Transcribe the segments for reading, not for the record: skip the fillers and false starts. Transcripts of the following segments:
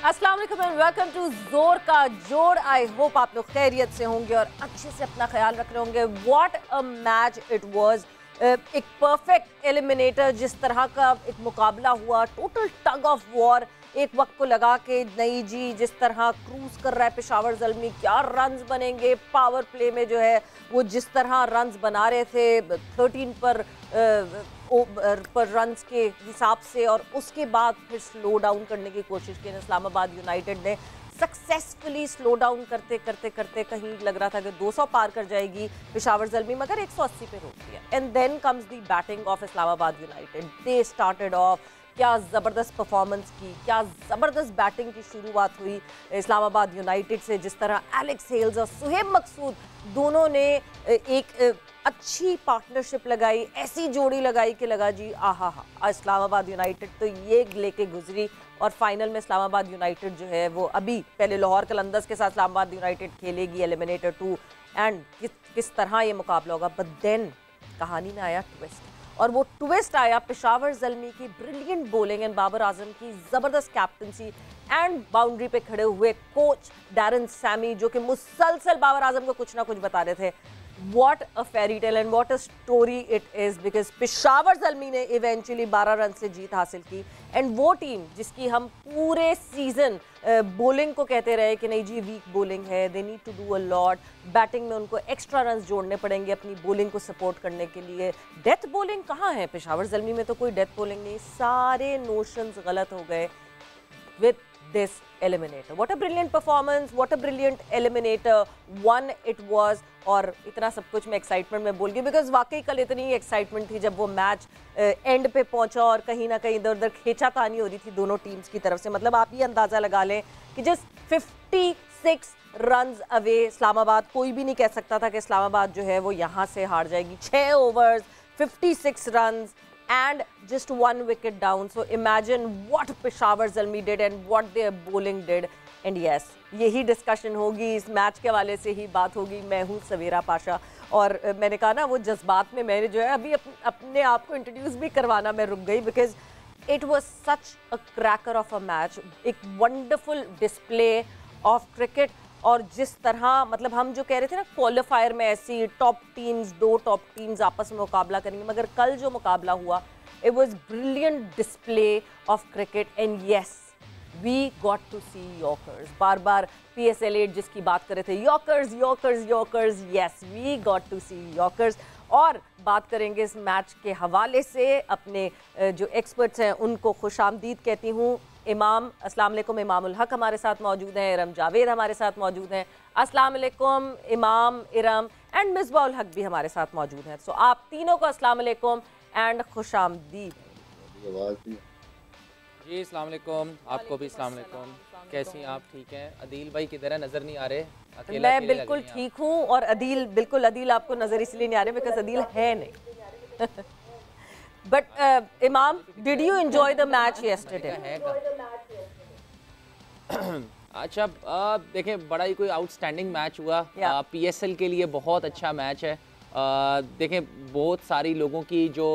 अस्सलाम वालेकुम and welcome to Zor का जोर। आई होप आप लोग खैरियत से होंगे और अच्छे से अपना ख्याल रख रहे होंगे। What a match it was. एक परफेक्ट एलिमिनेटर, जिस तरह का एक मुकाबला हुआ, टोटल टग ऑफ वॉर। एक वक्त को लगा कि नहीं जी, जिस तरह क्रूज कर रहा है पेशावर ज़ल्मी, क्या रन्स बनेंगे। पावर प्ले में जो है वो जिस तरह रन्स बना रहे थे 13 पर रन्स के हिसाब से, और उसके बाद फिर स्लो डाउन करने की कोशिश की इस्लामाबाद यूनाइटेड ने। सक्सेसफुली स्लो डाउन करते करते करते कहीं लग रहा था कि 200 पार कर जाएगी पेशावर ज़ल्मी, मगर 180 पे रोक दिया। And then comes the batting of Islamabad United. They started off, क्या ज़बरदस्त परफॉर्मेंस की, क्या ज़बरदस्त बैटिंग की शुरुआत हुई इस्लामाबाद यूनाइटेड से। जिस तरह एलेक्स हेल्स और सुहेब मकसूद दोनों ने एक अच्छी पार्टनरशिप लगाई, ऐसी जोड़ी लगाई कि लगा जी आहा हा, इस्लामाबाद यूनाइटेड तो ये लेके गुजरी। और फाइनल में इस्लामाबाद यूनाइटेड जो है वो अभी पहले लाहौर कलंदर्स के साथ इस्लामाबाद यूनाइटेड खेलेगी एलिमिनेटर 2, एंड किस तरह ये मुकाबला होगा। बट देन कहानी में आया ट्विस्ट, और वो ट्विस्ट आया पेशावर ज़ल्मी की brilliant bowling and Babar Azam की ज़बरदस्त कैप्टनसी एंड बाउंड्री पे खड़े हुए कोच डैरन सैमी, जो कि मुसलसल बाबर आजम को कुछ ना कुछ बता रहे थे। What a fairy tale and what a story it is, because Peshawar Zalmi ने इवेंचुअली 12 रन से जीत हासिल की। एंड वो टीम जिसकी हम पूरे सीजन बॉलिंग को कहते रहे कि नहीं जी वीक बॉलिंग है, they need to do a lot, batting में उनको एक्स्ट्रा रन जोड़ने पड़ेंगे अपनी बॉलिंग को सपोर्ट करने के लिए। डेथ बॉलिंग कहाँ है पेशावर ज़ल्मी में, तो कोई डेथ बॉलिंग नहीं। सारे नोशंस गलत हो गए with this eliminator. What a brilliant performance, what a brilliant eliminator one it was। और इतना सब कुछ मैं एक्साइटमेंट में बोल गई बिकॉज वाकई कल इतनी एक्साइटमेंट थी जब वो मैच एंड पे पहुंचा, और कहीं ना कहीं इधर उधर खींचातानी हो रही थी दोनों टीम्स की तरफ से। मतलब आप ये अंदाज़ा लगा लें कि जस्ट 56 रन्स अवे इस्लामाबाद, कोई भी नहीं कह सकता था कि इस्लामाबाद जो है वो यहाँ से हार जाएगी। 6 overs 56 runs and just 1 wicket down. So imagine what Peshawar Zalmi did and what their bowling did. And yes, यही डिस्कशन होगी, इस मैच के हवाले से ही बात होगी। मैं हूँ सवेरा पाशा, और मैंने कहा ना वो जज्बात में मैंने जो है अभी अपने आप को इंट्रोड्यूस भी करवाना मैं रुक गई, because it was such a cracker of a match. एक वंडरफुल डिस्प्ले ऑफ क्रिकेट, और जिस तरह मतलब हम जो कह रहे थे ना क्वालिफायर में ऐसी टॉप टीम्स, 2 टॉप टीम्स आपस में मुकाबला करेंगे, मगर कल जो मुकाबला हुआ it was brilliant display of cricket. And yes, we got to see yorkers. बार बार PSL 8 जिसकी बात कर रहे थे, yorkers yorkers yorkers, yes we got to see yorkers. और बात करेंगे इस मैच के हवाले से, अपने जो एक्सपर्ट्स हैं उनको खुशामदीद कहती हूँ। इमाम, अस्सलाम वालेकुम, इमामुल हक हमारे साथ मौजूद हैं, इरम जावेद हमारे साथ मौजूद हैं। अस्सलाम वालेकुम इमाम, इरम एंड मिसबाउल हक भी हमारे साथ मौजूद हैं। सो आप तीनों को अस्सलाम वालेकुम एंड खुशामदीद। जी अस्सलाम वालेकुम, आपको भी अस्सलाम वालेकुम। कैसी आप, ठीक हैं? अदील भाई किधर है, नज़र नहीं आ रहे? अकेला मैं बिल्कुल ठीक हूँ, और अदील बिल्कुल, अदील आपको नज़र इसलिए नहीं आ रहे बिकॉज अदील है नहीं। बट इमाम, did you enjoy the match yesterday? अच्छा, देखें बड़ा ही कोई आउटस्टैंडिंग मैच हुआ। PSL के लिए बहुत अच्छा मैच है। देखें बहुत सारी लोगों की जो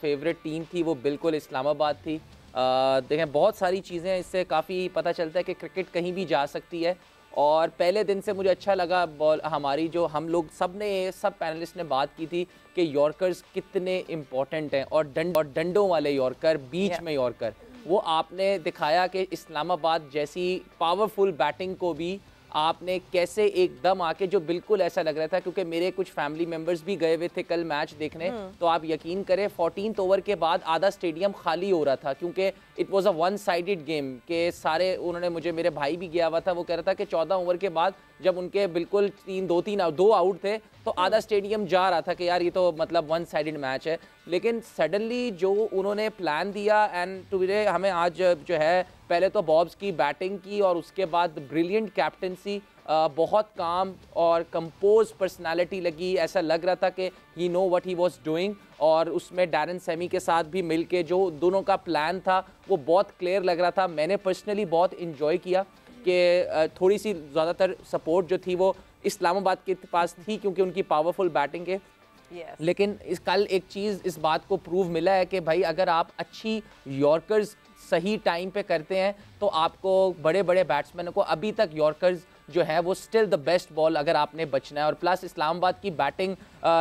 फेवरेट टीम थी वो बिल्कुल इस्लामाबाद थी। देखें बहुत सारी चीज़ें इससे काफ़ी पता चलता है कि क्रिकेट कहीं भी जा सकती है। और पहले दिन से मुझे अच्छा लगा बॉल हमारी, जो हम लोग सब पैनलिस्ट ने बात की थी कि यॉर्कर्स कितने इम्पोर्टेंट हैं, और डंडों वाले यॉर्कर, बीच में यॉर्कर, वो आपने दिखाया कि इस्लामाबाद जैसी पावरफुल बैटिंग को भी आपने कैसे एकदम आके, जो बिल्कुल ऐसा लग रहा था, क्योंकि मेरे कुछ फैमिली मेंबर्स भी गए हुए थे कल मैच देखने, तो आप यकीन करें 14th ओवर के बाद आधा स्टेडियम खाली हो रहा था, क्योंकि it was a one sided game के सारे उन्होंने, मुझे मेरे भाई भी गया हुआ था, वो कह रहा था कि 14 ओवर के बाद जब उनके बिल्कुल 2 आउट थे तो आधा स्टेडियम जा रहा था कि यार ये तो मतलब वन साइडेड मैच है। लेकिन सडनली जो उन्होंने प्लान दिया, एंड टुडे हमें आज जो है पहले तो बॉब्स की बैटिंग की, और उसके बाद ब्रिलियंट कैप्टनसी, बहुत काम और कंपोज पर्सनालिटी लगी। ऐसा लग रहा था कि he know what he was doing, और उसमें डैरन सैमी के साथ भी मिलके जो दोनों का प्लान था वो बहुत क्लियर लग रहा था। मैंने पर्सनली बहुत इन्जॉय किया कि थोड़ी सी ज़्यादातर सपोर्ट जो थी वो इस्लामाबाद के पास थी क्योंकि उनकी पावरफुल बैटिंग है। लेकिन कल एक चीज़ इस बात को प्रूव मिला है कि भाई अगर आप अच्छी यॉर्कर्स सही टाइम पे करते हैं तो आपको बड़े बड़े बैट्समैनों को, अभी तक यॉर्कर्स जो है वो स्टिल द बेस्ट बॉल अगर आपने बचना है। और प्लस इस्लामाबाद की बैटिंग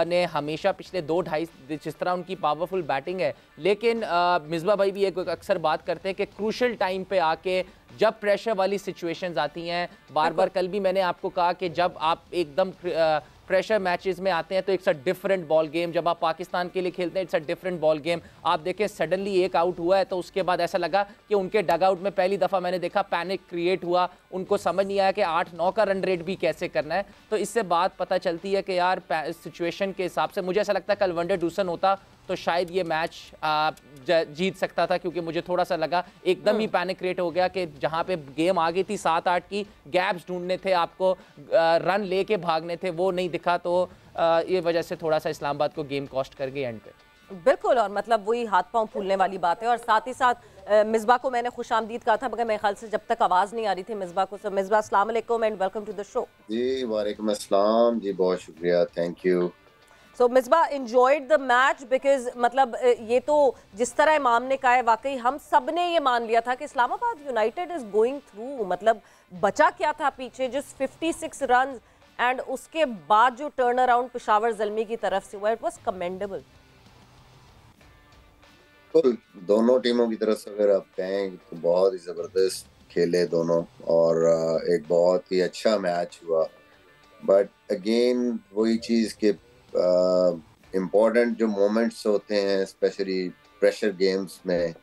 ने हमेशा पिछले 2-2.5 जिस तरह उनकी पावरफुल बैटिंग है, लेकिन मिसबा भाई भी एक अक्सर बात करते हैं कि क्रूशल टाइम पे आके जब प्रेशर वाली सिचुएशंस आती हैं, बार बार कल भी मैंने आपको कहा कि जब आप एकदम प्रेशर मैचेस में आते हैं तो it's a different ball game. जब आप पाकिस्तान के लिए खेलते हैं it's a different ball game. आप देखें सडनली एक आउट हुआ है तो उसके बाद ऐसा लगा कि उनके डग आउट में पहली दफ़ा मैंने देखा पैनिक क्रिएट हुआ, उनको समझ नहीं आया कि 8-9 का रन रेट भी कैसे करना है। तो इससे बात पता चलती है कि यार सिचुएशन के हिसाब से मुझे ऐसा लगता है कल वनडे डूसन होता तो शायद ये मैच जीत सकता था, क्योंकि मुझे थोड़ा सा लगा एकदम ही पैनिक क्रिएट हो गया कि जहां पे गेम आ गई थी 7-8 की, गैप्स ढूंढने थे आपको, रन लेके भागने थे, वो नहीं दिखा। तो ये वजह से थोड़ा सा इस्लामाबाद को गेम कॉस्ट कर गई एंड पे। बिल्कुल, और मतलब वही हाथ पांव फूलने वाली बात है। और साथ ही साथ मिसबा को मैंने खुशामदीद कहा था, मगर मेरे ख्याल से जब तक आवाज़ नहीं आ रही थी मिसबा को। सो मिसबा, अस्सलाम वालेकुम and welcome to the show. जी वालेकुम अस्सलाम जी, बहुत शुक्रिया, thank you. So Misbah, enjoyed the match because मतलब ये तो जिस तरह इमाम ने कहा है, वाकई हम सब ने ये मान लिया था कि Islamabad United is going through. मतलब बचा क्या था पीछे, जस्ट 56 रन, एंड उसके बाद जो टर्न अराउंड पेशावर ज़ल्मी की तरफ से हुआ, इट वाज कमेंडेबल। दोनों टीमों की तरफ से अगर आप कहें तो बहुत ही ज़बरदस्त खेले दोनों, और एक बहुत ही अच्छा मैच हुआ। बट अगेन वही चीज़ के इम्पोर्टेंट जो मोमेंट्स होते हैं स्पेशली प्रेशर गेम्स में,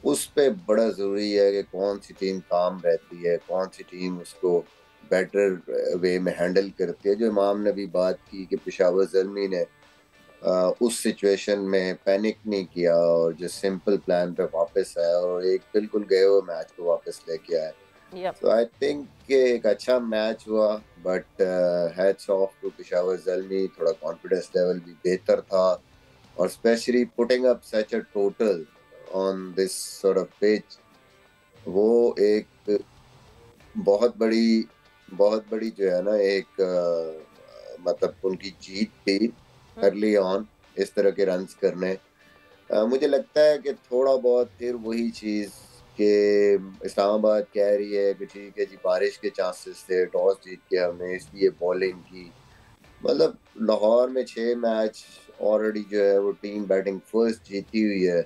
उस पे बड़ा ज़रूरी है कि कौन सी टीम काम रहती है, कौन सी टीम उसको बेटर वे में हैंडल करती है। जो इमाम ने भी बात की कि पेशावर ज़ल्मी ने उस सिचुएशन में पैनिक नहीं किया और जो सिंपल प्लान पे वापस आया और एक बिल्कुल गए हुए मैच को वापस लेके आया। तो आई थिंक कि एक अच्छा मैच हुआ, but hats off to Peshawar Zalmi, थोड़ा कॉन्फिडेंस लेवल भी बेहतर था, और specially putting up such a total on this sort of pitch, वो एक बहुत बड़ी जो है ना एक मतलब उनकी जीत थी अर्ली ऑन इस तरह के रन्स करने। मुझे लगता है कि थोड़ा बहुत फिर वही चीज़ कि इस्लामाबाद कह रही है कि ठीक है जी, बारिश के चांसेस थे, टॉस जीत के हमने इसलिए बॉलिंग की। मतलब लाहौर में 6 मैच ऑलरेडी जो है वो टीम बैटिंग फर्स्ट जीती हुई है,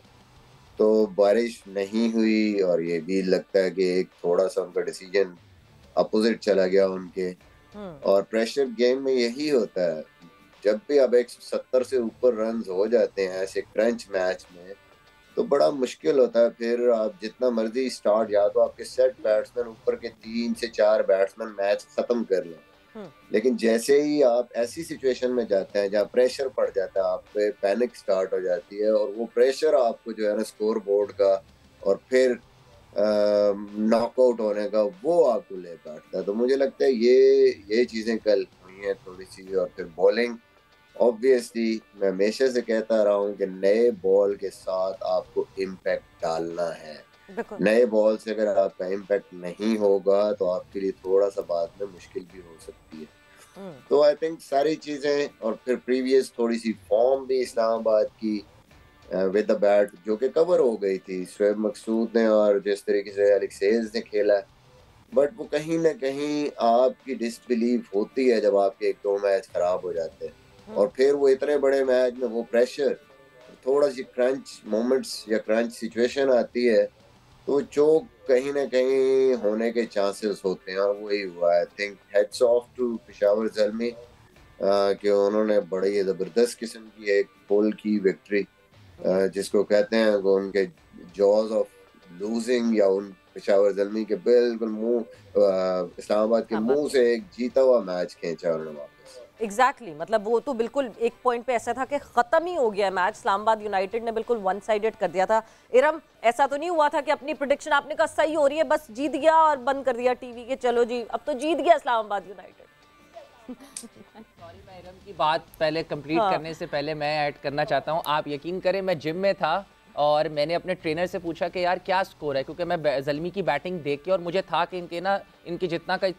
तो बारिश नहीं हुई, और ये भी लगता है कि एक थोड़ा सा उनका डिसीजन अपोजिट चला गया उनके। और प्रेशर गेम में यही होता है, जब भी अब 170 से ऊपर रन्स हो जाते हैं ऐसे क्रंच मैच में, तो बड़ा मुश्किल होता है। फिर आप जितना मर्जी स्टार्ट, या तो आपके सेट बैट्समैन ऊपर के 3 से 4 बैट्समैन मैच खत्म कर लें, लेकिन जैसे ही आप ऐसी सिचुएशन में जाते हैं जहाँ प्रेशर पड़ जाता है, आप पे पैनिक स्टार्ट हो जाती है, और वो प्रेशर आपको जो है ना स्कोर बोर्ड का और फिर नॉकआउट होने का, वो आपको ले बैठता है। तो मुझे लगता है ये चीज़ें कल हुई हैं थोड़ी सी। और फिर बॉलिंग, ऑब्वियसली मैं हमेशा से कहता रहा हूँ कि नए बॉल के साथ आपको इम्पैक्ट डालना है। नए बॉल से अगर आपका इम्पैक्ट नहीं होगा तो आपके लिए थोड़ा सा बाद में मुश्किल भी हो सकती है। तो आई थिंक सारी चीज़ें, और फिर प्रीवियस थोड़ी सी फॉर्म भी इस्लामाबाद की विद द बैट जो कि कवर हो गई थी शोएब मकसूद ने, और जिस तरीके से एलेक्स हेल्स ने खेला, बट वो कहीं ना कहीं आपकी डिसबिलीव होती है जब आपके 1-2 मैच खराब हो जाते हैं, और फिर वो इतने बड़े मैच में वो प्रेशर, थोड़ा सी क्रंच मोमेंट्स या क्रंच सिचुएशन आती है, तो चोक कहीं ना कहीं होने के चांसेस होते हैं, और वही हुआ। I think heads off to Peshawar Zalmi कि उन्होंने बड़ी ज़बरदस्त किस्म की एक पोल की विक्ट्री, जिसको कहते हैं वो उनके जॉज ऑफ लूजिंग, या उन पेशावर ज़ल्मी के बिल्कुल मुंह, इस्लामाबाद के मुंह से एक जीता हुआ मैच खींचा उन्होंने वापस। एग्जैक्टली मतलब वो तो बिल्कुल एक पॉइंट पे ऐसा था कि खत्म ही हो गया मैच। इस्लामाबाद यूनाइटेड ने बिल्कुल वन साइडेड कर दिया था। इरम, ऐसा तो नहीं हुआ था कि अपनी प्रेडिक्शन आपने कहा सही हो रही है, बस जीत गया और बंद कर दिया टीवी के, चलो जी अब तो जीत गया इस्लामाबाद यूनाइटेड? सॉरी, मैं इरम की बात पहले कंप्लीट करने से पहले मैं ऐड करना चाहता हूँ। आप यकीन करें, मैं जिम में था और मैंने अपने ट्रेनर से पूछा कि यार क्या स्कोर है, क्योंकि मैं ज़ल्मी की बैटिंग देख के, और मुझे था कि इनके जितना का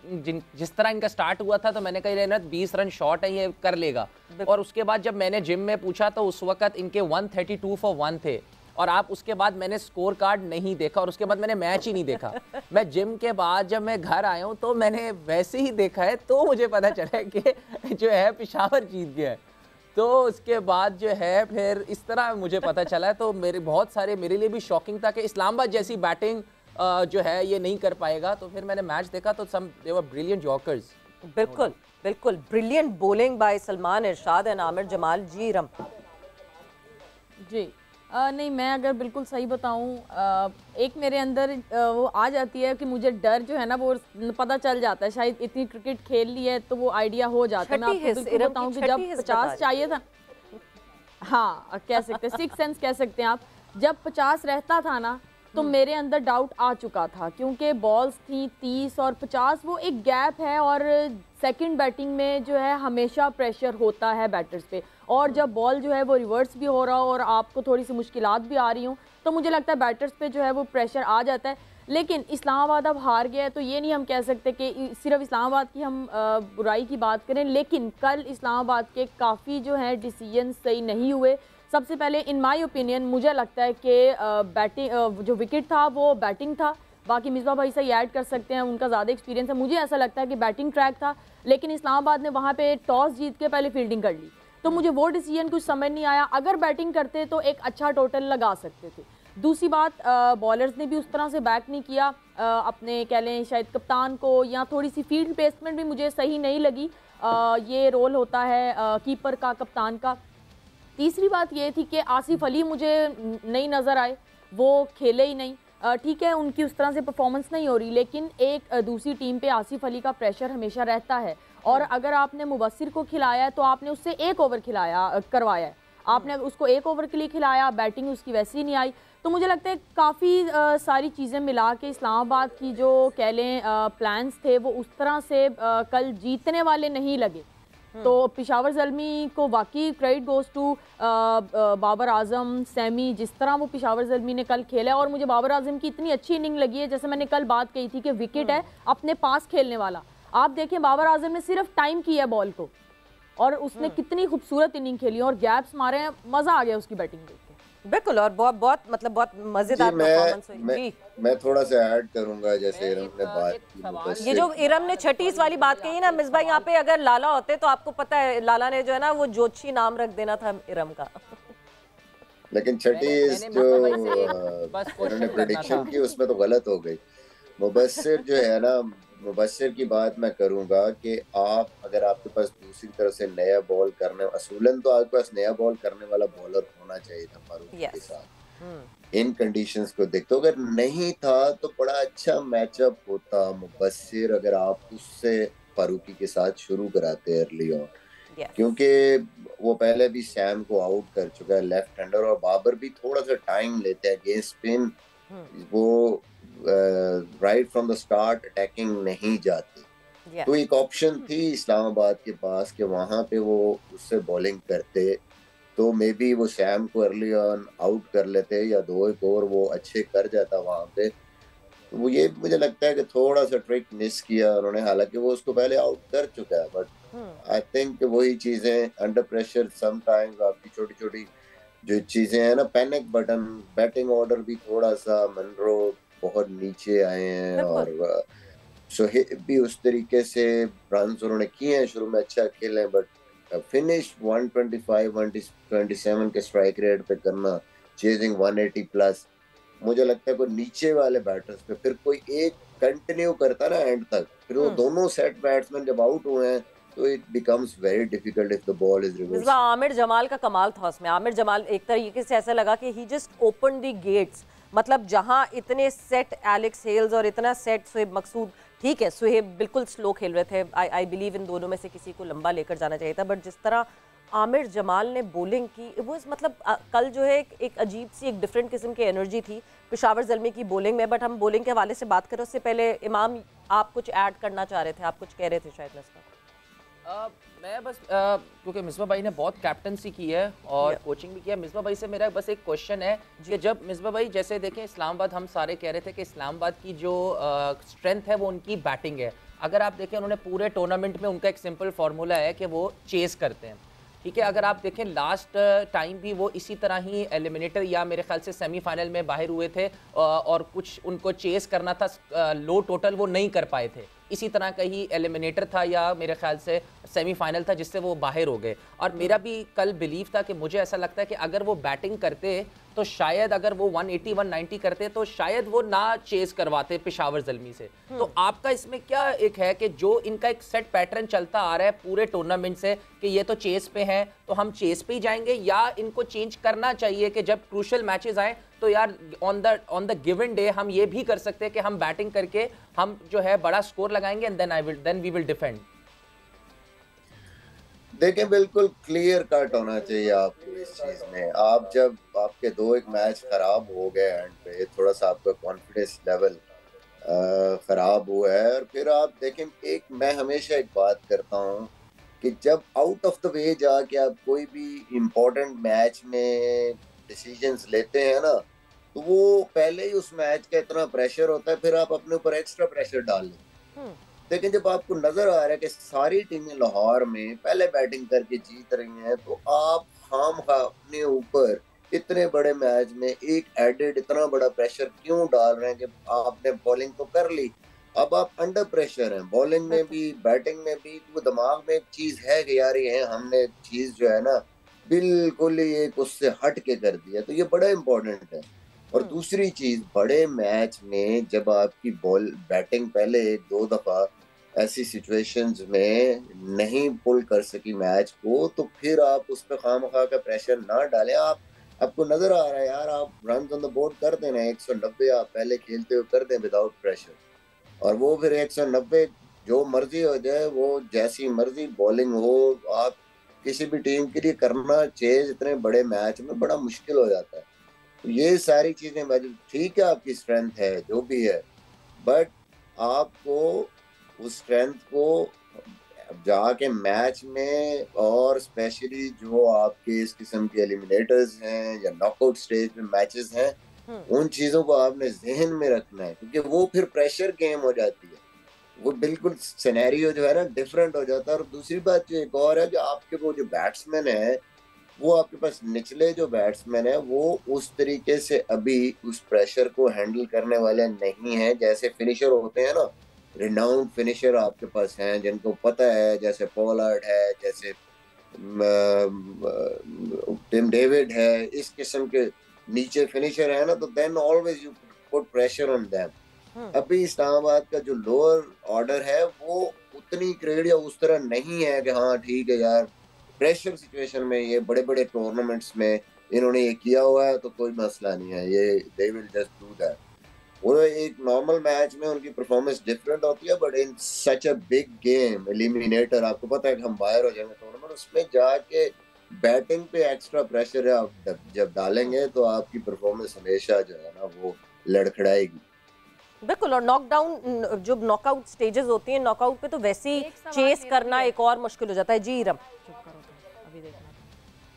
जिस तरह इनका स्टार्ट हुआ था, तो मैंने कहा 20 रन शॉर्ट है, ये कर लेगा। और उसके बाद जब मैंने जिम में पूछा तो उस वक्त इनके 132 फॉर 1 थे, और आप उसके बाद मैंने स्कोर कार्ड नहीं देखा और उसके बाद मैंने मैच ही नहीं देखा। मैं जिम के बाद जब मैं घर आया हूँ तो मैंने वैसे ही देखा है, तो मुझे पता चला है कि जो है पेशावर जीत गया है। तो उसके बाद जो है फिर इस तरह मुझे पता चला है, तो मेरे लिए भी शॉकिंग था कि इस्लामाबाद जैसी बैटिंग जो है ये नहीं कर पाएगा। तो फिर मैंने मैच देखा तो दे वर ब्रिलियंट यॉर्कर्स। बिल्कुल बिल्कुल, brilliant bowling by Salman Irshad and Aamir Jamal. जी रम जी नहीं, मैं अगर बिल्कुल सही बताऊं, एक मेरे अंदर वो आ जाती है कि मुझे डर जो है ना वो पता चल जाता है, शायद इतनी क्रिकेट खेल ली है तो वो आइडिया हो जाता है। मैं आपको बिल्कुल बताऊं कि जब 50 चाहिए था, हाँ कह सकते हैं, सिक्स सेंस कह सकते हैं आप, जब 50 रहता था ना तो मेरे अंदर डाउट आ चुका था, क्योंकि बॉल्स थी 30 और 50, वो एक गैप है और सेकंड बैटिंग में जो है हमेशा प्रेशर होता है बैटर्स पे, और जब बॉल जो है वो रिवर्स भी हो रहा हो और आपको थोड़ी सी मुश्किलात भी आ रही हूँ तो मुझे लगता है बैटर्स पे जो है वो प्रेशर आ जाता है। लेकिन इस्लामाबाद अब हार गया है तो ये नहीं हम कह सकते कि सिर्फ इस्लामाबाद की हम बुराई की बात करें, लेकिन कल इस्लामाबाद के काफ़ी जो है डिसीजन सही नहीं हुए। सबसे पहले इन माय ओपिनियन मुझे लगता है कि बैटिंग जो विकेट था वो बैटिंग था, बाकी मिसबा भाई से ऐड कर सकते हैं, उनका ज़्यादा एक्सपीरियंस है। मुझे ऐसा लगता है कि बैटिंग ट्रैक था, लेकिन इस्लामाबाद ने वहाँ पे टॉस जीत के पहले फील्डिंग कर ली, तो मुझे वो डिसीजन कुछ समझ नहीं आया। अगर बैटिंग करते तो एक अच्छा टोटल लगा सकते थे। दूसरी बात, बॉलर्स ने भी उस तरह से बैक नहीं किया अपने, कह लें शायद कप्तान को, या थोड़ी सी फील्ड प्लेसमेंट भी मुझे सही नहीं लगी। ये रोल होता है कीपर का, कप्तान का। तीसरी बात ये थी कि आसिफ अली मुझे नहीं नज़र आए, वो खेले ही नहीं। ठीक है, उनकी उस तरह से परफॉर्मेंस नहीं हो रही, लेकिन एक दूसरी टीम पे आसिफ अली का प्रेशर हमेशा रहता है, और अगर आपने मुबस्सिर को खिलाया है तो आपने उससे एक ओवर करवाया है, आपने उसको एक ओवर के लिए खिलाया, बैटिंग उसकी वैसी ही नहीं आई। तो मुझे लगता है काफ़ी सारी चीज़ें मिला के इस्लामाबाद की जो कह लें प्लान्स थे वो उस तरह से कल जीतने वाले नहीं लगे। तो पेशावर ज़ल्मी को वाकई credit goes to Babar Azam, Sammy, जिस तरह वो पेशावर ज़ल्मी ने कल खेला है। और मुझे बाबर आजम की इतनी अच्छी इनिंग लगी है, जैसे मैंने कल बात कही थी कि विकेट है अपने पास खेलने वाला, आप देखें बाबर आजम ने सिर्फ टाइम किया बॉल को और उसने कितनी खूबसूरत इनिंग खेली और गैप्स मारे हैं, मज़ा आ गया उसकी बैटिंग देख के। बिल्कुल, और बहुत बहुत मतलब बहुत मजेदार परफॉर्मेंस हुई। मैं थोड़ा सा ऐड करूंगा, जैसे इरम ने बात की, ये जो इरम ने 36 वाली बात कही ना मिसबा, यहाँ पे अगर लाला होते तो आपको पता है लाला ने जो है ना वो जोशी नाम रख देना था इरम का। लेकिन 36 जो उन्होंने प्रेडिक्शन की उसमें तो गलत हो गई। मुबस्सिर जो है ना, मुबस्सिर की बात मैं करूंगा कि आप अगर आपके पास दूसरी तरफ से नया बॉल करने, असूलन तो आपके पास नया बॉल करने वाला बॉलर होना चाहिए था फारूक के साथ, इन कंडीशंस को देखते, अगर नहीं था तो बड़ा अच्छा मैचअप होता मुबस्सिर अगर आप उससे फारूकी के साथ शुरू कराते अर्ली ऑन, क्योंकि वो पहले भी सैम को आउट कर चुका है लेफ्ट हैंडर, और बाबर भी थोड़ा सा टाइम लेते हैं अगेंस्ट स्पिन, वो right from the start attacking नहीं जाती। तो एक ऑप्शन थी इस्लामाबाद के पास कि वहां पे वो उससे बॉलिंग करते तो मे बी वो सैम को अर्ली ऑन आउट कर लेते या 2-1 ओवर वो अच्छे कर जाता वहां पे। तो वो ये मुझे लगता है कि थोड़ा सा ट्रिक मिस किया उन्होंने, हालांकि वो उसको पहले आउट कर चुका है, बट आई थिंक वही चीजें अंडर प्रेशर समटाइम्स आपकी छोटी छोटी जो चीजें हैं ना, पैनिक बटन, बैटिंग ऑर्डर भी थोड़ा सा मनरो बहुत नीचे आए हैं, और सोहेब भी उस तरीके से रन उन्होंने किए हैं, शुरू में अच्छा खेले, बट फिनिश 125-127 के स्ट्राइक रेट पे करना, चेजिंग 180 प्लस, मुझे लगता है कोई नीचे वाले बैटर्स पे फिर कोई एक कंटिन्यू करता ना एंड तक, फिर वो दोनों सेट बैट्समैन जब आउट हुए हैं तो it becomes very difficult if the ball is reverse. Aamir Jamal का कमाल था उसमें। आमिर जमाल एक तरीके से ऐसा लगा कि ही जस्ट ओपन द गेट्स, मतलब जहां इतने सेट एलेक्स हेल्स और इतना सेट सुहेब मकसूद, ठीक है सुहेब बिल्कुल स्लो खेल रहे थे, आई बिलीव इन दोनों में से किसी को लंबा लेकर जाना चाहिए था, बट जिस तरह आमिर जमाल ने बॉलिंग की वो मतलब कल जो है एक अजीब सी एक डिफरेंट किस्म की एनर्जी थी पेशावर ज़ल्मी की बॉलिंग में। बट हम बॉलिंग के हवाले से बात करें उससे पहले इमाम आप कुछ ऐड करना चाह रहे थे, आप कुछ कह रहे थे शायद मिसबा। मैं बस क्योंकि मिसबा भाई ने बहुत कैप्टनसी की है और कोचिंग भी किया, मिसबा भाई से मेरा बस एक क्वेश्चन है कि जब मिसबा भाई जैसे देखें इस्लामाबाद, हम सारे कह रहे थे कि इस्लामाबाद की जो स्ट्रेंथ है वो उनकी बैटिंग है। अगर आप देखें उन्होंने पूरे टूर्नामेंट में उनका एक सिंपल फार्मूला है कि वो चेस करते हैं, ठीक है। अगर आप देखें लास्ट टाइम भी वो इसी तरह ही एलिमिनेटर या मेरे ख्याल से सेमीफाइनल में बाहर हुए थे, और कुछ उनको चेस करना था, लो टोटल वो नहीं कर पाए थे। इसी तरह का ही एलिमिनेटर था या मेरे ख्याल से सेमीफाइनल था जिससे वो बाहर हो गए। और मेरा भी कल बिलीव था कि मुझे ऐसा लगता है कि अगर वो बैटिंग करते तो शायद, अगर वो 180 190 करते तो शायद वो ना चेस करवाते पेशावर ज़ल्मी से। तो आपका इसमें क्या एक है कि जो इनका एक सेट पैटर्न चलता आ रहा है पूरे टूर्नामेंट से कि ये तो चेस पे हैं तो हम चेस पे ही जाएंगे, या इनको चेंज करना चाहिए कि जब क्रूशल मैचेस आए तो यार ऑन द गिवन डे हम ये भी कर सकते हैं कि हम बैटिंग करके हम जो है बड़ा स्कोर लगाएंगे and then we will defend. देखें, बिल्कुल क्लियर कट होना चाहिए आपको इस चीज में। आप जब आपके 2-1 मैच खराब हो गए एंड पे, थोड़ा सा आपका कॉन्फिडेंस लेवल खराब हुआ है, और फिर आप देखें, एक मैं हमेशा एक बात करता हूँ कि जब आउट ऑफ द वे जाके आप कोई भी इम्पोर्टेंट मैच में डिसीजंस लेते हैं ना, तो वो पहले ही उस मैच का इतना प्रेशर होता है, फिर आप अपने ऊपर एक्स्ट्रा प्रेशर डाल लेते। लेकिन जब आपको नजर आ रहा है कि सारी टीमें लाहौर में पहले बैटिंग करके जीत रही हैं, तो आप खामखा अपने ऊपर इतने बड़े मैच में एक एडेड इतना बड़ा प्रेशर क्यों डाल रहे हैं कि आपने बॉलिंग तो कर ली, अब आप अंडर प्रेशर हैं बॉलिंग में भी बैटिंग में भी। तो दिमाग में एक चीज है कि यार ये हमने चीज जो है ना बिल्कुल ही एक उससे हट के कर दिया, तो ये बड़ा इंपॉर्टेंट है। और दूसरी चीज, बड़े मैच में जब आपकी बॉल बैटिंग पहले 1-2 दफा ऐसी सिचुएशंस में नहीं पुल कर सकी मैच को, तो फिर आप उस पर खामखा का प्रेशर ना डालें। आपको नजर आ रहा है यार, आप रन ऑन द बोर्ड कर देना 190 आप पहले खेलते हुए कर दें विदाउट प्रेशर, और वो फिर 190 जो मर्जी हो जाए, वो जैसी मर्जी बॉलिंग हो, आप किसी भी टीम के लिए करना चेज इतने बड़े मैच में बड़ा मुश्किल हो जाता है। तो ये सारी चीजें, ठीक है आपकी स्ट्रेंथ है जो भी है, बट आपको उस स्ट्रेंथ को जाके मैच में, और स्पेशली जो आपके इस किस्म के एलिमिनेटर्स हैं या नॉकआउट स्टेज में मैचेस हैं, उन चीजों को आपने जहन में रखना है, क्योंकि वो फिर प्रेशर गेम हो जाती है, वो बिल्कुल सिनेरियो जो है ना डिफरेंट हो जाता है। और दूसरी बात जो एक और है, जो आपके वो जो बैट्समैन है, वो आपके पास निचले जो बैट्समैन है, वो उस तरीके से अभी उस प्रेशर को हैंडल करने वाले नहीं है जैसे फिनिशर होते हैं ना, रिनाउंड फिनिशर आपके पास हैं जिनको पता है, जैसे पोलार्ड है, जैसे टिम डेविड है, इस किस्म के नीचे फिनिशर है ना, तो then always you put pressure on them. अभी इस्लामाबाद का जो लोअर ऑर्डर है वो उतनी क्रेड या उस तरह नहीं है कि हाँ ठीक है यार, प्रेशर सिचुएशन में ये बड़े बड़े टूर्नामेंट्स में इन्होंने ये किया हुआ है तो कोई मसला नहीं है, ये they will just do that. वो एक नॉर्मल मैच में उनकी परफॉर्मेंस डिफरेंट होती है, but in such a big game eliminator, आपको पता है कि हम बाहर हो जाएंगे टूर्नामेंट, उसमें जाके बैटिंग पे एक्स्ट्रा प्रेशर है आप जब डालेंगे तो आपकी परफॉर्मेंस हमेशा जो है ना वो लड़खड़ाएगी। बिल्कुल। और नॉकडाउन जो नॉकआउट स्टेजेस होती हैं, नॉकआउट पे तो वैसे ही चेस करना एक और मुश्किल हो जाता है। जी रम, अभी देखना।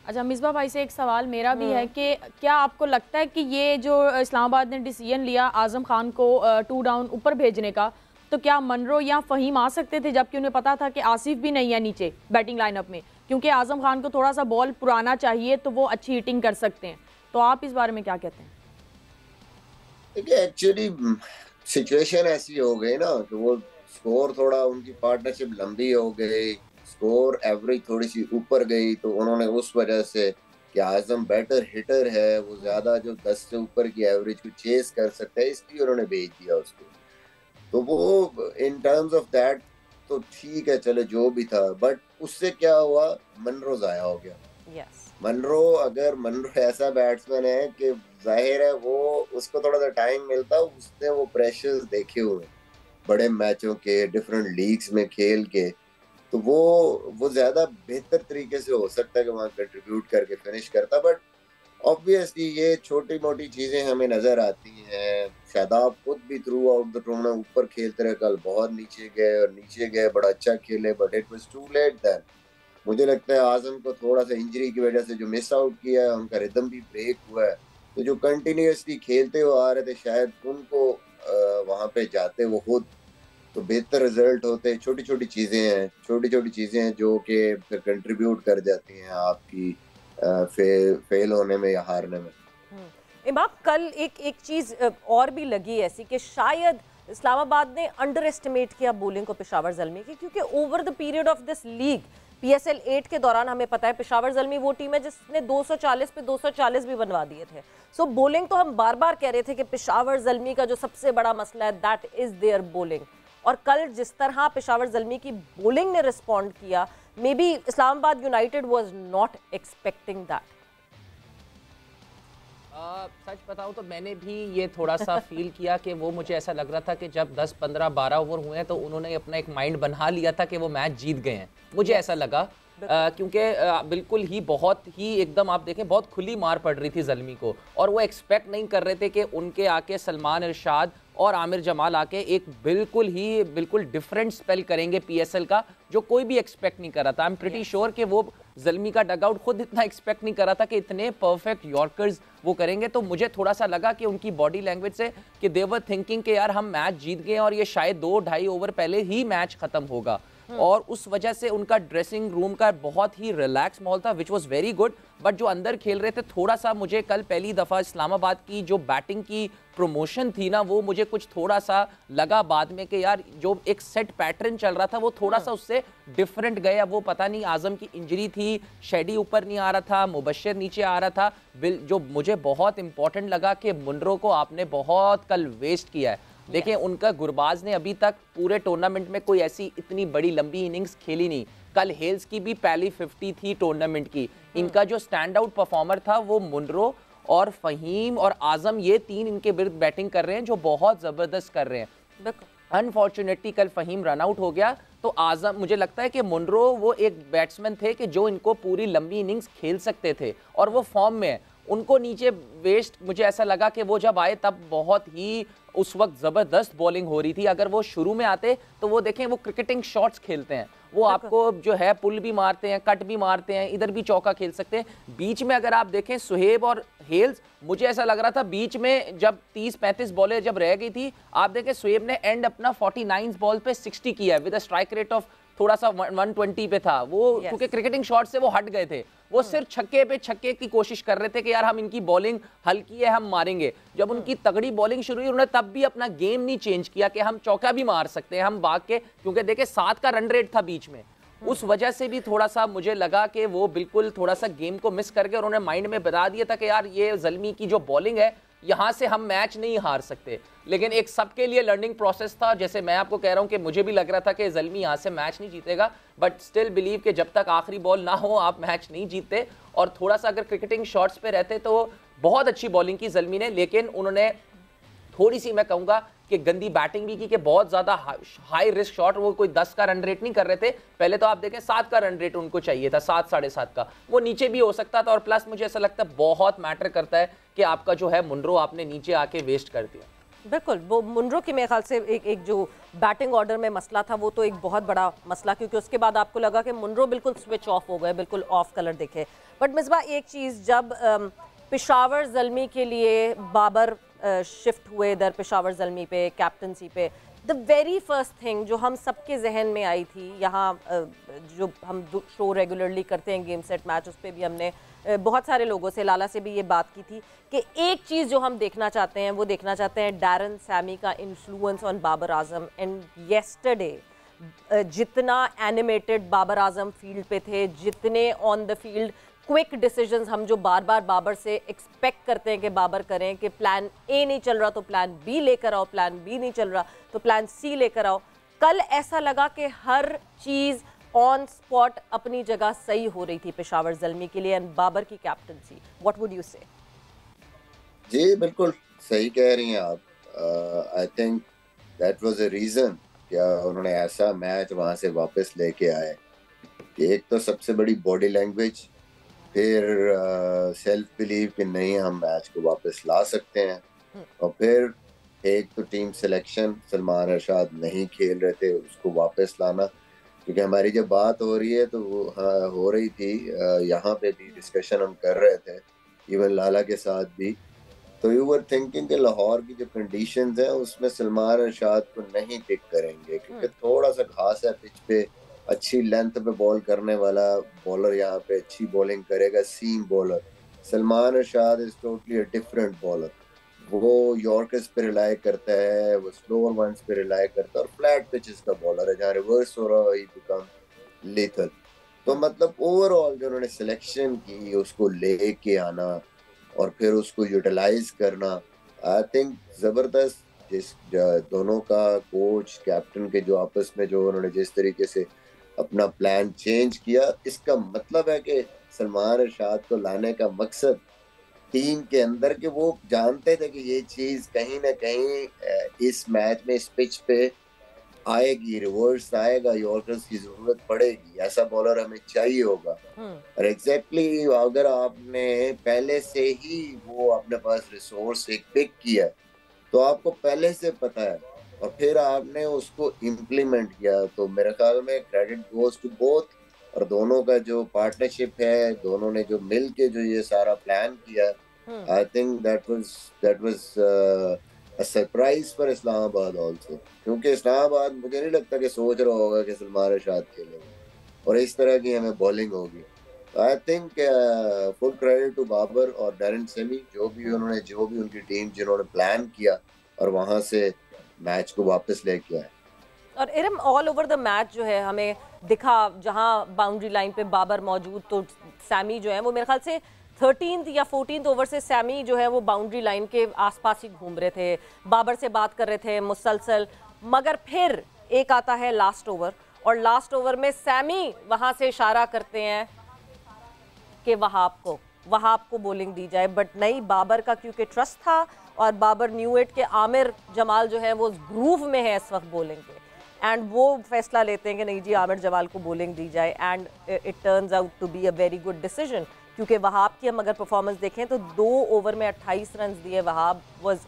अच्छा, मिसबा भाई से एक सवाल मेरा भी है कि क्या आपको लगता है कि ये जो इस्लामाबाद ने डिसीजन लिया आजम खान को 2 डाउन ऊपर भेजने का, तो क्या मनरो या फ़हीम आ सकते थे, जबकि उन्हें पता था कि आसिफ भी नहीं है नीचे बैटिंग लाइनअप में, क्योंकि आजम खान को थोड़ा सा बॉल पुराना चाहिए तो वो अच्छी हिटिंग कर सकते हैं। तो आप इस बारे में क्या कहते हैं? देखिए, एक्चुअली सिचुएशन ऐसी हो गई ना कि वो स्कोर थोड़ा, उनकी पार्टनरशिप लंबी हो गई, स्कोर एवरेज थोड़ी सी ऊपर गई, तो उन्होंने उस वजह से कि आजम बेटर हिटर है, वो ज्यादा जो 10 से ऊपर की एवरेज को चेस कर सकता है, इसलिए उन्होंने भेज दिया उसको। तो वो इन टर्म्स ऑफ दैट तो ठीक है, चले जो भी था, बट उससे क्या हुआ, मनरो जाया हो गया। मनरो, अगर मनरो ऐसा बैट्समैन है कि जाहिर है वो उसको थोड़ा सा टाइम मिलता, उसने वो प्रेशर्स देखे हुए बड़े मैचों के, डिफरेंट लीग्स में खेल के, तो वो ज्यादा बेहतर तरीके से हो सकता है कि वहाँ कंट्रीब्यूट करके फिनिश करता। बट ऑब्वियसली ये छोटी मोटी चीजें हमें नजर आती हैं। शादाब खुद भी थ्रू आउट द टूर्नामेंट ऊपर खेलते रहे, कल बहुत नीचे गए और नीचे गए, बड़ा अच्छा खेले, but it was too late then. मुझे लगता है आजम को थोड़ा सा इंजरी की वजह से जो मिस आउट किया है, उनका रिदम भी ब्रेक हुआ है, तो जो कंटिन्यूअसली खेलते हुए आ रहे थे शायद उनको वहां पे जाते वो खुद तो बेहतर रिजल्ट होते हैं। छोटी छोटी चीजें हैं जो कि फिर कंट्रीब्यूट कर जाती हैं आपकी फेल होने में या हारने में। इमाम, कल एक चीज और भी लगी ऐसी कि शायद इस्लामाबाद ने अंडर एस्टिमेट किया बॉलिंग को पेशावर ज़ल्मी की, क्योंकि over the period of this league PSL 8 के दौरान हमें पता है पेशावर ज़ल्मी वो टीम है जिसने 240 पे 240 भी बनवा दिए थे। सो बॉलिंग तो हम बार बार कह रहे थे कि पेशावर ज़ल्मी का जो सबसे बड़ा मसला है दैट इज देयर बॉलिंग, और कल जिस तरह पेशावर ज़ल्मी की बॉलिंग ने रिस्पॉन्ड किया, may be Islamabad United was not expecting that. सच बताऊं तो मैंने भी ये थोड़ा सा फील किया कि वो, मुझे ऐसा लग रहा था कि जब 10, 15, 12 ओवर हुए हैं तो उन्होंने अपना एक माइंड बना लिया था कि वो मैच जीत गए हैं। मुझे ऐसा लगा क्योंकि बिल्कुल ही बहुत ही एकदम आप देखें बहुत खुली मार पड़ रही थी ज़ल्मी को, और वो एक्सपेक्ट नहीं कर रहे थे कि उनके आके सलमान इरशाद और आमिर जमाल आके एक बिल्कुल डिफरेंट स्पेल करेंगे PSL का, जो कोई भी एक्सपेक्ट नहीं कर रहा था। आई एम प्रीटी श्योर कि वो ज़ल्मी का डगआउट खुद इतना एक्सपेक्ट नहीं कर रहा था कि इतने परफेक्ट यॉर्कर्स वो करेंगे। तो मुझे थोड़ा सा लगा कि उनकी बॉडी लैंग्वेज से कि दे वर थिंकिंग कि यार हम मैच जीत गए और ये शायद 2-2.5 ओवर पहले ही मैच खत्म होगा, और उस वजह से उनका ड्रेसिंग रूम का बहुत ही रिलैक्स माहौल था, which was very good. But जो अंदर खेल रहे थे, थोड़ा सा मुझे कल पहली दफ़ा इस्लामाबाद की जो बैटिंग की प्रमोशन थी ना, वो मुझे कुछ थोड़ा सा लगा बाद में कि यार जो एक सेट पैटर्न चल रहा था वो थोड़ा सा उससे डिफरेंट गया। वो पता नहीं आजम की इंजरी थी, शेडी ऊपर नहीं आ रहा था, मुबशर नीचे आ रहा था। जो मुझे बहुत इंपॉर्टेंट लगा कि मुनरो को आपने बहुत कल वेस्ट किया है। देखिए उनका गुरबाज ने अभी तक पूरे टूर्नामेंट में कोई ऐसी इतनी बड़ी लंबी इनिंग्स खेली नहीं। कल हेल्स की भी पहली 50 थी टूर्नामेंट की। इनका जो स्टैंड आउट परफॉर्मर था वो मुनरो और फहीम और आजम, ये तीन इनके विरुद्ध बैटिंग कर रहे हैं जो बहुत ज़बरदस्त कर रहे हैं। अनफॉर्चुनेटली कल फहीम रन आउट हो गया, तो आजम, मुझे लगता है कि मुनरो वो एक बैट्समैन थे कि जो इनको पूरी लंबी इनिंग्स खेल सकते थे और वो फॉर्म में है। उनको नीचे वेस्ट, मुझे ऐसा लगा कि वो जब आए तब बहुत ही उस वक्त ज़बरदस्त बॉलिंग हो रही थी। अगर वो शुरू में आते तो वो देखें वो क्रिकेटिंग शॉट्स खेलते हैं, वो आपको जो है पुल भी मारते हैं, कट भी मारते हैं, इधर भी चौका खेल सकते हैं। बीच में अगर आप देखें सुहेब और हेल्स, मुझे ऐसा लग रहा था बीच में जब 30-35 बॉलें जब रह गई थी, आप देखें सुहेब ने एंड अपना 49 बॉल पे 60 किया with a strike rate of थोड़ा सा 120 पे था वो, क्योंकि क्रिकेटिंग शॉट से वो हट गए थे। वो सिर्फ छक्के पे छक्के की कोशिश कर रहे थे कि यार हम इनकी बॉलिंग हल्की है, हम मारेंगे। जब उनकी तगड़ी बॉलिंग शुरू हुई, उन्होंने तब भी अपना गेम नहीं चेंज किया कि हम चौका भी मार सकते हैं, हम भाग के, क्योंकि देखे 7 का रन रेट था बीच में। उस वजह से भी थोड़ा सा मुझे लगा कि वो बिल्कुल थोड़ा सा गेम को मिस कर गए, और उन्होंने माइंड में बता दिया था कि यार ये ज़ल्मी की जो बॉलिंग है यहाँ से हम मैच नहीं हार सकते। लेकिन एक सबके लिए लर्निंग प्रोसेस था। जैसे मैं आपको कह रहा हूँ कि मुझे भी लग रहा था कि ज़ल्मी यहाँ से मैच नहीं जीतेगा, बट स्टिल बिलीव कि जब तक आखिरी बॉल ना हो आप मैच नहीं जीतते। और थोड़ा सा अगर क्रिकेटिंग शॉट्स पे रहते तो बहुत अच्छी बॉलिंग की ज़ल्मी ने, लेकिन उन्होंने थोड़ी सी, मैं कहूँगा कि गंदी बैटिंग भी की कि बहुत ज़्यादा हाई रिस्क शॉट, वो कोई 10 का रन रेट नहीं कर रहे थे। पहले तो आप देखें 7 का रन रेट उनको चाहिए था, 7, 7.5 का, वो नीचे भी हो सकता था। और प्लस मुझे ऐसा लगता है बहुत मैटर करता है कि आपका जो है मुनरो आपने नीचे आके वेस्ट कर दिया। बिल्कुल, वो मुनरो की मेरे ख्याल से एक जो बैटिंग ऑर्डर में मसला था वो तो एक बहुत बड़ा मसला, क्योंकि उसके बाद आपको लगा कि मुनरो बिल्कुल स्विच ऑफ हो गए, बिल्कुल ऑफ कलर दिखे। बट मिसबा एक चीज़, जब पेशावर ज़ल्मी के लिए बाबर शिफ्ट हुए इधर पेशावर ज़ल्मी पे कैप्टनसी पे, द वेरी फर्स्ट थिंग जो हम सबके जहन में आई थी, यहाँ जो हम शो रेगुलरली करते हैं गेम सेट मैच, उस पर भी हमने बहुत सारे लोगों से, लाला से भी ये बात की थी कि एक चीज़ जो हम देखना चाहते हैं वो देखना चाहते हैं डैरन सैमी का influence on Babar Azam. And yesterday जितना एनिमेटेड बाबर आजम फील्ड पे थे, जितने on the field quick decisions हम जो बार बार बाबर से एक्सपेक्ट करते हैं कि बाबर करें, कि प्लान ए नहीं चल रहा तो प्लान बी लेकर आओ, प्लान बी नहीं चल रहा तो प्लान सी लेकर आओ। कल ऐसा लगा कि हर चीज़ ऑन स्पॉट अपनी जगह सही हो रही थी पेशावर ज़ल्मी के लिए एंड बाबर की कैप्टनसी। व्हाट वुड यू से? जी बिल्कुल सही कह रही हैं आप। I think that was a reason क्या उन्होंने ऐसा मैच वहां से वापस लेके आए कि एक तो सबसे बड़ी बॉडी लैंग्वेज, फिर सेल्फ बिलीव कि नहीं हम मैच को वापस ला सकते हैं, और फिर एक तो टीम सिलेक्शन, सलमान इरशाद नहीं खेल रहे थे, उसको वापस लाना। क्योंकि हमारी जब बात हो रही है तो वो हो रही थी, यहाँ पे भी डिस्कशन हम कर रहे थे इवन लाला के साथ भी, तो यू वर थिंकिंग कि लाहौर की जो कंडीशंस है उसमें सलमान अरशाद को नहीं पिक करेंगे, क्योंकि थोड़ा सा घास है पिच पे, अच्छी लेंथ पे बॉल करने वाला बॉलर यहाँ पे अच्छी बॉलिंग करेगा, seam bowler. Salman Arshad is totally a different bowler. वो यॉर्कर्स पे रिलाई करता है, वो स्लोअर वंस पे रिलाई करता है, और फ्लैट पिचेस का बॉलर है जहाँ रिवर्स हो रहा है ही बिकम लेथल। तो मतलब ओवरऑल जो उन्होंने सिलेक्शन की उसको लेके आना और फिर उसको यूटिलाइज करना, आई थिंक जबरदस्त। जिस दोनों का कोच कैप्टन के जो आपस में जो उन्होंने जिस तरीके से अपना प्लान चेंज किया, इसका मतलब है कि सलमान अरशाद को लाने का मकसद टीम के अंदर के वो जानते थे कि ये चीज कहीं ना कहीं इस मैच में इस पिच पे आएगी, रिवर्स आएगा, यॉर्कर्स की जरूरत पड़ेगी, ऐसा बॉलर हमें चाहिए होगा। और एग्जैक्टली अगर आपने पहले से ही वो अपने पास रिसोर्स एक पिक किया तो आपको पहले से पता है और फिर आपने उसको इम्प्लीमेंट किया, तो मेरे ख्याल में क्रेडिट गोज टू बोथ। और दोनों का जो पार्टनरशिप है, दोनों ने जो मिल के जो ये सारा प्लान किया, I think that was a surprise for Islamabad also, क्योंकि इस्लामाबाद मुझे नहीं लगता कि सोच रहा होगा कि सलमान अरशाद खेलेंगे और इस तरह की हमें बॉलिंग होगी। I think full credit to Babar और डैरेन सेमी, जो भी उनकी टीम जिन्होंने प्लान किया और वहां से मैच को वापस लेके आए। और Iram all over the match जो है हमें दिखा, जहां बाउंड्री लाइन पे बाबर मौजूद, तो सैमी जो है वो मेरे ख्याल से 13th या 14th ओवर से सैमी जो है वो बाउंड्री लाइन के आसपास ही घूम रहे थे, बाबर से बात कर रहे थे मुसलसल। मगर फिर एक आता है लास्ट ओवर, और लास्ट ओवर में सैमी वहां से इशारा करते हैं कि वहाब को बॉलिंग दी जाए, बट नहीं, बाबर का क्योंकि ट्रस्ट था और बाबर न्यू इट के आमिर जमाल जो है वो ग्रूव में है इस वक्त बॉलिंग के, एंड वो फैसला लेते हैं कि नहीं जी आमिर जमाल को बॉलिंग दी जाए, and it turns out to be a very good decision. क्योंकि वहाब की हम अगर परफॉर्मेंस देखें तो 2 ओवर में 28 रन दिए, Wahab was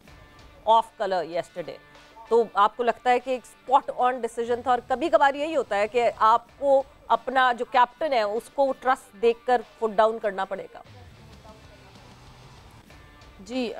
of colour yesterday. तो आपको लगता है कि एक स्पॉट ऑन डिसीजन था? और कभी कभार यही होता है कि आपको अपना जो कैप्टन है उसको ट्रस्ट देकर फुट डाउन करना पड़ेगा। जी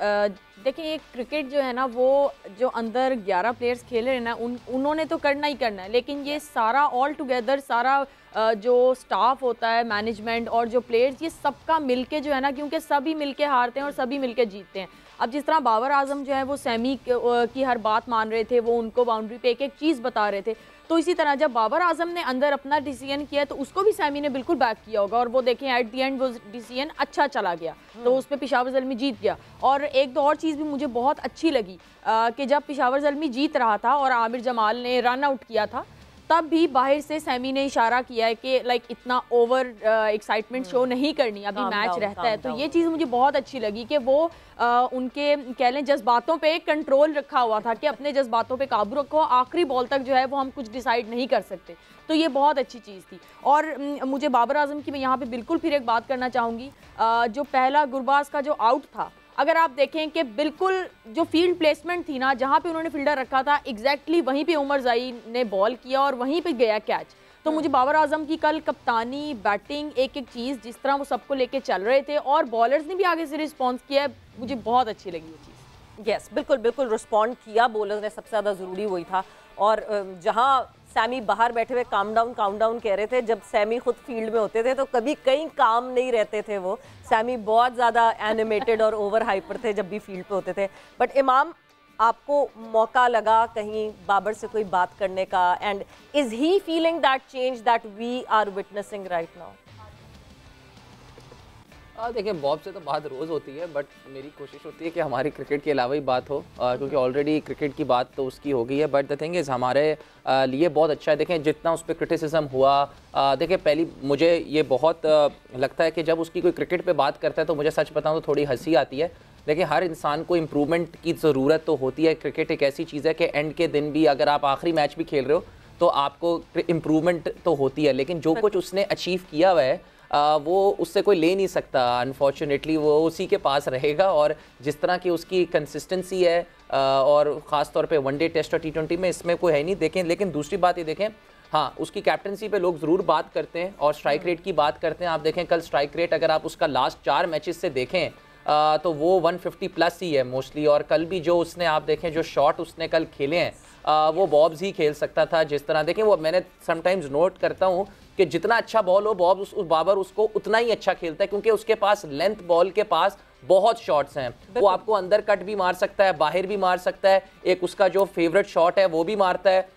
देखिए, ये क्रिकेट जो है ना, वो जो अंदर 11 प्लेयर्स खेल रहे हैं ना, उन्होंने तो करना ही करना है, लेकिन ये सारा ऑल टुगेदर सारा जो स्टाफ होता है, मैनेजमेंट और जो प्लेयर्स, ये सबका मिलके जो है ना, क्योंकि सभी मिलके हारते हैं और सभी मिलके जीतते हैं। अब जिस तरह बाबर आजम जो है वो सैमी की हर बात मान रहे थे, वो उनको बाउंड्री पे एक एक चीज़ बता रहे थे, तो इसी तरह जब बाबर आजम ने अंदर अपना डिसीजन किया तो उसको भी सैमी ने बिल्कुल बैक किया होगा, और वो देखें एट दी एंड वो डिसीजन अच्छा चला गया, तो उस पर पेशावर ज़ल्मी जीत गया। और एक दो और चीज़ भी मुझे बहुत अच्छी लगी कि जब पेशावर ज़ल्मी जीत रहा था और आमिर जमाल ने रन आउट किया था, तब भी बाहर से सैमी ने इशारा किया है कि लाइक इतना ओवर एक्साइटमेंट शो नहीं करनी, अभी मैच रहता है। तो ये चीज़ मुझे बहुत अच्छी लगी कि वो उनके कह लें जज्बातों पे कंट्रोल रखा हुआ था कि अपने जज्बातों पे काबू रखो, आखिरी बॉल तक जो है वो हम कुछ डिसाइड नहीं कर सकते। तो ये बहुत अच्छी चीज़ थी। और मुझे बाबर आजम की मैं यहाँ पे बिल्कुल फिर एक बात करना चाहूँगी, जो पहला गुरबाज का जो आउट था, अगर आप देखें कि बिल्कुल जो फील्ड प्लेसमेंट थी ना, जहाँ पे उन्होंने फील्डर रखा था, एग्जैक्टली वहीं पे उमर ज़ई ने बॉल किया और वहीं पे गया कैच। तो मुझे बाबर आजम की कल कप्तानी, बैटिंग, एक एक चीज़, जिस तरह वो सबको लेके चल रहे थे और बॉलर्स ने भी आगे से रिस्पॉन्स किया है, मुझे बहुत अच्छी लगी ये चीज़। यस, बिल्कुल बिल्कुल रिस्पॉन्ड किया बॉलर्स ने, सबसे ज़्यादा ज़रूरी वही था। और जहाँ सैमी बाहर बैठे हुए काम डाउन कह रहे थे, जब सैमी खुद फील्ड में होते थे तो कभी कहीं काम नहीं रहते थे वो। सैमी बहुत ज़्यादा एनिमेटेड और ओवर हाइपर थे जब भी फील्ड पे होते थे। बट इमाम, आपको मौका लगा कहीं बाबर से कोई बात करने का, and is he feeling that change that we are witnessing right now? देखिए, बॉब से तो बात रोज़ होती है, बट मेरी कोशिश होती है कि हमारी क्रिकेट के अलावा ही बात हो, क्योंकि ऑलरेडी क्रिकेट की बात तो उसकी हो गई है। बट द थिंग इज़ हमारे लिए बहुत अच्छा है। देखें, जितना उस पर क्रिटिसिज्म हुआ, देखिए पहली मुझे ये बहुत लगता है कि जब उसकी कोई क्रिकेट पे बात करता है तो मुझे सच बताऊँ तो थोड़ी हंसी आती है। देखिए, हर इंसान को इम्प्रूवमेंट की ज़रूरत तो होती है। क्रिकेट एक ऐसी चीज़ है कि एंड के दिन भी अगर आप आखिरी मैच भी खेल रहे हो तो आपको इम्प्रूवमेंट तो होती है, लेकिन जो कुछ उसने अचीव किया हुआ है वो उससे कोई ले नहीं सकता। अनफॉर्चुनेटली वो उसी के पास रहेगा, और जिस तरह की उसकी कंसिस्टेंसी है और ख़ास तौर पे वनडे, टेस्ट और T20 में, इसमें कोई है नहीं। देखें, लेकिन दूसरी बात ये देखें, हाँ, उसकी कैप्टनसी पे लोग ज़रूर बात करते हैं और स्ट्राइक रेट की बात करते हैं। आप देखें, कल स्ट्राइक रेट अगर आप उसका लास्ट 4 मैचेस से देखें तो वो 150 प्लस ही है मोस्टली। और कल भी जो उसने आप देखें जो शॉट उसने कल खेले हैं वो बॉब्स ही खेल सकता था। जिस तरह देखें वो मैंने समटाइम्स नोट करता हूँ कि जितना अच्छा बॉल हो बाबर उसको उतना ही अच्छा खेलता है, क्योंकि उसके पास लेंथ बॉल के पास बहुत शॉट्स हैं। वो आपको अंदर कट भी मार सकता है, बाहर भी मार सकता है। एक उसका जो फेवरेट शॉट है वो भी मारता है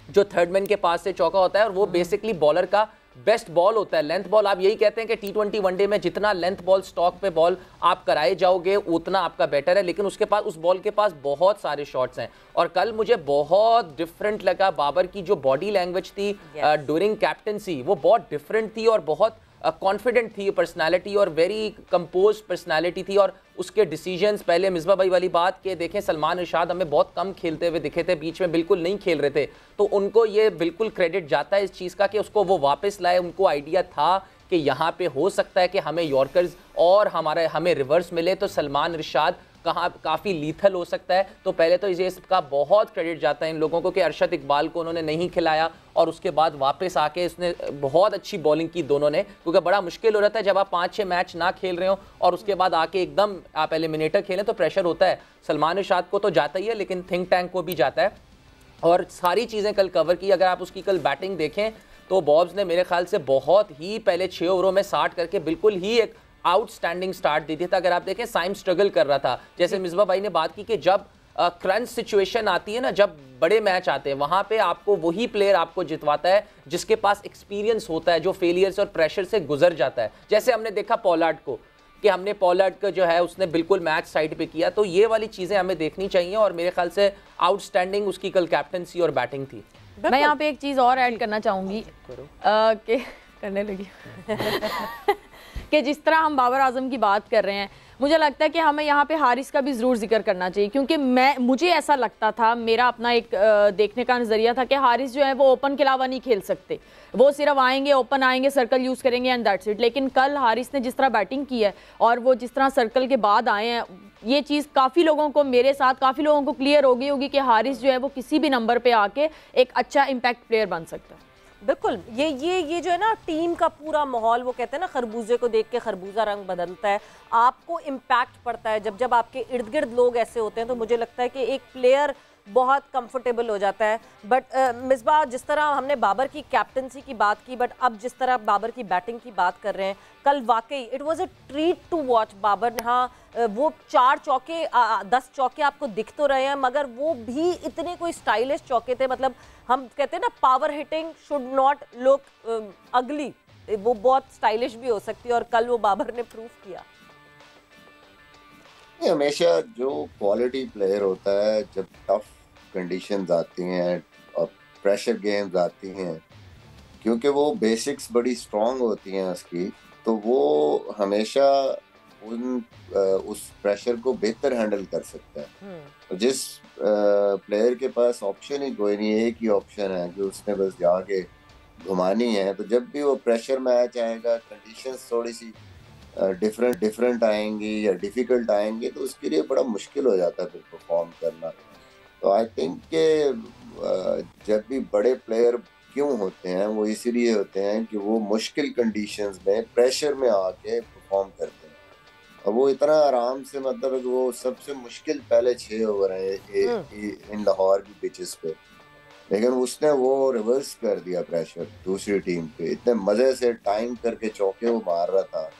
जो थर्ड मैन के पास से चौका होता है, और वो बेसिकली बॉलर का बेस्ट बॉल होता है लेंथ बॉल। आप यही कहते हैं कि T20 वनडे में जितना लेंथ बॉल स्टॉक पे बॉल आप कराए जाओगे उतना आपका बेटर है, लेकिन उसके पास उस बॉल के पास बहुत सारे शॉट्स हैं। और कल मुझे बहुत डिफरेंट लगा बाबर की जो बॉडी लैंग्वेज थी ड्यूरिंग कैप्टनसी, वो बहुत डिफरेंट थी और बहुत कॉन्फिडेंट थी पर्सनालिटी और वेरी कंपोज पर्सनालिटी थी। और उसके डिसीजंस, पहले मिसबा भाई वाली बात के देखें, सलमान इरशाद हमें बहुत कम खेलते हुए दिखे थे, बीच में बिल्कुल नहीं खेल रहे थे, तो उनको ये बिल्कुल क्रेडिट जाता है इस चीज़ का कि उसको वो वापस लाए। उनको आइडिया था कि यहाँ पे हो सकता है कि हमें यॉर्कर्स और हमें रिवर्स मिले तो सलमान इरशाद काफ़ी लीथल हो सकता है। तो पहले तो इसका बहुत क्रेडिट जाता है इन लोगों को कि अरशद इकबाल को उन्होंने नहीं खिलाया और उसके बाद वापस आके इसने बहुत अच्छी बॉलिंग की दोनों ने, क्योंकि बड़ा मुश्किल हो रहा था जब आप 5-6 मैच ना खेल रहे हो और उसके बाद आके एकदम आप एलिमिनेटर खेलें तो प्रेशर होता है। सलमान इरशाद को तो जाता ही है, लेकिन थिंक टैंक को भी जाता है और सारी चीज़ें कल कवर की। अगर आप उसकी कल बैटिंग देखें तो बॉब्स ने मेरे ख्याल से बहुत ही पहले 6 ओवरों में 60 करके बिल्कुल ही एक आउटस्टैंडिंग स्टार्ट दी थी। अगर आप देखें साइम स्ट्रगल कर रहा था, जैसे मिसबा भाई ने बात की कि जब क्रंच सिचुएशन आती है ना, जब बड़े मैच आते हैं वहां पे आपको वही प्लेयर आपको जितवाता है जिसके पास एक्सपीरियंस होता है, जो फेलियर्स और प्रेशर से गुजर जाता है। जैसे हमने देखा पॉलार्ड को कि हमने पॉलार्ड का जो है उसने बिल्कुल मैच साइड पे किया, तो ये वाली चीज़ें हमें देखनी चाहिए और मेरे ख्याल से आउटस्टैंडिंग उसकी कल कैप्टनसी और बैटिंग थी। मैं यहाँ पे एक चीज़ और ऐड करना चाहूँगी कि करने लगी कि जिस तरह हम बाबर आजम की बात कर रहे हैं, मुझे लगता है कि हमें यहाँ पे हारिस का भी ज़रूर जिक्र करना चाहिए, क्योंकि मुझे ऐसा लगता था, मेरा अपना एक देखने का नज़रिया था कि हारिस जो है वो ओपन के अलावा नहीं खेल सकते, वो सिर्फ आएंगे ओपन आएंगे सर्कल यूज़ करेंगे एंड दैट्स इट। लेकिन कल हारिस ने जिस तरह बैटिंग की है और वो जिस तरह सर्कल के बाद आए हैं, ये चीज़ काफ़ी लोगों को, मेरे साथ काफ़ी लोगों को क्लियर हो गई होगी कि हारिस जो है वो किसी भी नंबर पर आके एक अच्छा इम्पैक्ट प्लेयर बन सकता है। बिल्कुल, ये जो है ना टीम का पूरा माहौल, वो कहते हैं ना खरबूजे को देख के खरबूजा रंग बदलता है, आपको इम्पैक्ट पड़ता है जब आपके इर्द गिर्द लोग ऐसे होते हैं। तो मुझे लगता है कि एक प्लेयर बहुत कंफर्टेबल हो जाता है। बट मिसबा, जिस तरह हमने बाबर की कैप्टनसी की बात की, बट अब जिस तरह बाबर की बैटिंग की बात कर रहे हैं, कल वाकई it was a treat to watch. Babar ने, हाँ वो 4 चौके 10 चौके आपको दिख तो रहे हैं, मगर वो भी इतने कोई स्टाइलिश चौके थे। मतलब हम कहते हैं ना power hitting should not look ugly, वो बहुत स्टाइलिश भी हो सकती है और कल वो बाबर ने प्रूव किया। हमेशा जो क्वालिटी प्लेयर होता है, जब टफ कंडीशंस आती हैं और प्रेशर गेम्स आती हैं, क्योंकि वो बेसिक्स बड़ी स्ट्रांग होती हैं उसकी, तो वो हमेशा उस प्रेशर को बेहतर हैंडल कर सकता है। तो जिस प्लेयर के पास ऑप्शन ही कोई नहीं, एक ही ऑप्शन है कि उसने बस जाके घुमानी है, तो जब भी वो प्रेशर मैच आएगा, कंडीशंस थोड़ी सी डिफरेंट आएंगी या डिफिकल्ट आएंगे, तो उसके लिए बड़ा मुश्किल हो जाता है फिर परफॉर्म करना। तो आई थिंक कि जब भी बड़े प्लेयर क्यों होते हैं, वो इसीलिए होते हैं कि वो मुश्किल कंडीशंस में प्रेशर में आके परफॉर्म करते हैं। और वो इतना आराम से, मतलब वो सबसे मुश्किल पहले 6 ओवर हैं इन लाहौर की पिचेस पे, लेकिन उसने वो रिवर्स कर दिया प्रेशर दूसरी टीम पे, इतने मजे से टाइम करके चौके वो मार रहा था,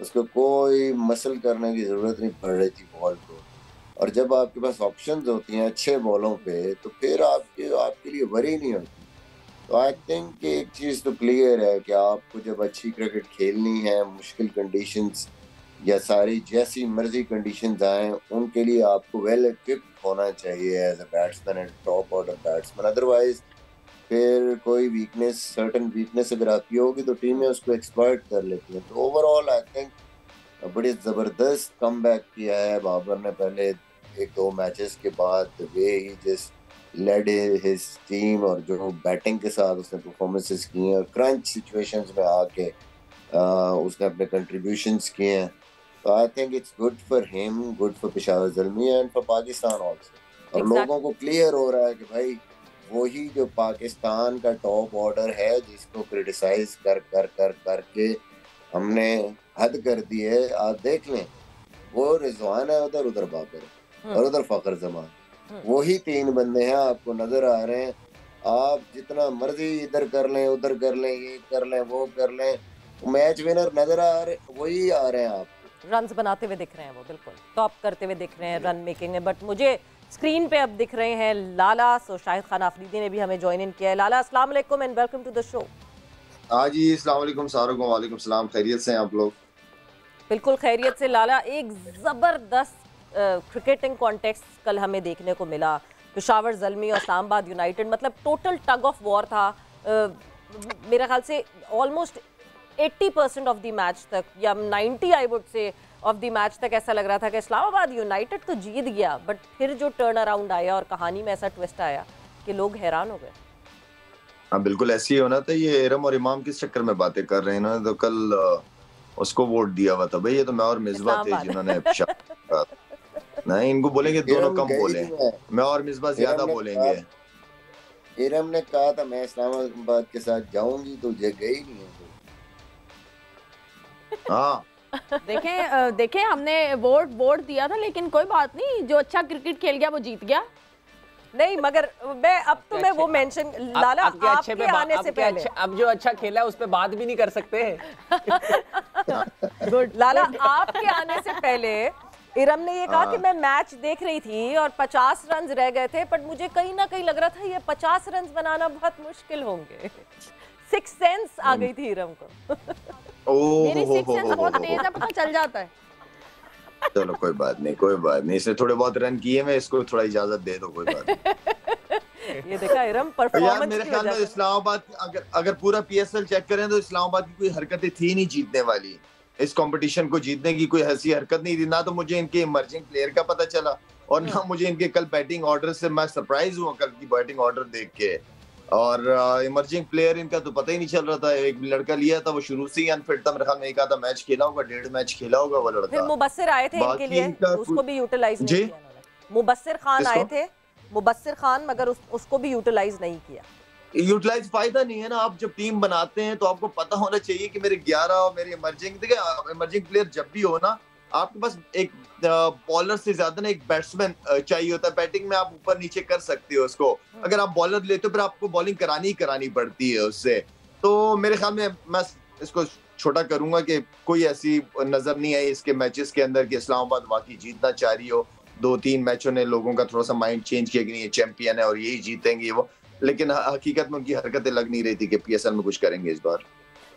उसको कोई मसल करने की जरूरत नहीं पड़ रही थी बॉल को। और जब आपके पास ऑप्शंस होती हैं अच्छे बॉलों पे, तो फिर आपके लिए वरी नहीं होती। तो आई थिंक कि एक चीज़ तो क्लियर है कि आपको जब अच्छी क्रिकेट खेलनी है, मुश्किल कंडीशंस या सारी जैसी मर्जी कंडीशंस आए, उनके लिए आपको वेल इक्विप्ड होना चाहिए as a batsman and top order batsman. Otherwise फिर कोई वीकनेस, सर्टन वीकनेस अगर आपकी होगी तो टीमें उसको एक्सप्लॉइट कर लेती हैं। तो ओवरऑल आई थिंक बड़ी ज़बरदस्त कमबैक किया है बाबर ने पहले 1-2 मैचेस के बाद। वे ही जस्ट लेड हिज टीम, और जो बैटिंग के साथ उसने परफॉर्मेंसेस की हैं और क्रंच सिचुएशंस में आके उसने अपने कंट्रीब्यूशंस किए हैं। तो I think it's good for him, good for Peshawar Zalmi and for Pakistan also. और लोगों को क्लियर हो रहा है कि भाई वही जो पाकिस्तान का टॉप ऑर्डर है, जिसको क्रिटिसाइज कर कर कर करके हमने हद कर दी है। आप देख लें वो रिजवान है उधर, उधर बाबर और उधर फखर जमान, वही 3 बंदे हैं आपको नजर आ रहे हैं। आप जितना मर्जी इधर कर लें, उधर कर लें, ये कर लें, वो कर लें, मैच विनर नजर आ रहे, वही आ रहे हैं आपको। रन्स बनाते हुए दिख रहे हैं वो, बिल्कुल टॉप करते हुए दिख रहे हैं रन मेकिंग में। बट मुझे स्क्रीन पे अब दिख रहे हैं लाला, सो शाहिद खान आफरीदी ने भी हमें ज्वाइन इन किया है। लाला, अस्सलाम वालेकुम and welcome to the show. हाँ जी, अस्सलाम वालेकुम सारों को। वालेकुम सलाम, खैरियत से हैं आप लोग? बिल्कुल खैरियत से। लाला, एक ज़बरदस्त क्रिकेटिंग कॉन्टेक्स्ट कल हमें देखने को मिला। पेशावर ज़ल्मी और इस्लामाबाद यूनाइटेड, मतलब टोटल टग ऑफ वॉर था। मेरा ख्याल से ऑलमोस्ट 80% ऑफ द मैच तक, या 90 I would say of the match तक ऐसा लग रहा था कि इस्लामाबाद यूनाइटेड तो जीत गया, बट फिर जो टर्न अराउंड आया और कहानी में ऐसा ट्विस्ट आया कि लोग हैरान हो गए। हाँ बिल्कुल ऐसे ही होना था। ये इरम और इमाम किस चक्कर में बातें कर रहे हैं ना, तो कल उसको वोट दिया हुआ था भाई, ये तो मैं और मिसबा थे जिन्होंने नहीं, इनको बोलेंगे दोनों कम बोले, मैं और मिसबा ज्यादा बोलेंगे। इरम ने कहा था मैं इस्लामाबाद के साथ जाऊंगी, तो ये गई नहीं है। हाँ देखें हमने वोट दिया था, लेकिन कोई बात नहीं, जो अच्छा क्रिकेट खेल गया वो जीत गया। नहीं, मगर मैं अब तो मैं वो मेंशन, लाला आपके आने से पहले अब जो अच्छा खेला उस पे बात भी नहीं कर सकते। गुड। लाला, आपके आने से पहले इरम ने ये कहा कि मैं मैच देख रही थी और 50 रन रह गए थे, बट मुझे कहीं ना कहीं लग रहा था ये 50 रन बनाना बहुत मुश्किल होंगे। सिक्स सेंस आ गई थी इरम को। मेरी सिक्स सेंस बहुत तेज है, पता चल जाता है। चलो कोई बात नहीं, कोई बात नहीं, इसने थोड़े बहुत रन किए, मैं इसको थोड़ा इजाजत दे दो, कोई बात नहीं। ये देखा इरम परफॉर्मेंस मेरे ख्याल में इस्लामाबाद अगर पूरा पीएसएल चेक करें तो इस्लामाबाद की कोई हरकतें थी नहीं जीतने वाली। इस कंपटीशन को जीतने की कोई ऐसी हरकत नहीं थी। ना तो मुझे इनके इमर्जिंग प्लेयर का पता चला और ना मुझे इनके कल बैटिंग ऑर्डर से मैं सरप्राइज हुआ कल की बैटिंग ऑर्डर देख के। और इमर्जिंग प्लेयर इनका तो पता ही नहीं चल रहा था। एक लड़का लिया था, वो शुरू से ही अनफिट था, मेरे ख्याल में एक आधा मैच खेला होगा, 1.5 मैच खेला होगा वो लड़का। फिर मुबस्सिर आए थे इनके लिए, उसको भी यूटिलाइज नहीं किया उन्होंने। मुबस्सिर खान आए थे, मुबस्सिर खान, मगर उसको भी यूटिलाइज नहीं किया। यूटिलाइज फायदा नहीं है ना। आप जब टीम बनाते हैं तो आपको पता होना चाहिए कि मेरे 11 और मेरे इमर्जिंग, देखिए इमर्जिंग प्लेयर जब भी हो ना, आपके पास एक बॉलर से ज्यादा ना एक बैट्समैन चाहिए होता है। बैटिंग में आप ऊपर नीचे कर सकते हो उसको, अगर आप बॉलर लेते हो फिर आपको बॉलिंग करानी पड़ती है उससे। तो मेरे ख्याल में मैं इसको छोटा करूंगा कि कोई ऐसी नजर नहीं आई इसके मैचेस के अंदर कि इस्लामाबाद वाकई जीतना चाह रही हो। 2-3 मैचों ने लोगों का थोड़ा सा माइंड चेंज किया कि नहीं ये चैंपियन है और यही जीतेंगे वो, लेकिन हकीकत में उनकी हरकतें लग नहीं रही थी कि पीएसएल में कुछ करेंगे इस बार।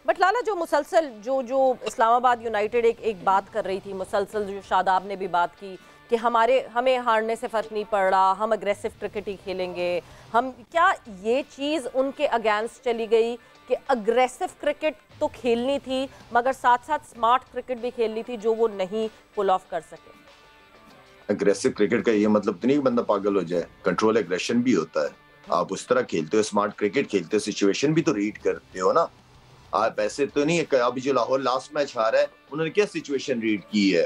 बट लाला, जो मुसलसल जो इस्लामाबाद यूनाइटेड एक बात कर रही थी, मुसलसल जो शादाब ने भी बात की कि हमें हारने से फ़र्क नहीं पड़ रहा, हम अग्रेसिव क्रिकेट ही खेलेंगे, हम क्या ये चीज़ उनके अगेंस्ट चली गई कि अग्रेसिव क्रिकेट तो खेलनी थी मगर साथ साथ स्मार्ट क्रिकेट भी खेलनी थी जो वो नहीं पुल ऑफ कर सके? अग्रेसिव क्रिकेट का ये मतलब तो नहीं कि बंदा पागल हो जाए, कंट्रोल एग्रेशन भी होता है। आप उस तरह खेलते हो, स्मार्ट क्रिकेट खेलते हो, सिचुएशन भी तो रीड करते हो ना। आप ऐसे तो नहीं है। अभी जो लाहौर लास्ट मैच हारा है, उन्होंने क्या सिचुएशन रीड की है?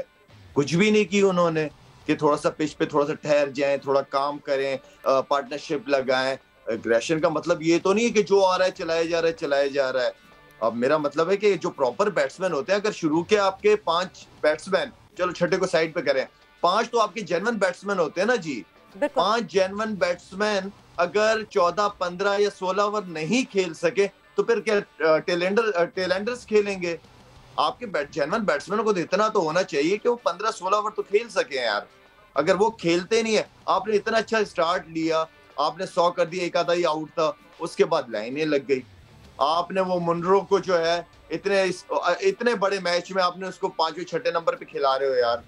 कुछ भी नहीं की उन्होंने कि थोड़ा सा पिच पे थोड़ा सा ठहर जाएं, थोड़ा काम करें, पार्टनरशिप लगाएं। एग्रेशन का मतलब ये तो नहीं है कि जो आ रहा है चलाया जा रहा है। अब मेरा मतलब है कि जो प्रॉपर बैट्समैन होते हैं, अगर शुरू के आपके 5 बैट्समैन, चलो छठे को साइड पे करें, 5 तो आपके जेन्युइन बैट्समैन होते हैं ना जी। 5 जेन्युइन बैट्समैन अगर 14, 15 या 16 ओवर नहीं खेल सके तो फिर क्या टेलेंडर्स खेलेंगे? आपके जेन्युइन बैट्समैन को तो इतना तो होना चाहिए कि वो 15-16 ओवर तो खेल सके यार। अगर वो खेलते नहीं है, आपने इतना अच्छा स्टार्ट लिया, आपने 100 कर दिया, एक आधा ही आउट था, उसके बाद लाइनें लग गई। आपने वो मुनरो को जो है इतने बड़े मैच में आपने उसको 5वें 6ठे नंबर पे खिला रहे हो यार।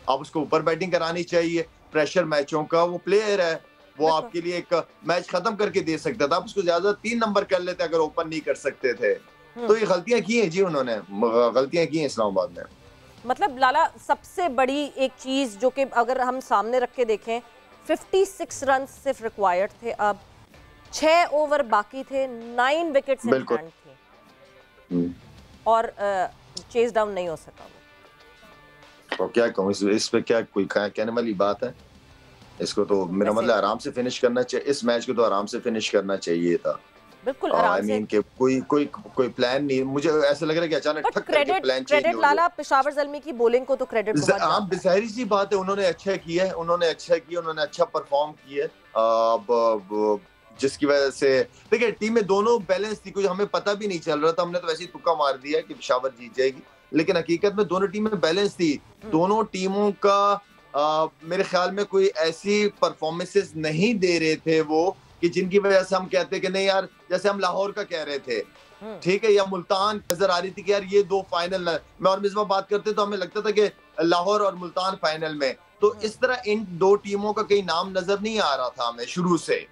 आप उसको ऊपर बैटिंग करानी चाहिए। प्रेशर मैचों का वो प्लेयर है, वो आपके लिए एक मैच खत्म करके दे सकता था। आप उसको ज्यादा 3 नंबर कर लेते अगर ओपन नहीं कर सकते थे। तो ये गलतियां की हैं जी, उन्होंने गलतियां की हैं इस्लामाबाद ने। मतलब लाला, सबसे बड़ी एक चीज जो कि अगर हम सामने रख के देखें, 56 रन सिर्फ रिक्वायर्ड थे, अब 6 ओवर बाकी थे, 9 विकेट्स इन हैंड थी और चेस डाउन नहीं हो सका वो। तो क्या कहूँ इस पे, क्या कोई कहने वाली बात है? इसको तो मेरा मतलब आराम से फिनिश करना चाहिए, इस मैच को तो आराम से फिनिश करना चाहिए था। बिल्कुल आराम से। कि कोई प्लान नहीं, मुझे ऐसा लग रहा है कि अचानक ठक करके प्लान चेंज हो क्रेडिट लाला पेशावर ज़ल्मी की बॉलिंग को तो क्रेडिट बहुत जाता है। जाहिर सी बात है, उन्होंने अच्छा किया है, उन्होंने अच्छा परफॉर्म किया है। जिसकी वजह से देखिए टीम में दोनों बैलेंस थी, कुछ हमें पता भी नहीं चल रहा था, हमने तो वैसे ही तुक्का मार दिया कि पेशावर जीत जाएगी, लेकिन हकीकत में दोनों टीम में बैलेंस थी। दोनों टीमों का मेरे ख्याल में कोई ऐसी परफॉर्मेंसेस नहीं दे रहे थे वो कि जिनकी वजह से हम कहते कि नहीं यार, जैसे हम लाहौर का कह रहे थे, ठीक है, या मुल्तान नजर आ रही थी कि यार ये दो फाइनल, मैं और मिसबा बात करते तो हमें लगता था कि लाहौर और मुल्तान फाइनल में, तो इस तरह इन दो टीमों का कहीं नाम नजर नहीं आ रहा था हमें शुरू से,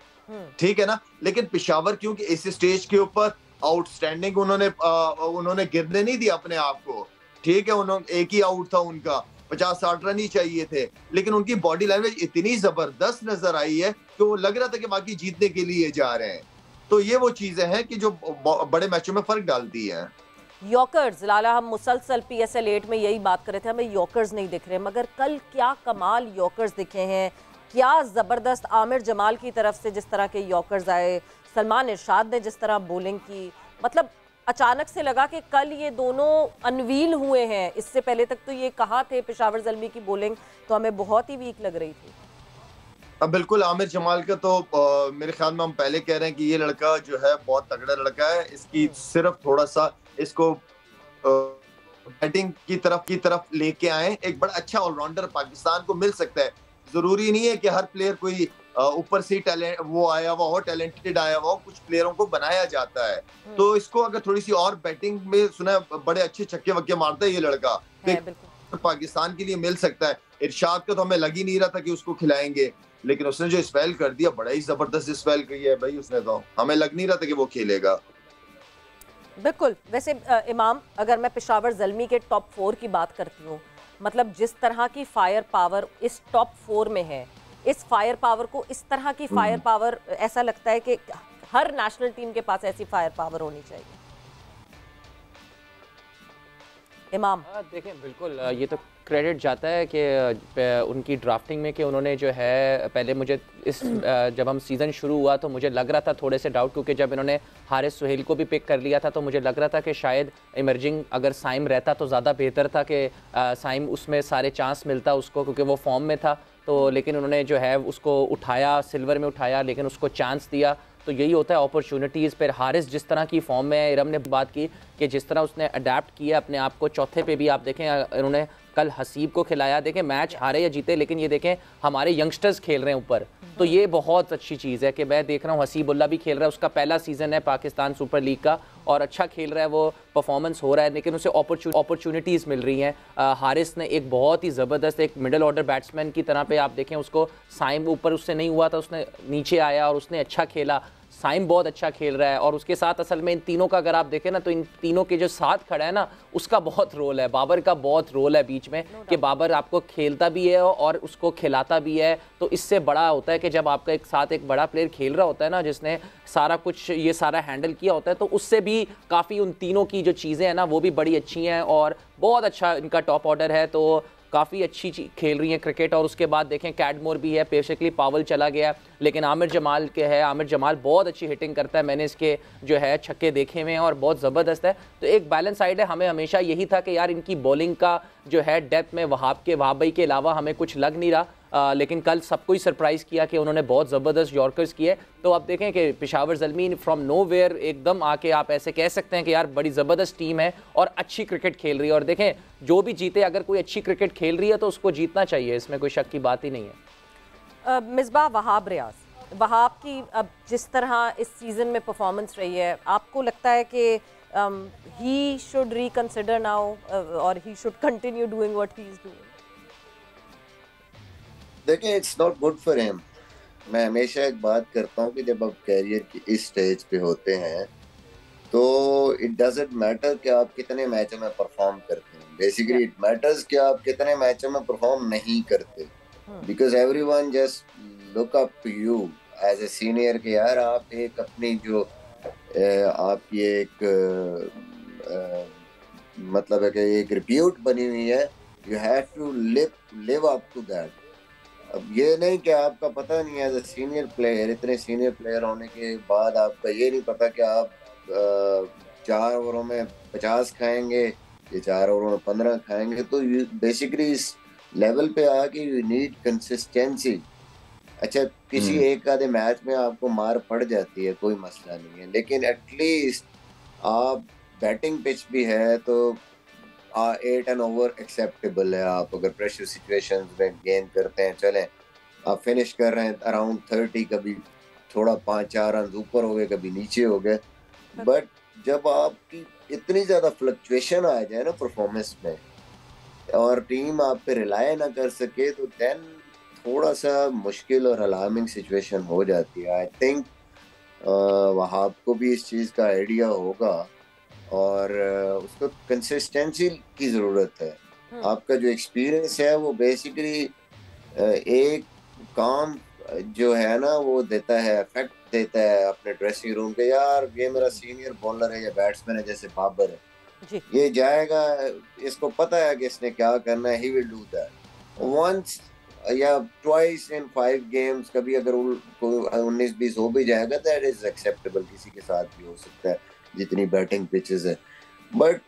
ठीक है ना। लेकिन पेशावर क्योंकि इस स्टेज के ऊपर आउटस्टैंडिंग, उन्होंने गिरने नहीं दिया अपने आप को, ठीक है, उन्होंने एक ही आउट था उनका, 50-60 रन ही चाहिए थे, लेकिन उनकी बॉडी लैंग्वेज इतनी जबरदस्त नजर आई है कि वो लग रहा था कि बाकी जीतने के लिए जा रहे हैं। तो ये वो चीजें हैं कि जो बड़े मैचों में फर्क डालती हैं। यॉर्कर्स लाला, हम मुसलसल PSL 8 में यही बात कर रहे थे, हमें यॉर्कर्स नहीं दिख रहे, मगर कल क्या कमाल यॉर्कर्स दिखे हैं, क्या ज़बरदस्त आमिर जमाल की तरफ से जिस तरह के यॉर्कर्स आए, सलमान इरशाद ने जिस तरह बॉलिंग की, मतलब अचानक से लगा कि कल ये दोनों अनवील हुए हैं। इससे पहले तक तो ये कहा थे पेशावर ज़ल्मी की बॉलिंग तो हमें बहुत ही वीक लग रही थी। अब बिल्कुल आमिर जमाल का तो मेरे ख्याल में हम पहले कह रहे हैं कि ये लड़का जो है बहुत तगड़ा लड़का है, इसकी सिर्फ थोड़ा सा इसको बैटिंग की तरफ लेके आए, एक बड़ा अच्छा ऑलराउंडर पाकिस्तान को मिल सकता है। जरूरी नहीं है कि हर प्लेयर कोई ऊपर से टैलेंट वो आया हुआ हो, टैलेंटेड आया हुआ हो, कुछ प्लेयरों को बनाया जाता है। तो इसको अगर थोड़ी सी और बैटिंग में, सुना बड़े अच्छे छक्के वक्के मारता है ये लड़का, पाकिस्तान के लिए मिल सकता है। इरशाद का तो हमें लग ही नहीं रहा था कि उसको खिलाएंगे, लेकिन उसने जो स्पेल कर दिया, बड़ा ही जबरदस्त स्पेल किया है भाई उसने, तो हमें लग नहीं रहा था कि वो खेलेगा। बिल्कुल। वैसे इमाम, अगर मैं पेशावर ज़ल्मी के टॉप 4 की बात करती हूँ, मतलब जिस तरह की फायर पावर इस टॉप 4 में है, इस फायर पावर को, इस तरह की फायर पावर, ऐसा लगता है कि हर नेशनल टीम के पास ऐसी फायर पावर होनी चाहिए। इमाम देखें, बिल्कुल ये तो क्रेडिट जाता है कि उनकी ड्राफ्टिंग में कि उन्होंने जो है, पहले मुझे जब हम सीज़न शुरू हुआ तो मुझे लग रहा था थोड़े से डाउट, क्योंकि जब इन्होंने हारिस सुहेल को भी पिक कर लिया था तो मुझे लग रहा था कि शायद इमर्जिंग अगर साइम रहता तो ज़्यादा बेहतर था, कि साइम उसमें सारे चांस मिलता उसको, क्योंकि वो फॉर्म में था। तो लेकिन उन्होंने जो है उसको उठाया, सिल्वर में उठाया, लेकिन उसको चांस दिया। तो यही होता है अपॉर्चुनिटीज़ पर। हारिस जिस तरह की फॉर्म में है, इरम ने बात की कि जिस तरह उसने अडेप्ट किया अपने आप को, चौथे पे भी आप देखें इन्होंने कल हसीब को खिलाया। देखें मैच हारे या जीते, लेकिन ये देखें हमारे यंगस्टर्स खेल रहे हैं ऊपर, तो ये बहुत अच्छी चीज़ है कि मैं देख रहा हूँ हसीबुल्ला भी खेल रहा है, उसका पहला सीज़न है पाकिस्तान सुपर लीग का और अच्छा खेल रहा है, वो परफॉर्मेंस हो रहा है, लेकिन उसे अपॉर्चुनिटीज़ मिल रही हैं। हारिस ने एक बहुत ही ज़बरदस्त एक मिडल ऑर्डर बैट्समैन की तरह पे आप देखें उसको, साइम ऊपर उससे नहीं हुआ था, उसने नीचे आया और उसने अच्छा खेला। साइम बहुत अच्छा खेल रहा है और उसके साथ असल में इन तीनों का अगर आप देखें ना, तो इन तीनों के जो साथ खड़ा है ना, उसका बहुत रोल है, बाबर का बहुत रोल है बीच में, कि बाबर आपको खेलता भी है और उसको खिलाता भी है। तो इससे बड़ा होता है कि जब आपका एक साथ एक बड़ा प्लेयर खेल रहा होता है ना, जिसने सारा कुछ ये सारा हैंडल किया होता है, तो उससे भी काफ़ी उन तीनों की जो चीज़ें हैं ना वो भी बड़ी अच्छी हैं और बहुत अच्छा इनका टॉप ऑर्डर है। तो काफ़ी अच्छी खेल रही हैं क्रिकेट। और उसके बाद देखें कैडमोर भी है, बेसिकली पावल चला गया, लेकिन आमिर जमाल के है, आमिर जमाल बहुत अच्छी हिटिंग करता है, मैंने इसके जो है छक्के देखे हुए हैं और बहुत ज़बरदस्त है। तो एक बैलेंस साइड है। हमें हमेशा यही था कि यार इनकी बॉलिंग का जो है डेप्थ में वहाब भाई के अलावा हमें कुछ लग नहीं रहा, लेकिन कल सबको ही सरप्राइज़ किया कि उन्होंने बहुत ज़बरदस्त यॉर्कर्स किए। तो आप देखें कि पेशावर ज़ल्मी फ्रॉम नोवेयर एकदम आके आप ऐसे कह सकते हैं कि यार बड़ी ज़बरदस्त टीम है और अच्छी क्रिकेट खेल रही है। और देखें जो भी जीते, अगर कोई अच्छी क्रिकेट खेल रही है तो उसको जीतना चाहिए, इसमें कोई शक की बात ही नहीं है। मिसबाह, वहाब रियाज, वहाब की अब जिस तरह इस सीज़न में परफॉर्मेंस रही है, आपको लगता है कि ही शुड रिकंसिडर नाउ और he should continue doing what he is doing? देखिए, it's not good for him. मैं हमेशा एक बात करता हूँ कि जब आप कैरियर की इस स्टेज पे होते हैं तो इट डजंट मैटर कि आप कितने मैचों में परफॉर्म करते हैं, बेसिकली इट मैटर्स कि आप कितने मैचों में परफॉर्म नहीं करते, because everyone just look up to you as a senior कि यार आप एक अपनी जो आपकी एक मतलब है कि एक रिप्यूट बनी हुई है, you have to live up to that. अब ये नहीं कि आपका पता नहीं है, एज अ सीनियर प्लेयर, इतने सीनियर प्लेयर होने के बाद आपका ये नहीं पता कि आप 4 ओवरों में 50 खाएंगे या 4 ओवरों में 15 खाएंगे। तो बेसिकली इस लेवल पे आके यू नीड कंसिस्टेंसी। अच्छा, किसी एक आधे मैच में आपको मार पड़ जाती है, कोई मसला नहीं है, लेकिन एटलीस्ट आप बैटिंग पिच भी है तो 8 एन ओवर एक्सेप्टेबल है। आप अगर प्रेशर सिचुएशंस में गेंद करते हैं, चलें आप फिनिश कर रहे हैं अराउंड 30, कभी थोड़ा 5-4 रन ऊपर हो गए, कभी नीचे हो गए। बट जब आपकी इतनी ज्यादा फ्लक्चुएशन आ जाए ना परफॉर्मेंस में और टीम आप पे रिलाय ना कर सके, तो देन थोड़ा सा मुश्किल और अलार्मिंग सिचुएशन हो जाती है। आई थिंक वहाब को भी इस चीज़ का आइडिया होगा और उसको कंसिस्टेंसी की ज़रूरत है। आपका जो एक्सपीरियंस है वो बेसिकली एक काम जो है ना वो देता है, इफेक्ट देता है अपने ड्रेसिंग रूम पे। यार ये मेरा सीनियर बॉलर है या बैट्समैन है, जैसे बाबर है जी। ये जाएगा, इसको पता है कि इसने क्या करना है, he will do that once या ट्वाइस इन 5 गेम्स। कभी अगर 19-20 हो भी जाएगा, दैट इज एक्सेप्टेबल, किसी के साथ भी हो सकता है जितनी बैटिंग पिचेस है। बट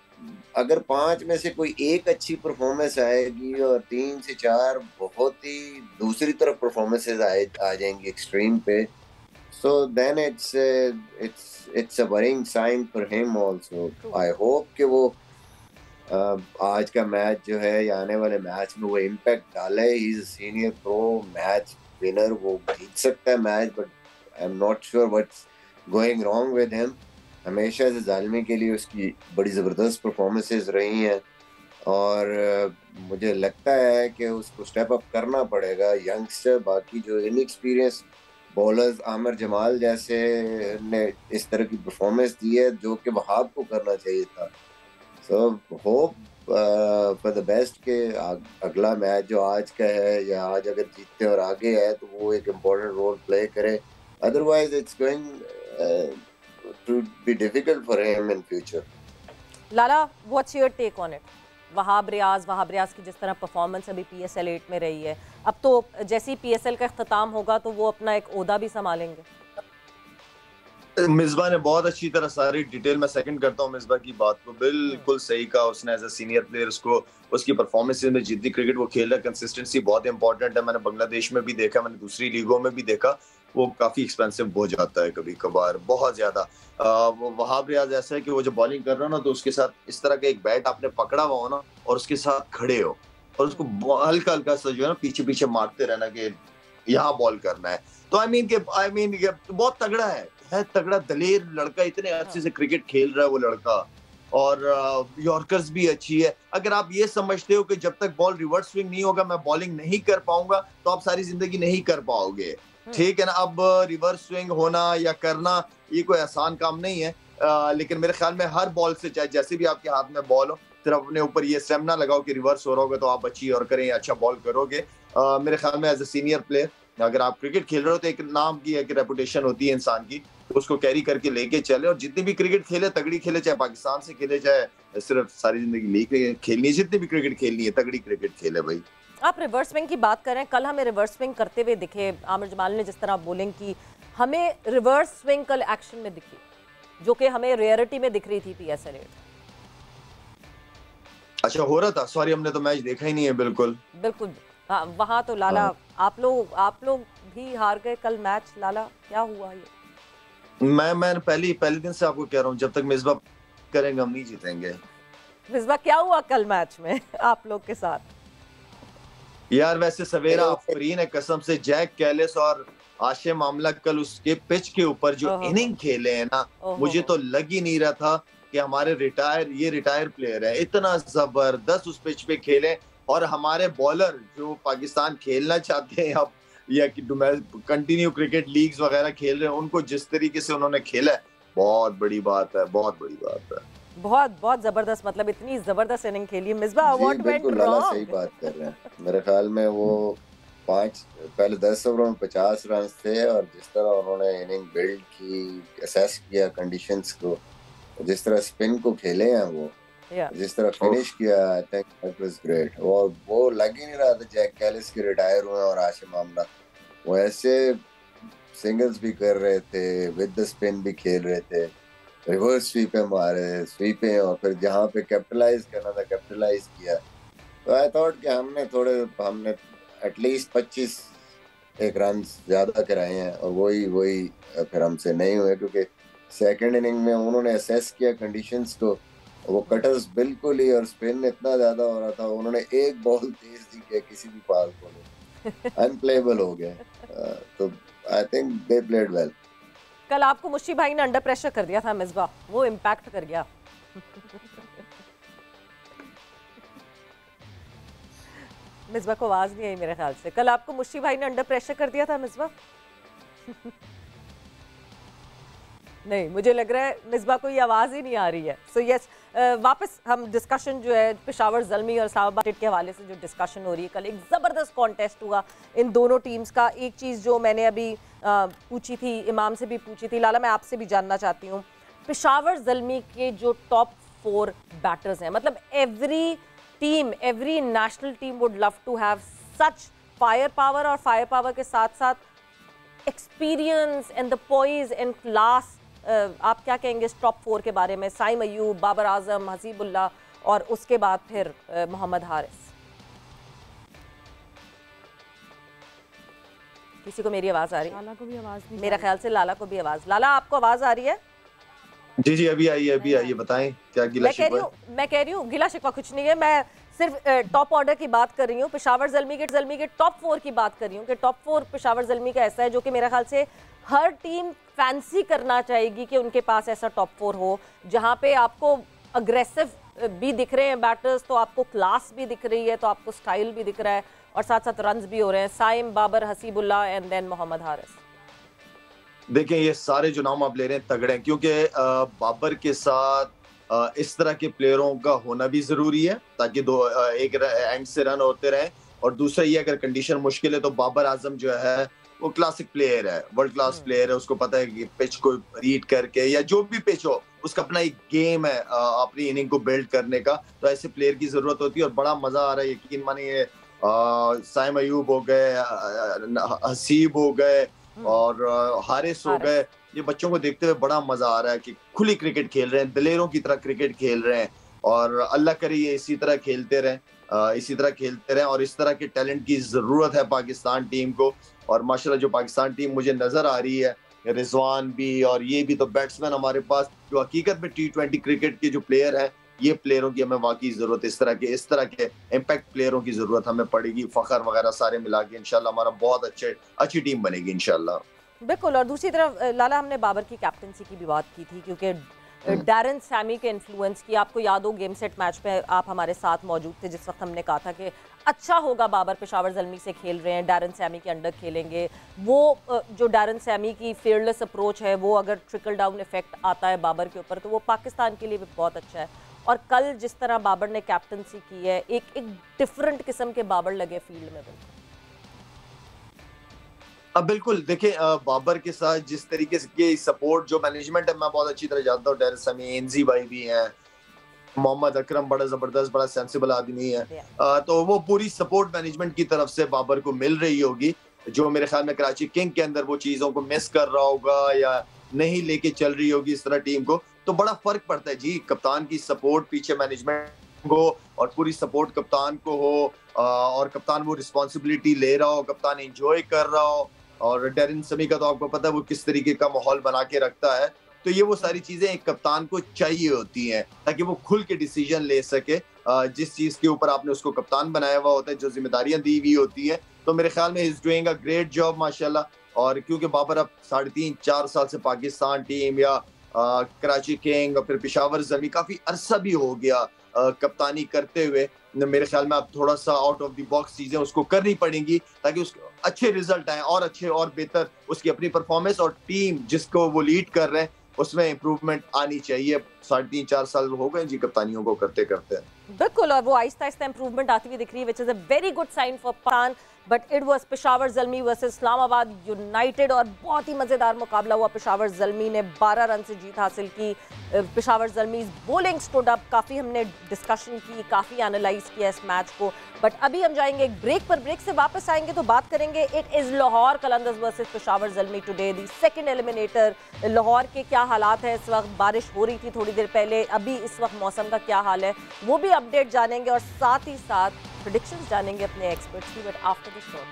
अगर 5 में से कोई एक अच्छी परफॉर्मेंस आएगी और 3 से 4 बहुत ही दूसरी तरफ परफॉर्मेंसेस आ जाएंगी एक्सट्रीम पे, so then it's a worrying sign for him also. I hope कि वो आज का मैच जो है या आने वाले मैच में वो इम्पैक्ट डाले। He is senior pro match winner, वो जीत सकता है match, but I am not sure what's going wrong with him. हमेशा से जालमी के लिए उसकी बड़ी ज़बरदस्त परफॉर्मेंसेस रही हैं और मुझे लगता है कि उसको स्टेप अप करना पड़ेगा। यंगस्टर, बाकी जो इनएक्सपीरियंस बॉलर्स, आमिर जमाल जैसे ने इस तरह की परफॉर्मेंस दी है जो कि वहाब को करना चाहिए था। So hope for the best के अगला मैच जो आज का है या आज अगर जीतते और आगे है तो वो एक इम्पोर्टेंट रोल प्ले करे। Otherwise it's going to be difficult for him in future. Lala, what's your take on it? Wahab Riaz की जिस तरह परफॉर्मेंस अभी PSL 8 में रही है, अब तो जैसे ही PSL का इख्तिताम होगा तो वो अपना एक ओहदा भी संभालेंगे। मिसबा ने बहुत अच्छी तरह सारी डिटेल में सेकंड करता हूँ मिसबा की बात को, बिल्कुल सही कहा उसने। एज अ सीनियर प्लेयर उसको उसकी परफॉर्मेंसेस में जितनी क्रिकेट वो खेल रहा है, कंसिस्टेंसी बहुत इंपॉर्टेंट है। मैंने बांग्लादेश में भी देखा, मैंने दूसरी लीगों में भी देखा, वो काफी एक्सपेंसिव हो जाता है कभी कभार, बहुत ज्यादा। वहाब रियाज ऐसा है कि वो जब बॉलिंग कर रहा हो ना तो उसके साथ इस तरह का एक बैट आपने पकड़ा हुआ हो ना और उसके साथ खड़े हो और उसको हल्का हल्का सा जो है ना पीछे पीछे मारते रहना कि यहाँ बॉल करना है। तो आई मीन बहुत तगड़ा है तगड़ा दलेर लड़का, इतने अच्छे से क्रिकेट खेल रहा है वो लड़का और यॉर्कर्स भी अच्छी है। अगर आप ये समझते हो कि जब तक बॉल रिवर्स स्विंग नहीं होगा मैं बॉलिंग नहीं कर पाऊंगा तो आप सारी जिंदगी नहीं कर पाओगे, ठीक है ना। अब रिवर्स स्विंग होना या करना ये कोई आसान काम नहीं है, लेकिन मेरे ख्याल में हर बॉल से, चाहे जैसे भी आपके हाथ में बॉल हो, सिर्फ अपने ऊपर ये स्टेमिना लगाओ कि रिवर्स हो रहा होगा तो आप अच्छी और करें, अच्छा बॉल करोगे। मेरे ख्याल में एज अ सीनियर प्लेयर अगर आप क्रिकेट खेल रहे हो तो एक नाम की एक रेपुटेशन होती है इंसान की, तो उसको कैरी करके लेके चले और जितनी भी क्रिकेट खेले तगड़ी खेले, चाहे पाकिस्तान से खेले चाहे सिर्फ सारी जिंदगी लीग खेलनी है, जितनी भी क्रिकेट खेलनी है तगड़ी क्रिकेट खेले भाई। आप रिवर्स स्विंग की बात कर रहे हैं, कल हमें रिवर्स स्विंग करते हुए दिखे आमिर जमाल ने, जिस तरह बॉलिंग की, हमें रिवर्स स्विंग कल एक्शन में दिखी जो कि हमें रेयरिटी में दिख रही थी PSL 8। अच्छा हो रहा था, सॉरी हमने तो मैच देखा ही नहीं है। बिल्कुल हाँ, वहाँ तो लाला आप लोग भी हार गए कल मैच। लाला क्या हुआ ये? मैं पहले दिन से आपको कह रहा हूँ जब तक मिसबा करेंगे हम नहीं जीतेंगे। मिसबा क्या हुआ कल मैच में आप लोग के साथ? यार वैसे सवेरा आफरीन है कसम से, जैक कैलिस और आशे मामला कल उसके पिच के ऊपर जो इनिंग खेले हैं ना, मुझे तो लग ही नहीं रहा था कि हमारे रिटायर प्लेयर है, इतना जबरदस्त उस पिच पे खेले। और हमारे बॉलर जो पाकिस्तान खेलना चाहते हैं अब या कि कंटिन्यू क्रिकेट लीग्स वगैरह खेल रहे हैं, उनको जिस तरीके से उन्होंने खेला है बहुत बड़ी बात है, बहुत बड़ी बात है। बहुत जबरदस्त, मतलब इतनी जबरदस्त इनिंग खेली है। Misbah what went wrong? सही बात कर रहे हैं। मेरे ख्याल में वो पहले 10 ओवरों में 50 रन थे और जिस तरह उन्होंने इनिंग बिल्ड की, असेस किया कंडीशंस को, जिस तरह स्पिन को खेले हैं वो, जिस तरह फिनिश किया, I think that was great. और वो लग ही नहीं रहा था जैक कैलिस के रिटायर हुए और आशिम आमला, वो ऐसे सिंगल्स भी कर रहे थे, विद द स्पिन भी खेल रहे थे, रिवर्स स्वीपें मारे, स्वीपें, और फिर जहाँ पे कैपिटलाइज करना था कैपिटलाइज किया। तो आई थॉट कि हमने एटलीस्ट 25 एक रन ज्यादा कराए हैं, और वही फिर हमसे नहीं हुए, क्योंकि सेकंड इनिंग में उन्होंने असेस किया कंडीशंस को, वो कटर्स बिल्कुल ही, और स्पिन इतना ज्यादा हो रहा था, उन्होंने एक बॉल तेज दी कि किसी भी पास को अनप्लेबल हो गए। तो I think they played well. कल आपको मुश्ती भाई ने अंडर प्रेशर कर दिया था मिसबा, वो इम्पैक्ट कर गया। मिसबा को आवाज नहीं आई मेरे ख्याल से। कल आपको मुश्ती भाई ने अंडर प्रेशर कर दिया था मिसबा। नहीं, मुझे लग रहा है मिसबा को ये आवाज ही नहीं आ रही है। सो यस, वापस हम डिस्कशन जो है पेशावर ज़ल्मी और इस्लामाबाद के हवाले से जो डिस्कशन हो रही है, कल एक ज़बरदस्त कॉन्टेस्ट हुआ इन दोनों टीम्स का। एक चीज़ जो मैंने अभी पूछी थी, इमाम से भी पूछी थी, लाला मैं आपसे भी जानना चाहती हूँ, पेशावर ज़ल्मी के जो टॉप 4 बैटर्स हैं, मतलब every national team would love to have such fire power, और फायर पावर के साथ साथ experience and the poise and class. आप क्या कहेंगे इस टॉप 4 के बारे में? साइम अयूब, बाबर आजम, हसीबुल्ला, और उसके बाद फिर मोहम्मद हारिस। किसी को मेरी आवाज आ रही है? लाला को भी आवाज नहीं, मेरा ख्याल से लाला को भी आवाज। लाला आपको आवाज आ रही है? जी जी अभी आई है, बताएं क्या गिला शिकवा? मैं कह रही हूँ गिला शिकवा कुछ नहीं है, मैं सिर्फ टॉप ऑर्डर की बात कर रही हूँ, पेशावर ज़ल्मी के टॉप 4 की बात कर रही हूँ कि टॉप 4 पेशावर ज़ल्मी का ऐसा है जो कि मेरा ख्याल से हर टीम फैंसी करना चाहेगी कि उनके पास ऐसा टॉप 4 हो, जहाँ पे आपको अग्रेसिव भी दिख रहे हैं बैटर्स, तो आपको क्लास भी दिख रही है, तो आपको स्टाइल भी दिख रहा है, और साथ साथ रन्स भी हो रहे हैं। Saim, Babar, Haseebullah and then Mohammad Haris. देखें ये सारे जो नाम आप ले रहे हैं तगड़े हैं, क्योंकि बाबर के साथ इस तरह के प्लेयरों का होना भी जरूरी है, ताकि एक एंड से रन होते रहें, और दूसरा ये अगर कंडीशन मुश्किल है तो बाबर आजम जो है वो क्लासिक प्लेयर है, वर्ल्ड क्लास प्लेयर है, उसको पता है कि पिच को रीड करके या जो भी पिच हो उसका अपना एक गेम है अपनी इनिंग को बिल्ड करने का, तो ऐसे प्लेयर की जरूरत होती है। और बड़ा मजा आ रहा है, यकीन मानिए साइम अयूब हो गए, हसीब हो गए और हारिस हो गए, ये बच्चों को देखते हुए बड़ा मजा आ रहा है कि खुली क्रिकेट खेल रहे हैं, दिलेरों की तरह क्रिकेट खेल रहे हैं, और अल्लाह करे ये इसी तरह खेलते रहें, और इस तरह के टैलेंट की जरूरत है पाकिस्तान टीम को। और माशाल्लाह जो पाकिस्तान टीम मुझे नजर आ रही है, रिजवान भी और ये भी तो बैट्समैन हमारे पास जो हकीकत में T20 क्रिकेट के जो प्लेयर हैं, ये प्लेयरों की हमें वाकई जरूरत है, इस तरह के इम्पैक्ट प्लेयरों की जरूरत हमें पड़ेगी। फखर वगैरह सारे मिला के इंशाल्लाह हमारा बहुत अच्छी टीम बनेगी इंशाल्लाह। बिल्कुल। और दूसरी तरफ लाला, हमने बाबर की कैप्टनसी की भी बात की थी, क्योंकि डैरन सैमी के इन्फ्लुएंस की, आपको याद हो गेम सेट मैच पे आप हमारे साथ मौजूद थे जिस वक्त हमने कहा था कि अच्छा होगा बाबर पेशावर ज़ल्मी से खेल रहे हैं, डैरन सैमी के अंडर खेलेंगे, वो जो डैरन सैमी की फेयरलेस अप्रोच है, वो अगर ट्रिकल डाउन इफेक्ट आता है बाबर के ऊपर तो वो पाकिस्तान के लिए भी बहुत अच्छा है। और कल जिस तरह बाबर ने कैप्टनसी की है, एक डिफरेंट किस्म के बाबर लगे फील्ड में। अब बिल्कुल देखें, बाबर के साथ जिस तरीके से सपोर्ट जो मैनेजमेंट है मैं बहुत अच्छी तरह जानता हूँ, डैरन सैमी, एनजी भाई भी हैं, मोहम्मद अकरम बड़ा जबरदस्त बड़ा सेंसिबल आदमी है, तो वो पूरी सपोर्ट मैनेजमेंट की तरफ से बाबर को मिल रही होगी, जो मेरे ख्याल में कराची किंग के अंदर वो चीजों को मिस कर रहा होगा या नहीं लेके चल रही होगी इस तरह टीम को, तो बड़ा फर्क पड़ता है जी। कप्तान की सपोर्ट पीछे मैनेजमेंट को और पूरी सपोर्ट कप्तान को हो, और कप्तान वो रिस्पॉन्सिबिलिटी ले रहा हो, कप्तान एंजॉय कर रहा हो, और डैरन सैमी का तो आपको पता है वो किस तरीके का माहौल बना के रखता है, तो ये वो सारी चीजें एक कप्तान को चाहिए होती हैं ताकि वो खुल के डिसीजन ले सके जिस चीज के ऊपर आपने उसको कप्तान बनाया हुआ होता है, जो जिम्मेदारियां दी हुई होती हैं। तो मेरे ख्याल में is doing a great job माशाल्लाह। और क्योंकि बाबर अब 3.5-4 साल से पाकिस्तान टीम या कराची किंग और फिर पेशावर ज़ल्मी काफी अरसा भी हो गया कप्तानी करते हुए, मेरे ख्याल में अब थोड़ा सा आउट ऑफ द बॉक्स चीजें उसको करनी पड़ेंगी ताकि उसके अच्छे रिजल्ट आए और अच्छे और बेहतर उसकी अपनी परफॉर्मेंस, और टीम जिसको वो लीड कर रहे हैं उसमें इम्प्रूवमेंट आनी चाहिए। 3.5-4 साल हो गए जी कप्तानियों को करते करते। बिल्कुल, और वो आहिस्ता आहिस्ता इंप्रूवमेंट आती हुई दिख रही है, which is a very good sign for Pakistan. But it was Peshawar Zalmi versus Islamabad United और बहुत ही मज़ेदार मुकाबला हुआ। पेशावर ज़ल्मी ने 12 रन से जीत हासिल की। Peshawar Zalmi bowling stood up, काफ़ी हमने डिस्कशन की, काफ़ी एनालाइज किया इस मैच को। बट अभी हम जाएंगे एक ब्रेक पर, ब्रेक से वापस आएंगे तो बात करेंगे it is Lahore Qalandars versus Peshawar Zalmi today the second eliminator. Lahore के क्या हालात हैं इस वक्त, बारिश हो रही थी थोड़ी देर पहले, अभी इस वक्त मौसम का क्या हाल है वो भी अपडेट जानेंगे और साथ ही साथ प्रेडिक्शंस जानेंगे अपने एक्सपर्ट्स की। But after the short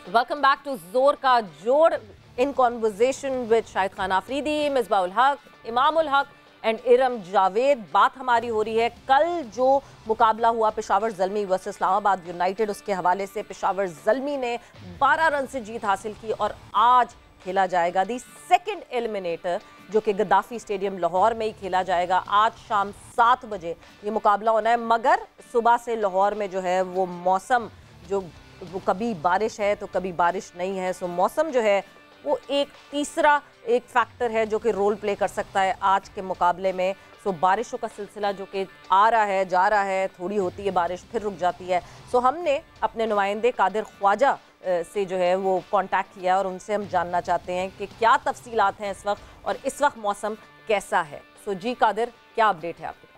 welcome back to Zor ka Jor in conversation with Shahid Khan Afridi, Misbah ul Haq, Imam ul Haq and Iram Javed. बात हमारी हो रही है कल जो मुकाबला हुआ पेशावर ज़ल्मी वर्सेस इस्लामाबाद यूनाइटेड, उसके हवाले से। पेशावर ज़ल्मी ने 12 रन से जीत हासिल की और आज खेला जाएगा दी सेकंड एलिमिनेटर जो कि गद्दाफी स्टेडियम लाहौर में ही खेला जाएगा। आज शाम 7 बजे ये मुकाबला होना है, मगर सुबह से लाहौर में जो है वो मौसम वो कभी बारिश है तो कभी बारिश नहीं है। सो मौसम जो है वो एक तीसरा एक फैक्टर है जो कि रोल प्ले कर सकता है आज के मुकाबले में। सो बारिशों का सिलसिला जो कि आ रहा है जा रहा है, थोड़ी होती है बारिश फिर रुक जाती है। सो हमने अपने नुमाइंदे कादिर ख्वाजा से जो है वो कांटेक्ट किया और उनसे हम जानना चाहते हैं कि क्या तफसीलात हैं इस वक्त और इस वक्त मौसम कैसा है। सो जी कादिर, क्या अपडेट है आपके पास?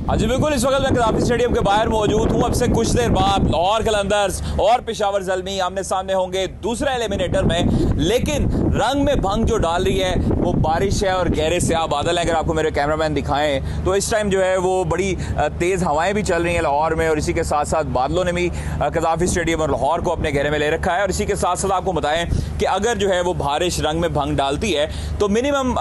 हाँ जी बिल्कुल, इस वक्त मैं गद्दाफी स्टेडियम के बाहर मौजूद हूँ। अब से कुछ देर बाद लाहौर कलंदर्स और पेशावर ज़ल्मी आमने सामने होंगे दूसरे एलिमिनेटर में, लेकिन रंग में भंग जो डाल रही है वो बारिश है और गहरे स्याह बादल है। अगर आपको मेरे कैमरामैन दिखाएं तो इस टाइम जो है वो बड़ी तेज़ हवाएं भी चल रही हैं लाहौर में, और इसी के साथ साथ बादलों ने भी गद्दाफी स्टेडियम और लाहौर को अपने घेरे में ले रखा है। और इसी के साथ साथ आपको बताएं कि अगर जो है वो बारिश रंग में भंग डालती है तो मिनिमम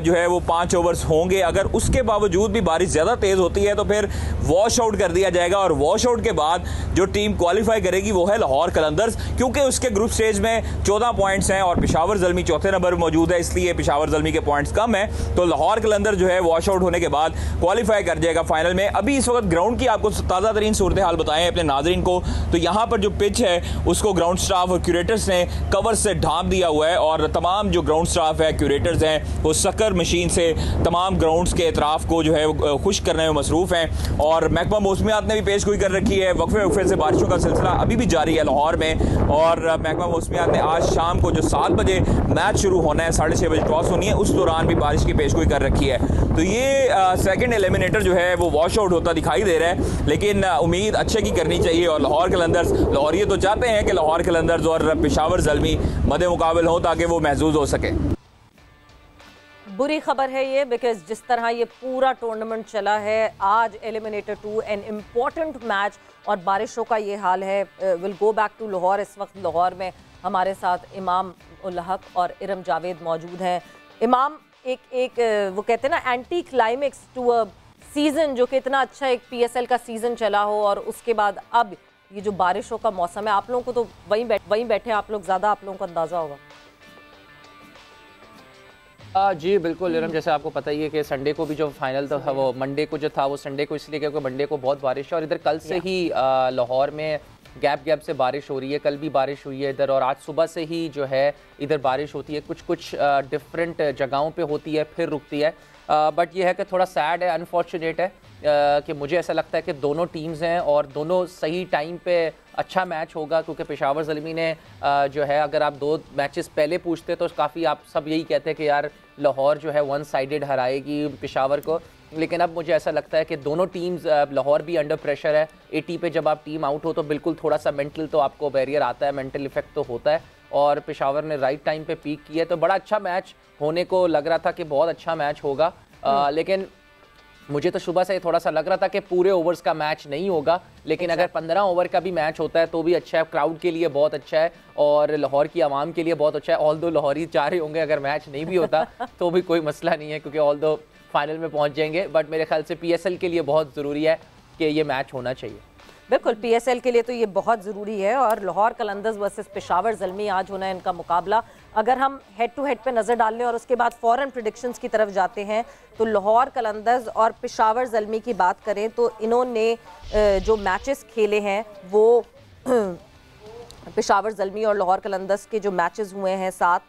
जो है वो 5 ओवर्स होंगे। अगर उसके बावजूद भी बारिश ज़्यादा तेज़ होती है तो फिर वॉश आउट कर दिया जाएगा, और वॉश आउट के बाद जो टीम क्वालिफाई करेगी वो है लाहौर कलंदर्स, क्योंकि उसके ग्रुप स्टेज में 14 पॉइंट्स हैं और पेशावर ज़ल्मी चौथे नंबर पर मौजूद है, इसलिए पेशावर ज़ल्मी के पॉइंट्स कम है। तो लाहौर कलंदर जो है वॉश आउट होने के बाद क्वालिफाई कर जाएगा फाइनल में। अभी इस वक्त ग्राउंड की आपको ताज़ा तरीन सूरत हाल बताएं अपने नाजरीन को, तो यहाँ पर जो पिच है उसको ग्राउंड स्टाफ और क्यूरेटर्स ने कवर से ढांप दिया हुआ है, और तमाम जो ग्राउंड स्टाफ है, क्यूरेटर्स हैं, वो शक्कर मशीन से तमाम ग्राउंड्स के अतराफ को जो है खुश करने में मसरूफ़ हैं। और महकमा मौसमियात ने भी पेशगोई कर रखी है। वक्फे से बारिशों का सिलसिला अभी भी जारी है लाहौर में, और महकमा मौसमियात ने आज शाम को जो 7 बजे मैच शुरू होना है, 6:30 बजे टॉस होनी है, उस दौरान भी बारिश की पेशगोई कर रखी है। तो ये सेकंड एलिमिनेटर जो है वो वॉश आउट होता दिखाई दे रहा है, लेकिन उम्मीद अच्छे की करनी चाहिए। और लाहौर कलंदर्स, लाहौरी तो चाहते हैं कि लाहौर कलंदर्स और पेशावर ज़ल्मी मदे मुकाबल हो ताकि वो महसूस हो सके। बुरी खबर है ये, बिकॉज जिस तरह ये पूरा टूर्नामेंट चला है, आज एलिमिनेटर 2 एन इम्पॉर्टेंट मैच और बारिशों का ये हाल है। Will go back to Lahore. इस वक्त लाहौर में हमारे साथ इमाम उल हक और इरम जावेद मौजूद हैं। इमाम, एक वो कहते हैं ना anticlimax to a season, जो कि इतना अच्छा एक PSL का सीज़न चला हो और उसके बाद अब ये जो बारिशों का मौसम है, आप लोगों को तो वहीं बैठे आप लोग, ज़्यादा आप लोगों को अंदाज़ा होगा। जी बिल्कुल इरम, जैसे आपको पता ही है कि संडे को भी जो फाइनल था वो मंडे को जो था वो संडे को इसलिए क्योंकि मंडे को बहुत बारिश है, और इधर कल से ही लाहौर में गैप से बारिश हो रही है। कल भी बारिश हुई है इधर, और आज सुबह से ही जो है इधर बारिश होती है। कुछ डिफरेंट जगहों पे होती है फिर रुकती है। बट ये है कि थोड़ा सैड है, अनफॉर्चुनेट है कि मुझे ऐसा लगता है कि दोनों टीम्स हैं और दोनों सही टाइम पे अच्छा मैच होगा, क्योंकि पेशावर ज़ल्मी ने जो है, अगर आप 2 मैचेस पहले पूछते तो काफ़ी आप सब यही कहते हैं कि यार लाहौर जो है 1 साइडेड हराएगी पेशावर को। लेकिन अब मुझे ऐसा लगता है कि दोनों टीम्स, लाहौर भी अंडर प्रेशर है। 80 पे जब आप टीम आउट हो तो बिल्कुल थोड़ा सा मेंटल तो आपको बैरियर आता है, मेंटल इफेक्ट तो होता है, और पेशावर ने राइट टाइम पे पीक किया है। तो बड़ा अच्छा मैच होने को लग रहा था कि बहुत अच्छा मैच होगा, लेकिन मुझे तो सुबह से थोड़ा सा लग रहा था कि पूरे ओवर्स का मैच नहीं होगा, लेकिन अगर 15 ओवर का भी मैच होता है तो भी अच्छा है, क्राउड के लिए बहुत अच्छा है और लाहौर की आवाम के लिए बहुत अच्छा है। ऑल दो लाहौरी चाह रहे होंगे अगर मैच नहीं भी होता तो भी कोई मसला नहीं है, क्योंकि ऑल दो फाइनल में पहुंच जाएंगे। बट मेरे ख्याल से PSL के लिए बहुत ज़रूरी है कि ये मैच होना चाहिए। बिल्कुल, PSL के लिए तो ये बहुत ज़रूरी है। और लाहौर कलंदर्स वर्सेस पेशावर ज़ल्मी आज होना है इनका मुकाबला। अगर हम हेड टू हेड पे नज़र डाल लें और उसके बाद फ़ौरन प्रेडिक्शंस की तरफ जाते हैं, तो लाहौर कलंदर्स और पेशावर ज़ल्मी की बात करें तो इन्होंने जो मैचेस खेले हैं वो पेशावर ज़ल्मी और लाहौर कलंदर्स के जो मैचेस हुए हैं 7,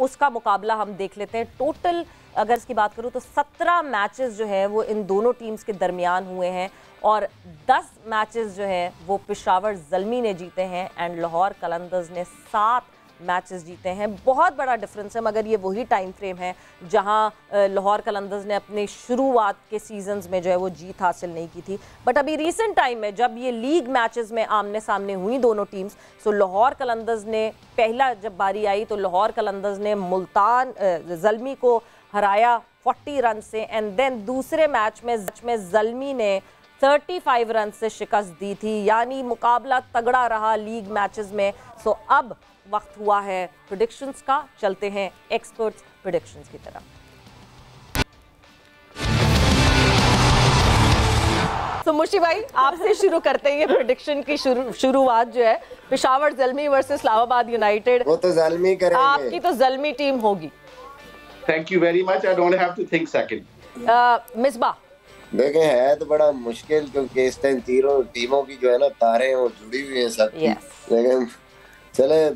उसका मुकाबला हम देख लेते हैं। टोटल अगर इसकी बात करूँ तो 17 मैचेस जो है वो इन दोनों टीम्स के दरमियान हुए हैं और 10 मैचेस जो है वो पेशावर ज़ल्मी ने जीते हैं एंड लाहौर कलंदर्स ने 7 मैचेस जीते हैं। बहुत बड़ा डिफरेंस है, मगर ये वही टाइम फ्रेम है जहां लाहौर कलंदर्स ने अपने शुरुआत के सीजन्स में जो है वो जीत हासिल नहीं की थी। बट अभी रीसेंट टाइम में जब ये लीग मैचेस में आमने सामने हुई दोनों टीम्स, सो लाहौर कलंदर्स ने पहला जब बारी आई तो लाहौर कलंदर्स ने मुल्तान ज़ल्मी को हराया 40 रन से एंड देन दूसरे मैच में ज़ल्मी ने 35 रन से शिकस्त दी थी, यानी मुकाबला तगड़ा रहा लीग मैचेस में। सो अब वक्त हुआ है प्रेडिक्शंस का, चलते हैं एक्सपर्ट्स प्रेडिक्शंस की तरफ। तो मुर्शी भाई आपसे शुरू करते हैं ये प्रेडिक्शन की शुरुआत जो है पेशावर ज़ल्मी वर्सेस इस्लामाबाद यूनाइटेड। वो तो ज़ल्मी करेंगे, आपकी तो ज़ल्मी टीम होगी। Thank you very much. I don't have to think second. Misbah देखें है तो बड़ा मुश्किल क्योंकि इस टाइम तीनों टीमों की जो है ना तारें वो जुड़ी हुई हैं सब की। लेकिन चले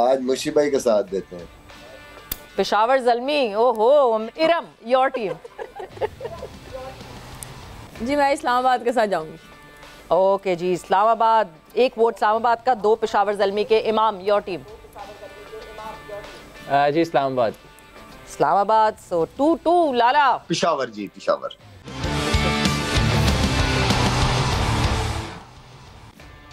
आज मुशी भाई का साथ देते हैं। पेशावर ज़ल्मी, ओहो इरम योर टीम। जी मैं इस्लामाबाद के साथ जाऊंगी। ओके जी, इस्लामाबाद, एक वोट इस्लामाबाद का, 2 पेशावर ज़ल्मी के। इमाम योर टीम। जी इस्लामाबाद। इस्लामाबाद, सो 2-2। लाला पेशावर जी, पेशावर।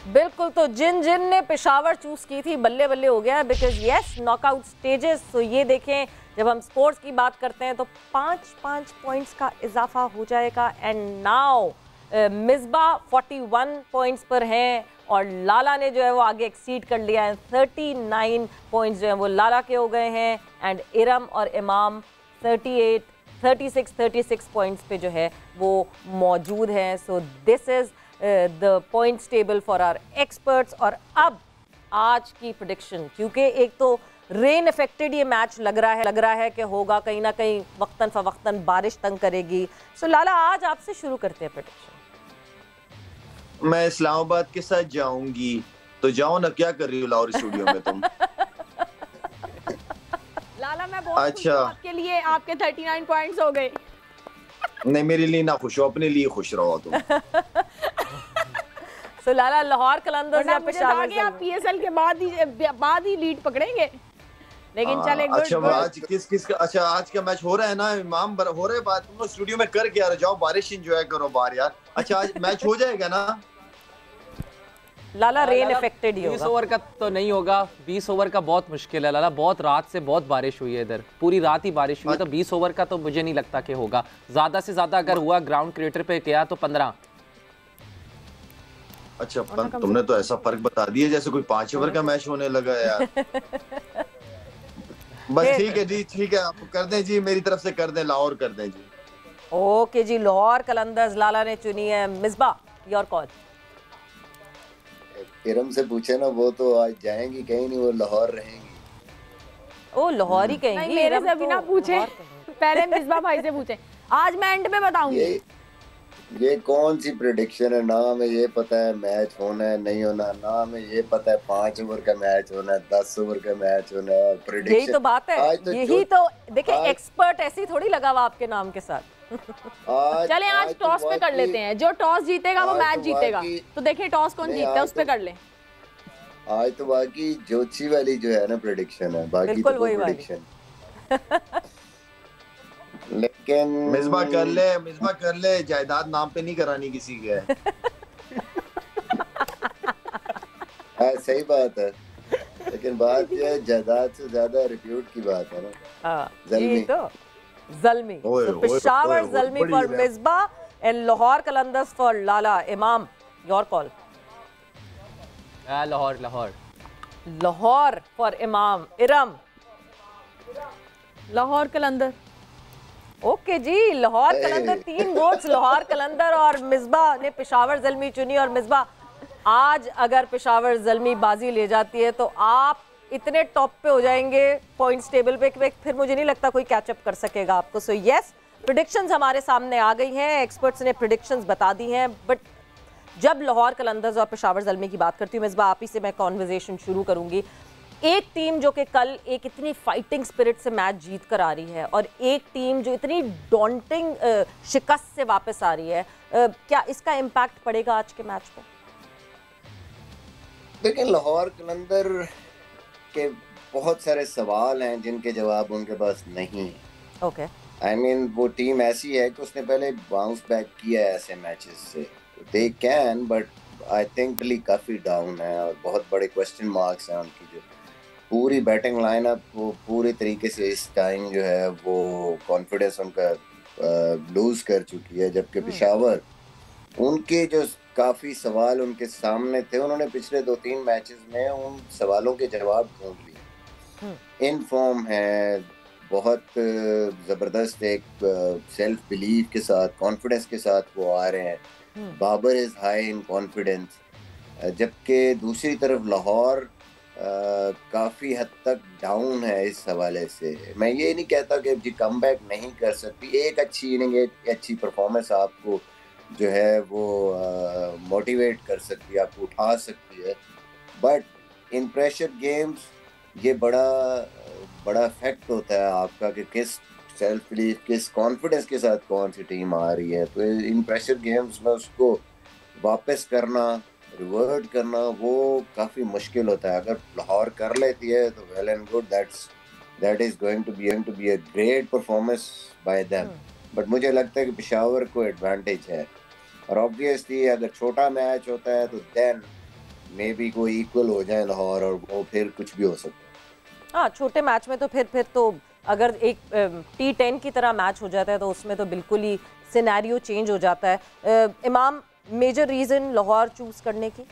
बिल्कुल, तो जिन जिन ने पेशावर चूज की थी बल्ले बल्ले हो गया बिकॉज यस नॉकआउट स्टेजेस। तो ये देखें जब हम स्पोर्ट्स की बात करते हैं तो 5-5 पॉइंट्स का इजाफा हो जाएगा एंड नाउ मिसबा 41 पॉइंट्स पर हैं और लाला ने जो है वो आगे एक्सीड कर लिया है। 39 पॉइंट्स जो है वो लाला के हो गए हैं एंड इरम और इमाम 36 पॉइंट्स पे जो है वो मौजूद हैं। So this is the points table for our experts. और अब आज की प्रेडिक्शन, क्योंकि एक तो रेन इफेक्टेड ये मैच लग रहा है कि होगा कहीं ना कहीं वक्तन फवक्तन बारिश तंग करेगी। सो लाला आज आपसे शुरू करते हैं प्रेडिक्शन। मैं इस्लामाबाद के साथ जाऊंगी। तो जाओ ना, क्या कर रही हो लाहौर स्टूडियो में तुम? लाला मैं बहुत अच्छा, आपके लिए आपके 39 पॉइंट्स हो गए। नहीं मेरे लिए ना खुश हो, अपने लिए खुश रहो तुम। सो लाला लाहौर कलंदर्स या पेशावर ज़ल्मी? आप पीएसएल के बाद ही लीड पकड़ेंगे, लेकिन चले गुड। अच्छा आज किस का, अच्छा आज का मैच हो रहा है ना इमाम, हो रहा है बात। तुम लोग स्टूडियो में कर क्या रहे, जाओ बारिश एंजॉय करो बाहर यार। अच्छा आज मैच हो जाएगा ना? लाला रेन इफेक्टेड ही होगा। 20 ओवर का तो नहीं होगा, 20 ओवर का बहुत मुश्किल है लाला। बहुत रात से बहुत बारिश हुई है इधर, पूरी रात ही बारिश हुई है, तो 20 ओवर का तो मुझे नहीं लगता कि होगा। ज्यादा से ज्यादा अगर हुआ ग्राउंड क्रिएटर पे गया तो 15। अच्छा तुमने तो ऐसा फर्क बता दिया जैसे कोई 5 ओवर का मैच होने लगा यार। बस ठीक है जी, ठीक है आप कर दें जी, मेरी तरफ से कर दें, लाहौर कर दें जी। ओके जी, लाहौर कलंदर्स लाला ने चुनी है। Misbah your call. इरम से पूछे ना, वो तो आज जाएंगी कहीं नहीं, वो लाहौर रहेंगी। ओ लाहौर ही कहेंगी? नहीं मेरे से भी ना पूछे, पहले मिसबा भाई से पूछे। आज मैं एंड में बताऊंगी। ये कौन सी प्रेडिक्शन है? ना हमें ये पता है मैच होना है नहीं होना, ना हमें ये पता है 5 ओवर का मैच होना है, 10 ओवर का मैच होना है। प्रेडिक्शन यही तो बात है, यही तो देखिए एक्सपर्ट ऐसी थोड़ी लगा हुआ आपके नाम के साथ। चले आज टॉस पे कर लेते हैं, जो टॉस जीतेगा वो मैच जीतेगा। तो देखिए टॉस कौन जीतता है उस पे कर ले। आज तो बाकी जोशी वाली जो है ना प्रेडिक्शन है, बाकी तो प्रेडिक्शन। लेकिन मिसबा कर ले, जायदाद नाम पे नहीं करानी किसी के। सही बात है, लेकिन बात ये है जायदाद से ज्यादा रिप्यूट की बात है ना। ज़ल्मी तो Zalmi, Peshawar Zalmi for Misbah and Lahore Qalandars for Lala. Imam your call. Lahore for Imam. Iram? Lahore Qalandar. Okay ji, Lahore Qalandar 3 votes Lahore Qalandar और मिसबा ने पेशावर ज़ल्मी चुनी। और मिसबा आज अगर पेशावर ज़ल्मी बाजी ले जाती है तो आप इतने टॉप पे हो जाएंगे पॉइंट्स टेबल पे कि फिर मुझे नहीं लगता कोई कैचअप कर सकेगा आपको। सो यस, प्रेडिक्शंस हमारे सामने आ गई हैं, एक्सपर्ट्स ने प्रेडिक्शंस बता दी हैं। बट जब लाहौर कलंदर्स और पेशावर ज़ल्मी की बात करती हूँ मिसबा, आप ही से मैं कॉन्वर्जेशन शुरू करूँगी। एक टीम जो कि कल एक इतनी फाइटिंग स्पिरिट से मैच जीत कर आ रही है और एक टीम जो इतनी डॉन्टिंग शिकस्त से वापस आ रही है, क्या इसका इम्पैक्ट पड़ेगा आज के मैच पर? देखिए, लाहौर कलंदर के बहुत सारे सवाल हैं जिनके जवाब उनके पास नहीं है। ओके, आई मीन वो टीम ऐसी है कि उसने पहले बाउंस बैक किया है ऐसे मैचेस से, they can, but I think काफ़ी डाउन है और बहुत बड़े क्वेश्चन मार्क्स हैं उनकी। जो पूरी बैटिंग लाइनअप वो पूरी तरीके से इस टाइम जो है वो कॉन्फिडेंस उनका लूज कर चुकी है, जबकि पेशावर उनके जो काफ़ी सवाल उनके सामने थे, उन्होंने पिछले 2-3 मैचेस में उन सवालों के जवाब ढूंढ लिए। इन फॉर्म है, बहुत ज़बरदस्त एक सेल्फ बिलीव के साथ, कॉन्फिडेंस के साथ वो आ रहे हैं। Babar is high in confidence, जबकि दूसरी तरफ लाहौर काफ़ी हद तक डाउन है इस हवाले से। मैं ये नहीं कहता कि जी कमबैक नहीं कर सकती, एक अच्छी इनिंग, एक अच्छी परफॉर्मेंस आपको जो है वो मोटिवेट कर सकती है, आपको उठा सकती है, बट इन प्रेशर गेम्स ये बड़ा इफेक्ट होता है आपका कि किस सेल्फ बिलीव, किस कॉन्फिडेंस के साथ कौन सी टीम आ रही है। तो इन प्रेशर गेम्स में उसको वापस करना, रिवर्ट करना, वो काफ़ी मुश्किल होता है। अगर लाहौर कर लेती है तो well and good, that is going to be a great performance by them, but मुझे लगता है कि पेशावर को एडवांटेज है। और ऑब्वियसली अगर छोटा मैच होता है तो देन मे बी कोई इक्वल हो जाए लाहौर और वो फिर कुछ भी हो सकता है। हाँ, छोटे मैच में तो फिर तो अगर एक T10 की तरह मैच हो जाता है तो उसमें तो बिल्कुल ही सिनेरियो चेंज हो जाता है। इमाम, मेजर रीज़न लाहौर चूज़ करने की?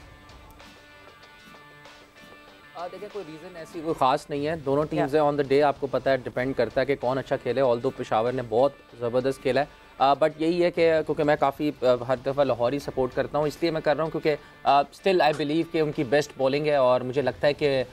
देखिए, कोई रीज़न ऐसी कोई ख़ास नहीं है। दोनों टीम्स ऑन द डे आपको पता है, डिपेंड करता है कि कौन अच्छा खेले। ऑल दो पेशावर ने बहुत ज़बरदस्त खेला है, बट यही है कि क्योंकि मैं काफ़ी हर दफ़ा लाहौर ही सपोर्ट करता हूँ, इसलिए मैं कर रहा हूँ क्योंकि स्टिल आई बिलीव कि उनकी बेस्ट बॉलिंग है और मुझे लगता है कि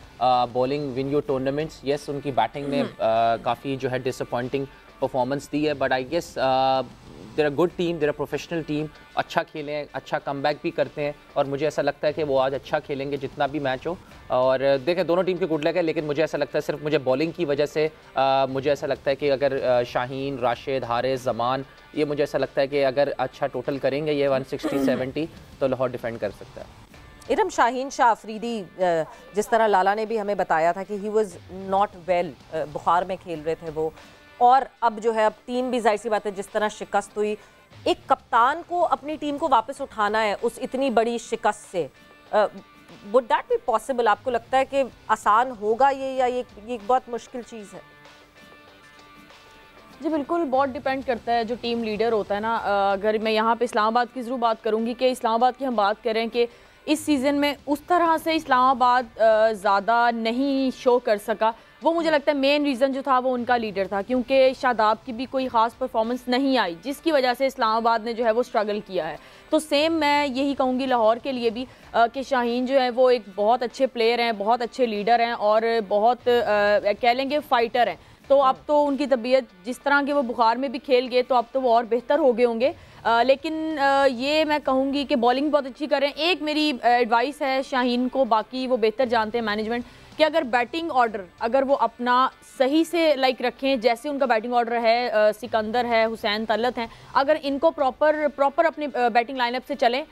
bowling win your tournaments. Yes, उनकी बैटिंग ने काफ़ी जो है डिसअपॉइंटिंग परफॉर्मेंस दी है, but I guess they're a good team, they're a professional team, अच्छा खेले हैं, अच्छा कमबैक भी करते हैं और मुझे ऐसा लगता है कि वो आज अच्छा खेलेंगे जितना भी मैच हो। और देखें, दोनों टीम के गुड लक है, लेकिन मुझे ऐसा लगता है सिर्फ मुझे बॉलिंग की वजह से मुझे ऐसा लगता है कि अगर शाहीन, राशिद, हारिस, जमान, ये मुझे ऐसा लगता है कि अगर अच्छा टोटल करेंगे ये 160-70 तो लाहौर डिफेंड कर सकता है। इरम, शाहीन शाह अफरीदी, जिस तरह लाला ने भी हमें बताया था कि ही वाज नॉट वेल, बुखार में खेल रहे थे वो, और अब जो है अब टीम भी जाहिर सी बात है जिस तरह शिकस्त हुई, एक कप्तान को अपनी टीम को वापस उठाना है उस इतनी बड़ी शिकस्त से, वुड दैट बी पॉसिबल? आपको लगता है कि आसान होगा ये, या ये एक बहुत मुश्किल चीज़ है? जी बिल्कुल, बहुत डिपेंड करता है जो टीम लीडर होता है ना। अगर मैं यहाँ पे इस्लामाबाद की ज़रूर बात करूँगी कि इस्लामाबाद की हम बात करें कि इस सीज़न में उस तरह से इस्लामाबाद ज़्यादा नहीं शो कर सका। वो मुझे लगता है मेन रीज़न जो था वो उनका लीडर था, क्योंकि शादाब की भी कोई ख़ास परफॉर्मेंस नहीं आई जिसकी वजह से इस्लामाबाद ने जो है वो स्ट्रगल किया है। तो सेम मैं यही कहूँगी लाहौर के लिए भी कि शाहीन जो है वो एक बहुत अच्छे प्लेयर हैं, बहुत अच्छे लीडर हैं और बहुत कह लेंगे फ़ाइटर हैं। तो अब तो उनकी तबीयत, जिस तरह के वो बुखार में भी खेल गए, तो अब तो वो और बेहतर हो गए होंगे। लेकिन ये मैं कहूँगी कि बॉलिंग बहुत अच्छी करें। एक मेरी एडवाइस है शाहीन को, बाकी वो बेहतर जानते हैं मैनेजमेंट, कि अगर बैटिंग ऑर्डर अगर वो अपना सही से रखें, जैसे उनका बैटिंग ऑर्डर है, सिकंदर है, हुसैन तलत हैं, अगर इनको प्रॉपर अपनी बैटिंग लाइनअप से चलें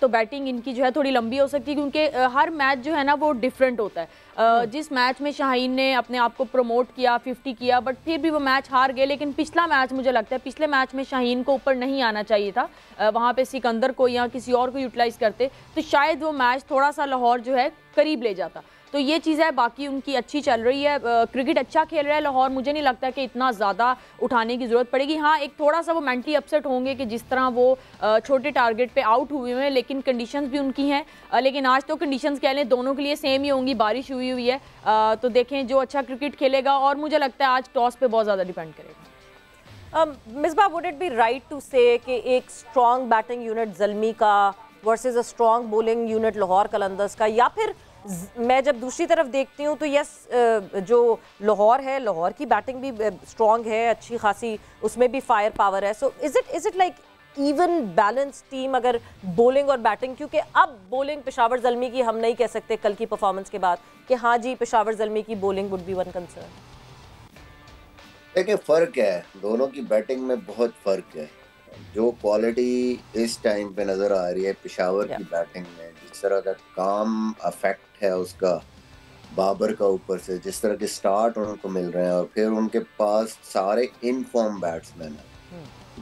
तो बैटिंग इनकी जो है थोड़ी लंबी हो सकती है, क्योंकि हर मैच जो है ना वो डिफरेंट होता है। जिस मैच में शाहीन ने अपने आप को प्रमोट किया, 50 किया, बट फिर भी वो मैच हार गए, लेकिन पिछला मैच मुझे लगता है पिछले मैच में शाहीन को ऊपर नहीं आना चाहिए था, वहाँ पे सिकंदर को या किसी और को यूटिलाइज करते तो शायद वो मैच थोड़ा सा लाहौर जो है करीब ले जाता। तो ये चीज़ है, बाकी उनकी अच्छी चल रही है, क्रिकेट अच्छा खेल रहा है लाहौर। मुझे नहीं लगता कि इतना ज़्यादा उठाने की ज़रूरत पड़ेगी। हाँ, एक थोड़ा सा वो मेंटली अपसेट होंगे कि जिस तरह वो छोटे टारगेट पे आउट हुए हैं, लेकिन कंडीशंस भी उनकी हैं, लेकिन आज तो कंडीशंस कह लें दोनों के लिए सेम ही होंगी, बारिश हुई है, तो देखें जो अच्छा क्रिकेट खेलेगा, और मुझे लगता है आज टॉस पर बहुत ज़्यादा डिपेंड करेगा। Misbah, would it be right to say कि एक स्ट्रॉन्ग बैटिंग यूनिट ज़ल्मी का versus a strong bowling unit Lahore Qalandars का, या फिर मैं जब दूसरी तरफ देखती हूँ तो यस, जो लाहौर है, लाहौर की बैटिंग भी स्ट्रॉन्ग है, अच्छी खासी, उसमें भी फायर पावर है। So is it like even balance team अगर बॉलिंग और बैटिंग, क्योंकि अब बॉलिंग पेशावर ज़ल्मी की हम नहीं कह सकते कल की परफॉर्मेंस के बाद कि हाँ जी पेशावर ज़ल्मी की bowling would be one concern? देखिए फ़र्क है, दोनों की बैटिंग में बहुत फ़र्क है। जो क्वालिटी इस टाइम पे नज़र आ रही है पेशावर की बैटिंग में, जिस तरह का काम अफेक्ट है उसका बाबर का ऊपर से, जिस तरह के स्टार्ट उनको मिल रहे हैं और फिर उनके पास सारे इन फॉर्म बैट्समैन हैं,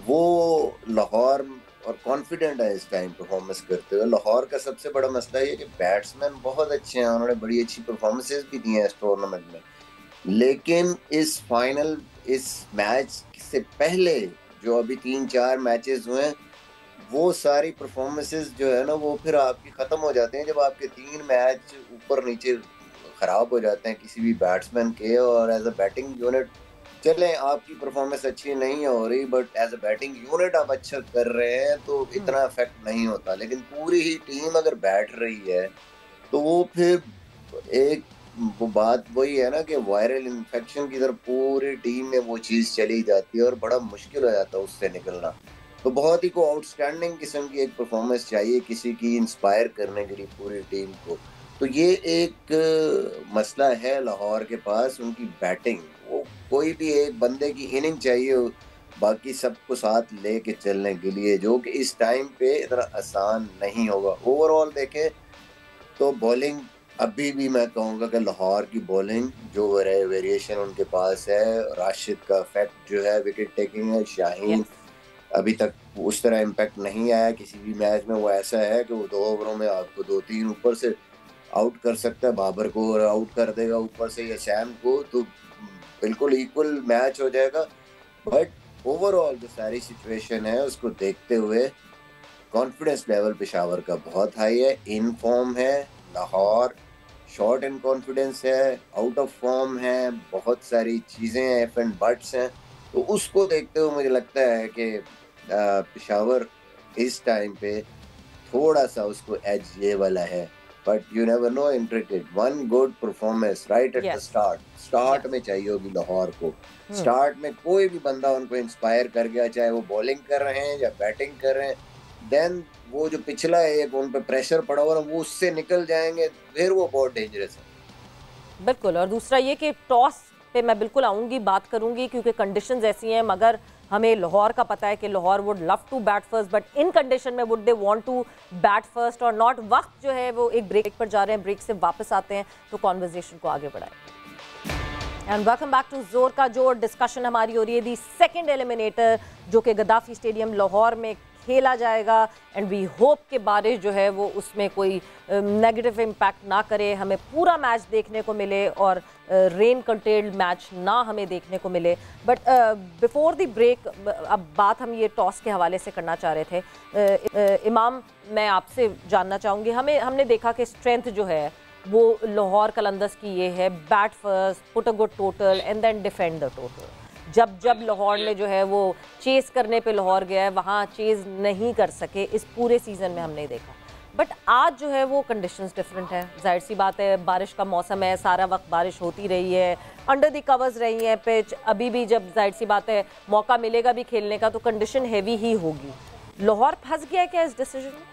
वो लाहौर और कॉन्फिडेंट है इस टाइम परफॉर्मेंस करते हुए। लाहौर का सबसे बड़ा मसला ये कि बैट्समैन बहुत अच्छे हैं, उन्होंने बड़ी अच्छी परफॉर्मेंसेस भी दी हैं इस टूर्नामेंट में, लेकिन इस मैच से पहले जो अभी 3-4 मैचेस हुए हैं, वो सारी परफॉर्मेंसेस जो है ना वो फिर आपकी ख़त्म हो जाते हैं जब आपके 3 मैच ऊपर नीचे ख़राब हो जाते हैं किसी भी बैट्समैन के। और एज अ बैटिंग यूनिट चलें आपकी परफॉर्मेंस अच्छी नहीं हो रही, but as a batting unit आप अच्छा कर रहे हैं तो इतना इफेक्ट नहीं होता। लेकिन पूरी ही टीम अगर बैठ रही है तो वो फिर एक वो बात वही है ना कि वायरल इन्फेक्शन की तरफ पूरी टीम में वो चीज़ चली जाती है और बड़ा मुश्किल हो जाता है उससे निकलना। तो बहुत ही को आउटस्टैंडिंग किस्म की एक परफॉर्मेंस चाहिए किसी की इंस्पायर करने के लिए पूरी टीम को। तो ये एक मसला है लाहौर के पास, उनकी बैटिंग। वो कोई भी एक बंदे की इनिंग चाहिए बाकी सबको साथ लेके चलने के लिए, जो कि इस टाइम पे इतना आसान नहीं होगा। ओवरऑल देखें तो बॉलिंग अभी भी मैं कहूँगा कि लाहौर की बॉलिंग जो वेरिएशन उनके पास है, राशिद का इफेक्ट जो है विकेट टेकिंग है, शाहीन अभी तक उस तरह इम्पैक्ट नहीं आया किसी भी मैच में। वो ऐसा है कि वो 2 ओवरों में आपको 2-3 ऊपर से आउट कर सकता है, बाबर को और आउट कर देगा ऊपर से या शैम को, तो बिल्कुल इक्वल मैच हो जाएगा। बट ओवरऑल जो सारी सिचुएशन है उसको देखते हुए कॉन्फिडेंस लेवल पेशावर का बहुत हाई है, इन फॉर्म है। लाहौर शॉर्ट एंड कॉन्फिडेंस है, आउट ऑफ फॉर्म है, बहुत सारी चीज़ें हैं, एफ एंड बट्स हैं। तो उसको देखते हुए मुझे लगता है कि पेशावर इस टाइम पे थोड़ा सा उसको एज ये वाला है। But you never know in cricket, one good performance right at the start में चाहिए होगी लाहौर को। स्टार्ट में कोई भी बंदा उनको इंस्पायर कर गया, चाहे वो बॉलिंग कर रहे हैं या बैटिंग कर रहे हैं, देन वो जो पिछला एक उन पे प्रेशर पड़ा हुआ वो उससे निकल जाएंगे, फिर वो बहुत डेंजरस है। बिल्कुल। और दूसरा ये कि टॉस पे मैं बिल्कुल आऊँगी, बात करूँगी, क्योंकि कंडीशंस ऐसी हैं, मगर हमें लाहौर का पता है कि Lahore would love to bat first, but in condition में would they want to bat first और नॉट। वक्त जो है वो एक ब्रेक पर जा रहे हैं, ब्रेक से वापस आते हैं तो कॉन्वर्जेशन को आगे बढ़ाएं। And welcome back to Zor का जोर। डिस्कशन हमारी हो रही है दी सेकेंड एलिमिनेटर जो कि गद्दाफी स्टेडियम लाहौर में खेला जाएगा, एंड वी होप कि बारिश जो है वो उसमें कोई नेगेटिव इम्पैक्ट ना करे, हमें पूरा मैच देखने को मिले और रेन कंटेल्ड मैच ना हमें देखने को मिले। बट बिफोर द ब्रेक अब बात हम ये टॉस के हवाले से करना चाह रहे थे। इमाम, मैं आपसे जानना चाहूँगी, हमने देखा कि स्ट्रेंथ जो है वो लाहौर कलंदर्स की ये है, bat first, put a good total and then defend the total. जब लाहौर ने जो है वो चेस करने पे लाहौर गया है, वहाँ चेस नहीं कर सके इस पूरे सीज़न में हमने देखा। बट आज जो है वो कंडीशंस डिफरेंट है, जाहिर सी बात है, बारिश का मौसम है, सारा वक्त बारिश होती रही है, अंडर दी कवर्स रही है पिच। अभी भी जब जाहिर सी बात है मौका मिलेगा भी खेलने का तो कंडीशन हैवी ही होगी। लाहौर फंस गया है क्या इस डिसीजन में?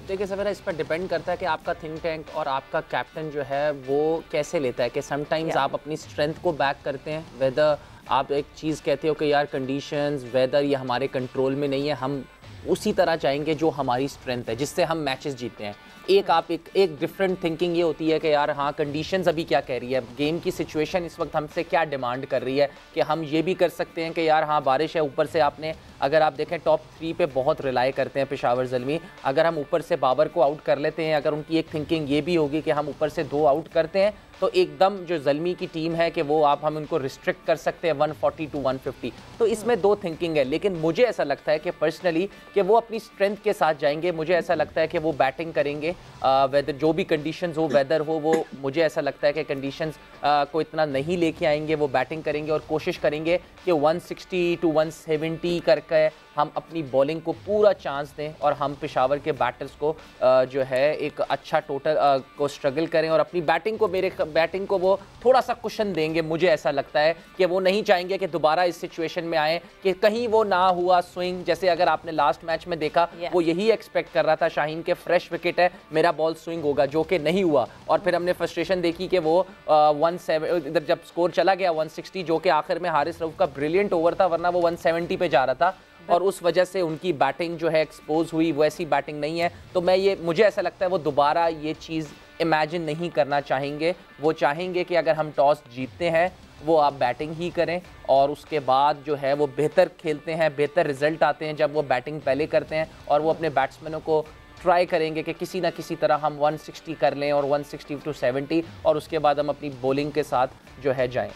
देखिए सवेरा, इस पर डिपेंड करता है कि आपका थिंक टैंक और आपका कैप्टन जो है वो कैसे लेता है। कि समटाइम्स आप अपनी स्ट्रेंथ को बैक करते हैं, वेदर आप एक चीज़ कहते हो कि यार कंडीशंस वेदर ये हमारे कंट्रोल में नहीं है, हम उसी तरह चाहेंगे जो हमारी स्ट्रेंथ है जिससे हम मैचेस जीते हैं। एक डिफरेंट थिंकिंग ये होती है कि यार हाँ कंडीशंस अभी क्या कह रही है, गेम की सिचुएशन इस वक्त हमसे क्या डिमांड कर रही है कि हम ये भी कर सकते हैं कि यार हाँ बारिश है, ऊपर से आपने अगर आप देखें टॉप 3 पे बहुत रिलाई करते हैं पेशावर ज़ल्मी, अगर हम ऊपर से बाबर को आउट कर लेते हैं, अगर उनकी एक थिंकिंग ये भी होगी कि हम ऊपर से 2 आउट करते हैं तो एकदम जो ज़ल्मी की टीम है कि वो हम उनको रिस्ट्रिक्ट कर सकते हैं 140 to 150। तो इसमें 2 थिंकिंग है, लेकिन मुझे ऐसा लगता है कि पर्सनली कि वो अपनी स्ट्रेंथ के साथ जाएंगे। मुझे ऐसा लगता है कि वो बैटिंग करेंगे, वेदर जो भी कंडीशंस हो, वेदर हो, वो मुझे ऐसा लगता है कि कंडीशंस को इतना नहीं लेके आएंगे, वो बैटिंग करेंगे और कोशिश करेंगे कि 160 to 170 करके हम अपनी बॉलिंग को पूरा चांस दें और हम पेशावर के बैटर्स को जो है एक अच्छा टोटल को स्ट्रगल करें और अपनी बैटिंग को वो थोड़ा सा कुशन देंगे। मुझे ऐसा लगता है कि वो नहीं चाहेंगे कि दोबारा इस सिचुएशन में आए कि कहीं वो ना हुआ स्विंग, जैसे अगर आपने लास्ट मैच में देखा वो यही एक्सपेक्ट कर रहा था शाहीन के फ्रेश विकेट है मेरा बॉल स्विंग होगा, जो कि नहीं हुआ। और फिर हमने फ्रस्ट्रेशन देखी कि वो 170 इधर जब स्कोर चला गया 160, जो कि आखिर में हारिस रऊफ का ब्रिलियंट ओवर था, वरना वो 170 पे जा रहा था और उस वजह से उनकी बैटिंग जो है एक्सपोज हुई, वैसी बैटिंग नहीं है। तो मुझे ऐसा लगता है वो दोबारा ये चीज़ इमेजिन नहीं करना चाहेंगे। वो चाहेंगे कि अगर हम टॉस जीतते हैं वो आप बैटिंग ही करें और उसके बाद जो है वो बेहतर खेलते हैं, बेहतर रिजल्ट आते हैं जब वो बैटिंग पहले करते हैं और वो अपने बैट्समैनों को ट्राई करेंगे कि किसी ना किसी तरह हम 160 कर लें और 160 to 70 और उसके बाद हम अपनी बॉलिंग के साथ जो है जाएं।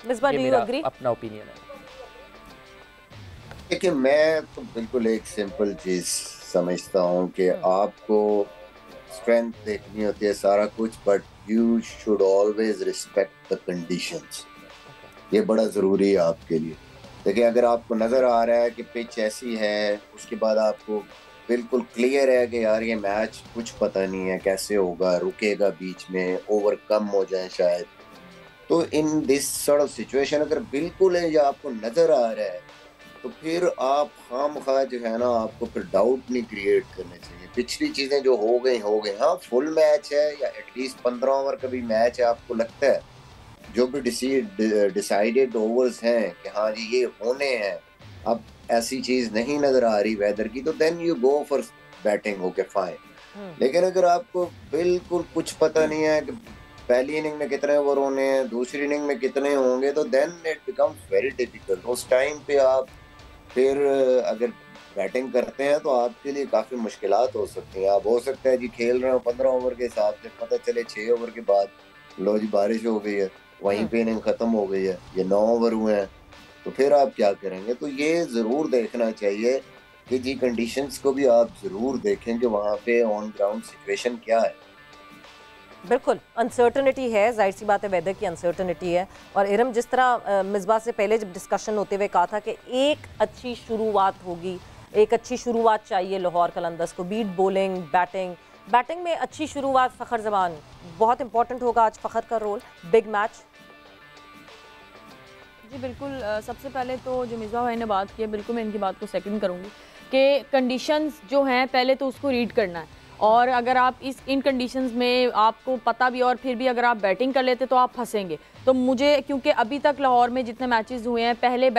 Misbah, do you agree? अपना ओपिनियन है। देखिए, मैं तो बिल्कुल एक सिंपल चीज समझता हूँ कि आपको स्ट्रेंथ देखनी होती है सारा कुछ, but you should always respect the conditions. ये बड़ा ज़रूरी है आपके लिए। देखिए, अगर आपको नज़र आ रहा है कि पिच ऐसी है, उसके बाद आपको बिल्कुल क्लियर है कि यार ये मैच कुछ पता नहीं है कैसे होगा, रुकेगा बीच में, ओवर कम हो जाए शायद, तो in this sort of situation अगर बिल्कुल है या आपको नज़र आ रहा है तो फिर आप खामखा जो है ना, आपको फिर डाउट नहीं क्रिएट करने चाहिए। पिछली चीज़ें जो हो गई। हाँ, फुल मैच है या एटलीस्ट 15 ओवर का भी मैच है, आपको लगता है जो भी डिसाइडेड ओवर्स हैं कि हाँ जी ये होने हैं, अब ऐसी चीज़ नहीं नज़र आ रही वेदर की, तो then you go for batting, okay fine. लेकिन अगर आपको बिल्कुल कुछ पता नहीं है कि पहली इनिंग में कितने ओवर होने हैं, दूसरी इनिंग में कितने होंगे, तो then it becomes very difficult. उस टाइम पे आप फिर अगर बैटिंग करते हैं तो आपके लिए काफ़ी मुश्किलात हो सकती हैं। आप हो सकता है जी खेल रहे हो 15 ओवर के हिसाब से, पता चले 6 ओवर के बाद लो जी बारिश हो गई है, वहीं पे इनिंग ख़त्म हो गई है, ये 9 ओवर हुए हैं, तो फिर आप क्या करेंगे? तो ये ज़रूर देखना चाहिए कि जी कंडीशंस को भी आप ज़रूर देखें कि वहाँ पे ऑन ग्राउंड सिचुएशन क्या है। बिल्कुल अनसर्टनिटी है, जाहिर सी बात है, वेदर की अनसर्टनिटी है। और इरम, जिस तरह मिसबाह से पहले जब डिस्कशन होते हुए कहा था कि एक अच्छी शुरुआत होगी, एक अच्छी शुरुआत चाहिए लाहौर कलंदर्स को, बीट बॉलिंग, बैटिंग में अच्छी शुरुआत। फ़खर ज़मान बहुत इंपॉर्टेंट होगा आज फ़खर का रोल, बिग मैच। जी बिल्कुल, सबसे पहले तो जो मिसबाह भाई ने बात की है, बिल्कुल मैं इनकी बात को सेकंड करूँगी कि कंडीशंस जो हैं पहले तो उसको रीड करना है, और अगर आप इन कंडीशंस में आपको पता भी और फिर भी अगर आप बैटिंग कर लेते तो आप फंसेंगे। तो मुझे, क्योंकि अभी तक लाहौर में जितने मैचेस हुए हैं पहले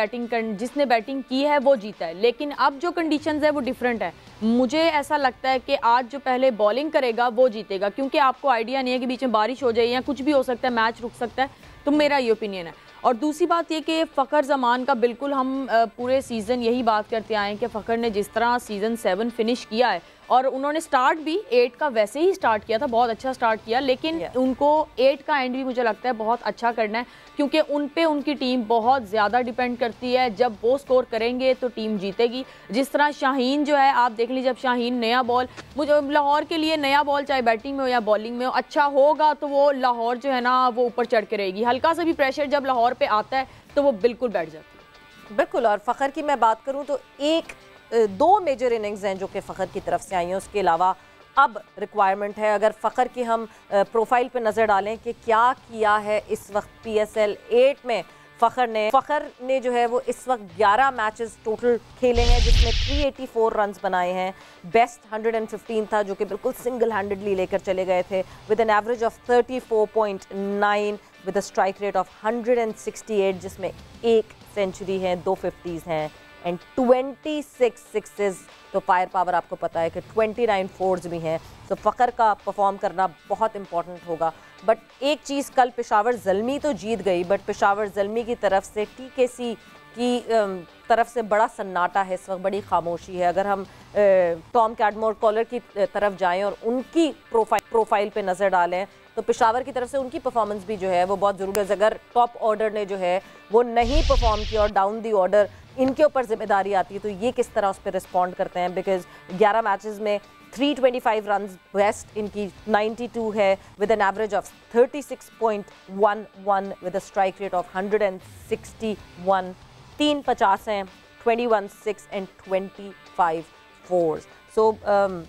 जिसने बैटिंग की है वो जीता है, लेकिन अब जो कंडीशंस है वो डिफरेंट है। मुझे ऐसा लगता है कि आज जो पहले बॉलिंग करेगा वो जीतेगा, क्योंकि आपको आइडिया नहीं है कि बीच में बारिश हो जाए या कुछ भी हो सकता है, मैच रुक सकता है। तो मेरा ये ओपिनियन है। और दूसरी बात ये कि फ़खर ज़मान का बिल्कुल हम पूरे सीज़न यही बात करते आए हैं कि फ़खर ने जिस तरह सीज़न 7 फिनिश किया है, और उन्होंने स्टार्ट भी 8 का वैसे ही स्टार्ट किया था, बहुत अच्छा स्टार्ट किया, लेकिन उनको 8 का एंड भी मुझे लगता है बहुत अच्छा करना है, क्योंकि उन पे उनकी टीम बहुत ज़्यादा डिपेंड करती है। जब वो स्कोर करेंगे तो टीम जीतेगी। जिस तरह शाहीन जो है, आप देख लीजिए, जब शाहीन नया बॉल, मुझे लाहौर के लिए नया बॉल चाहे बैटिंग में हो या बॉलिंग में हो, अच्छा होगा तो वो लाहौर जो है ना वो ऊपर चढ़ के रहेगी। हल्का सा भी प्रेशर जब लाहौर पे आता है तो वो बिल्कुल बैठ जाती है। बिल्कुल। और फ़खर की मैं बात करूँ तो 2 मेजर इनिंग्स हैं जो कि फ़खर की तरफ से आई हैं, उसके अलावा अब रिक्वायरमेंट है, अगर फ़खर की हम प्रोफाइल पे नज़र डालें कि क्या किया है इस वक्त PSL 8 में फ़खर ने जो है वो इस वक्त 11 मैचेस टोटल खेले हैं, जिसमें 384 रन्स बनाए हैं। बेस्ट 115 था जो कि बिल्कुल सिंगल हैंडेडली लेकर चले गए थे, with an average of 34.9, with a strike rate of 168, जिसमें 1 सेंचुरी है, 2 50s हैं एंड 26 सिक्सेस। तो फायर पावर आपको पता है कि 29 फोर्स भी हैं। तो फ़खर का परफॉर्म करना बहुत इंपॉर्टेंट होगा। बट एक चीज़, कल पेशावर ज़ल्मी तो जीत गई, बट पेशावर ज़ल्मी की तरफ से TKC की तरफ से बड़ा सन्नाटा है इस वक्त, बड़ी खामोशी है। अगर हम टॉम कैडमोर कॉलर की तरफ जाएं और उनकी प्रोफाइल पे नज़र डालें तो पेशावर की तरफ से उनकी परफॉर्मेंस भी जो है वो बहुत ज़रूरी है। अगर टॉप ऑर्डर ने जो है वो नहीं परफॉर्म किया और डाउन दी ऑर्डर इनके ऊपर जिम्मेदारी आती है, तो ये किस तरह उस पर रिस्पॉन्ड करते हैं। बिकॉज 11 मैचेस में 325 रन्स, बेस्ट इनकी 92 है, with an average of 36.11, with a strike rate of 161, 3 50 हैं, 21 6 एंड 25 4। सो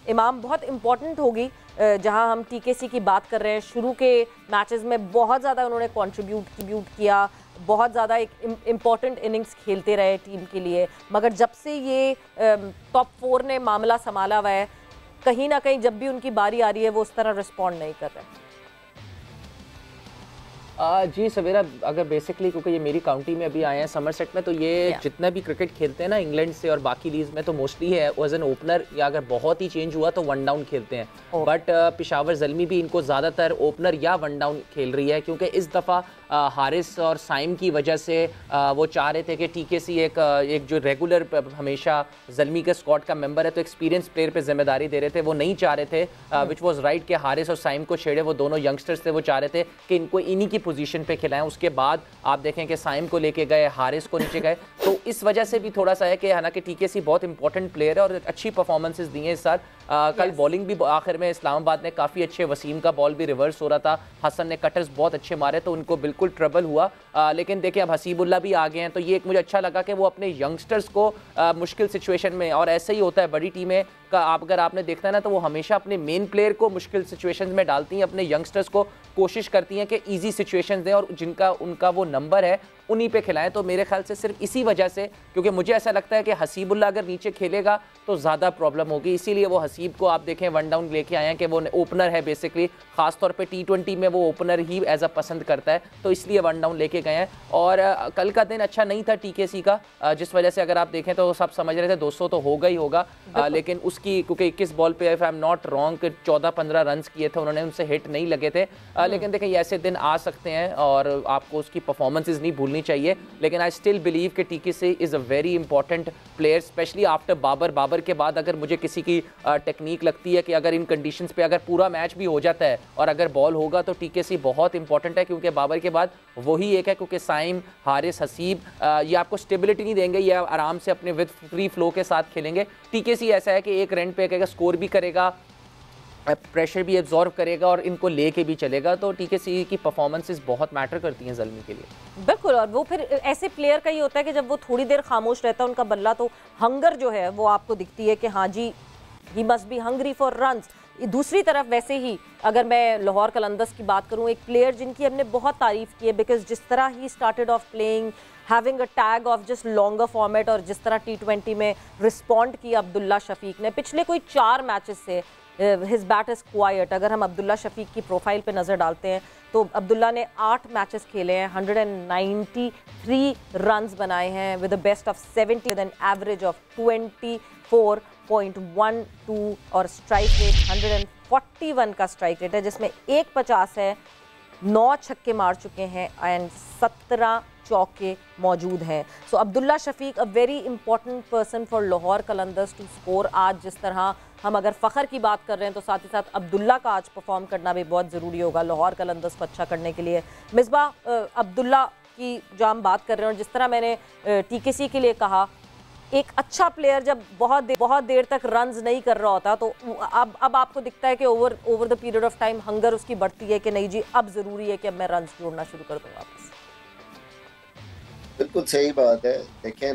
इमाम, बहुत इम्पॉर्टेंट होगी जहां हम टीकेसी की बात कर रहे हैं। शुरू के मैचेस में बहुत ज़्यादा उन्होंने कंट्रीब्यूट किया, बहुत ज़्यादा एक इम्पॉर्टेंट इनिंग्स खेलते रहे टीम के लिए, मगर जब से ये टॉप 4 ने मामला संभाला हुआ है, कहीं ना कहीं जब भी उनकी बारी आ रही है वो उस तरह रिस्पॉन्ड नहीं कर रहे। जी सवेरा, अगर बेसिकली क्योंकि ये मेरी काउंटी में अभी आए हैं समरसेट में, तो ये जितना भी क्रिकेट खेलते हैं ना इंग्लैंड से और बाकी लीग्स में, तो मोस्टली है एज एन ओपनर, या अगर बहुत ही चेंज हुआ तो वन डाउन खेलते हैं। बट पेशावर ज़ल्मी भी इनको ज़्यादातर ओपनर या वन डाउन खेल रही है, क्योंकि इस दफ़ा हारिस और साइम की वजह से वो चाह रहे थे कि टीकेसी एक जो रेगुलर हमेशा ज़ल्मी के स्क्वाड का मेंबर है, तो एक्सपीरियंस प्लेयर पे जिम्मेदारी दे रहे थे। वो नहीं चाह रहे थे, विच वाज राइट, कि हारिस और साइम को छेड़े। वो दोनों यंगस्टर्स थे, वो चाह रहे थे कि इनको इन्हीं की पोजीशन पे खिलाएं। उसके बाद आप देखें कि साइम को लेके गए, हारिस को नीचे गए, तो इस वजह से भी थोड़ा सा है कि हालांकि टीकेसी बहुत इंपॉर्टेंट प्लेयर है और अच्छी परफॉर्मेंसेस दी हैं इस साल। कल बॉलिंग भी आखिर में इस्लामाबाद ने काफ़ी अच्छे, वसीम का बॉल भी रिवर्स हो रहा था, हसन ने कटर्स बहुत अच्छे मारे, तो उनको बिल्कुल ट्रबल हुआ। लेकिन देखिए अब हसीबुल्ला भी आ गए हैं, तो ये एक मुझे अच्छा लगा कि वो अपने यंगस्टर्स को मुश्किल सिचुएशन में, और ऐसे ही होता है बड़ी टीमें का, अगर आपने देखना है ना, तो वो हमेशा अपने मेन प्लेयर को मुश्किल सिचुएशंस में डालती हैं, अपने यंगस्टर्स को कोशिश करती हैं कि इजी सिचुएशंस दें और जिनका उनका वो नंबर है उन्हीं पे खिलाएं। तो मेरे ख्याल से सिर्फ इसी वजह से, क्योंकि मुझे ऐसा लगता है कि हसीबुल्ला अगर नीचे खेलेगा तो ज़्यादा प्रॉब्लम होगी, इसीलिए वो हसीब को आप देखें वन डाउन लेके आए हैं कि वो ओपनर है बेसिकली, खासतौर पे T20 में वो ओपनर ही एज अ पसंद करता है, तो इसलिए वन डाउन लेके गए हैं। और कल का दिन अच्छा नहीं था टीकेसी का, जिस वजह से अगर आप देखें तो सब समझ रहे थे 200 तो होगा ही होगा, लेकिन उसकी क्योंकि 21 बॉल पे, if I am not wrong, 14-15 run किए थे उन्होंने, उनसे हिट नहीं लगे थे। लेकिन देखें ये ऐसे दिन आ सकते हैं और आपको उसकी परफॉर्मेंसेज नहीं भूलनी चाहिए, लेकिन आई स्टिल बिलीव कि TKC is a very important player, specially after Babar के बाद अगर मुझे किसी की टेक्निक लगती है कि अगर इन कंडीशंस पे अगर पूरा मैच भी हो जाता है और अगर बॉल होगा तो टीकेसी बहुत इंपॉर्टेंट है, क्योंकि बाबर के बाद वही एक है, क्योंकि साइम, हारिस, हसीब ये आपको स्टेबिलिटी नहीं देंगे, ये आराम से अपने विद फ्री फ्लो के साथ खेलेंगे। टीकेसी ऐसा है कि एक रन पे कहेगा, स्कोर भी करेगा, प्रेशर भी एब्जॉर्व करेगा और इनको लेके भी चलेगा। तो टीकेसी की परफॉर्मेंसेस बहुत मैटर करती हैं ज़ल्मी के लिए। बिल्कुल, और वो फिर ऐसे प्लेयर का ही होता है कि जब वो थोड़ी देर खामोश रहता है उनका बल्ला, तो हंगर जो है वो आपको दिखती है कि हाँ जी, he must be hungry for runs. दूसरी तरफ वैसे ही अगर मैं लाहौर कलंदर्स की बात करूं, एक प्लेयर जिनकी हमने बहुत तारीफ़ की है, बिकॉज जिस तरह he started off playing, having a tag of just longer format, और जिस तरह T20 में रिस्पॉन्ड किया अब्दुल्ला शफीक ने पिछले कोई 4 मैचेस से, हिज बैट इज़ क्वाइट। अगर हम अब्दुल्ला शफीक की प्रोफाइल पे नज़र डालते हैं तो अब्दुल्ला ने 8 मैचेस खेले हैं, 193 रन्स बनाए हैं with the best of 70 with an average of 24.12 और स्ट्राइक रेट 141 का स्ट्राइक रेट है, जिसमें 150 है, 9 छक्के मार चुके हैं एंड 17 चौके मौजूद हैं। So Abdullah Shafique a very important person for Lahore Qalandars to score. आज जिस तरह हम अगर फ़ख्र की बात कर रहे हैं तो साथ ही साथ अब्दुल्ला का आज परफॉर्म करना भी बहुत ज़रूरी होगा लाहौर कलंदर्स को अच्छा करने के लिए। मिसबा, अब्दुल्ला की जो हम बात कर रहे हैं, और जिस तरह मैंने टीकेसी के लिए कहा, एक अच्छा प्लेयर जब बहुत देर तक रन्स नहीं कर रहा होता, तो अब आपको दिखता है कि over the period of time hunger उसकी बढ़ती है कि नहीं जी, अब ज़रूरी है कि अब मैं रन्स जोड़ना शुरू कर दूँ वापस। बिल्कुल सही बात है। देखें,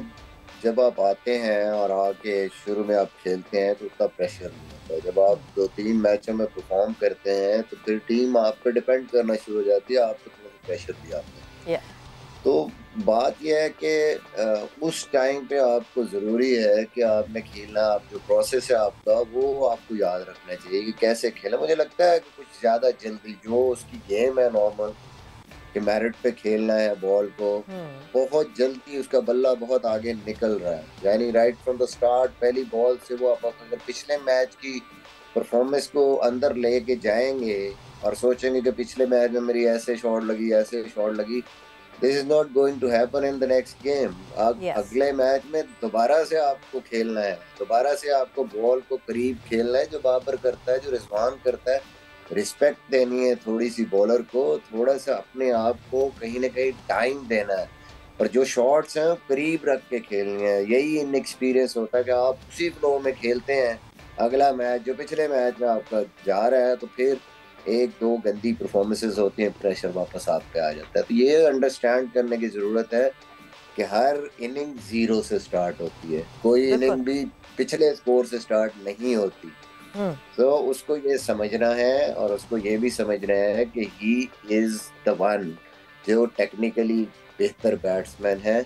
जब आप आते हैं और आके शुरू में आप खेलते हैं तो उतना प्रेशर नहीं होता है। जब आप 2-3 मैचों में परफॉर्म करते हैं तो फिर टीम आप पर डिपेंड करना शुरू हो जाती है, आपको थोड़ा सा प्रेशर भी आता है। तो बात यह है कि उस टाइम पे आपको ज़रूरी है कि आपने खेलना, आप जो प्रोसेस है आपका वो आपको याद रखना चाहिए कि कैसे खेलें। मुझे लगता है कि कुछ ज़्यादा जल्दी जो उसकी गेम है नॉर्मल कि मेरिट पे खेलना है बॉल को, बहुत जल्दी उसका बल्ला बहुत आगे निकल रहा है, यानी राइट फ्रॉम द स्टार्ट पहली बॉल से वो आप अगर पिछले मैच की परफॉर्मेंस को अंदर लेके जाएंगे और सोचेंगे कि पिछले मैच में मेरी ऐसे शॉट लगी, this is not going to happen in the next game. अगले मैच में दोबारा से आपको खेलना है, दोबारा से आपको बॉल को करीब खेलना है, जो बाबर करता है, जो रिजवान करता है। रिस्पेक्ट देनी है थोड़ी सी बॉलर को, थोड़ा सा अपने आप को कहीं ना कहीं टाइम देना है, और जो शॉट्स हैं करीब रख के खेलनी है। यही इनएक्सपीरियंस होता है कि आप उसी फ्लो में खेलते हैं, अगला मैच जो पिछले मैच में आपका जा रहा है तो फिर 1-2 गंदी परफॉर्मेंसेस होती हैं, प्रेशर वापस आप पे आ जाता है। तो ये अंडरस्टैंड करने की ज़रूरत है कि हर इनिंग 0 से स्टार्ट होती है, कोई इनिंग भी पिछले स्कोर से स्टार्ट नहीं होती। तो उसको ये समझना है और उसको ये भी समझना है कि ही इज द वन जो टेक्निकली बेहतर बैट्समैन है।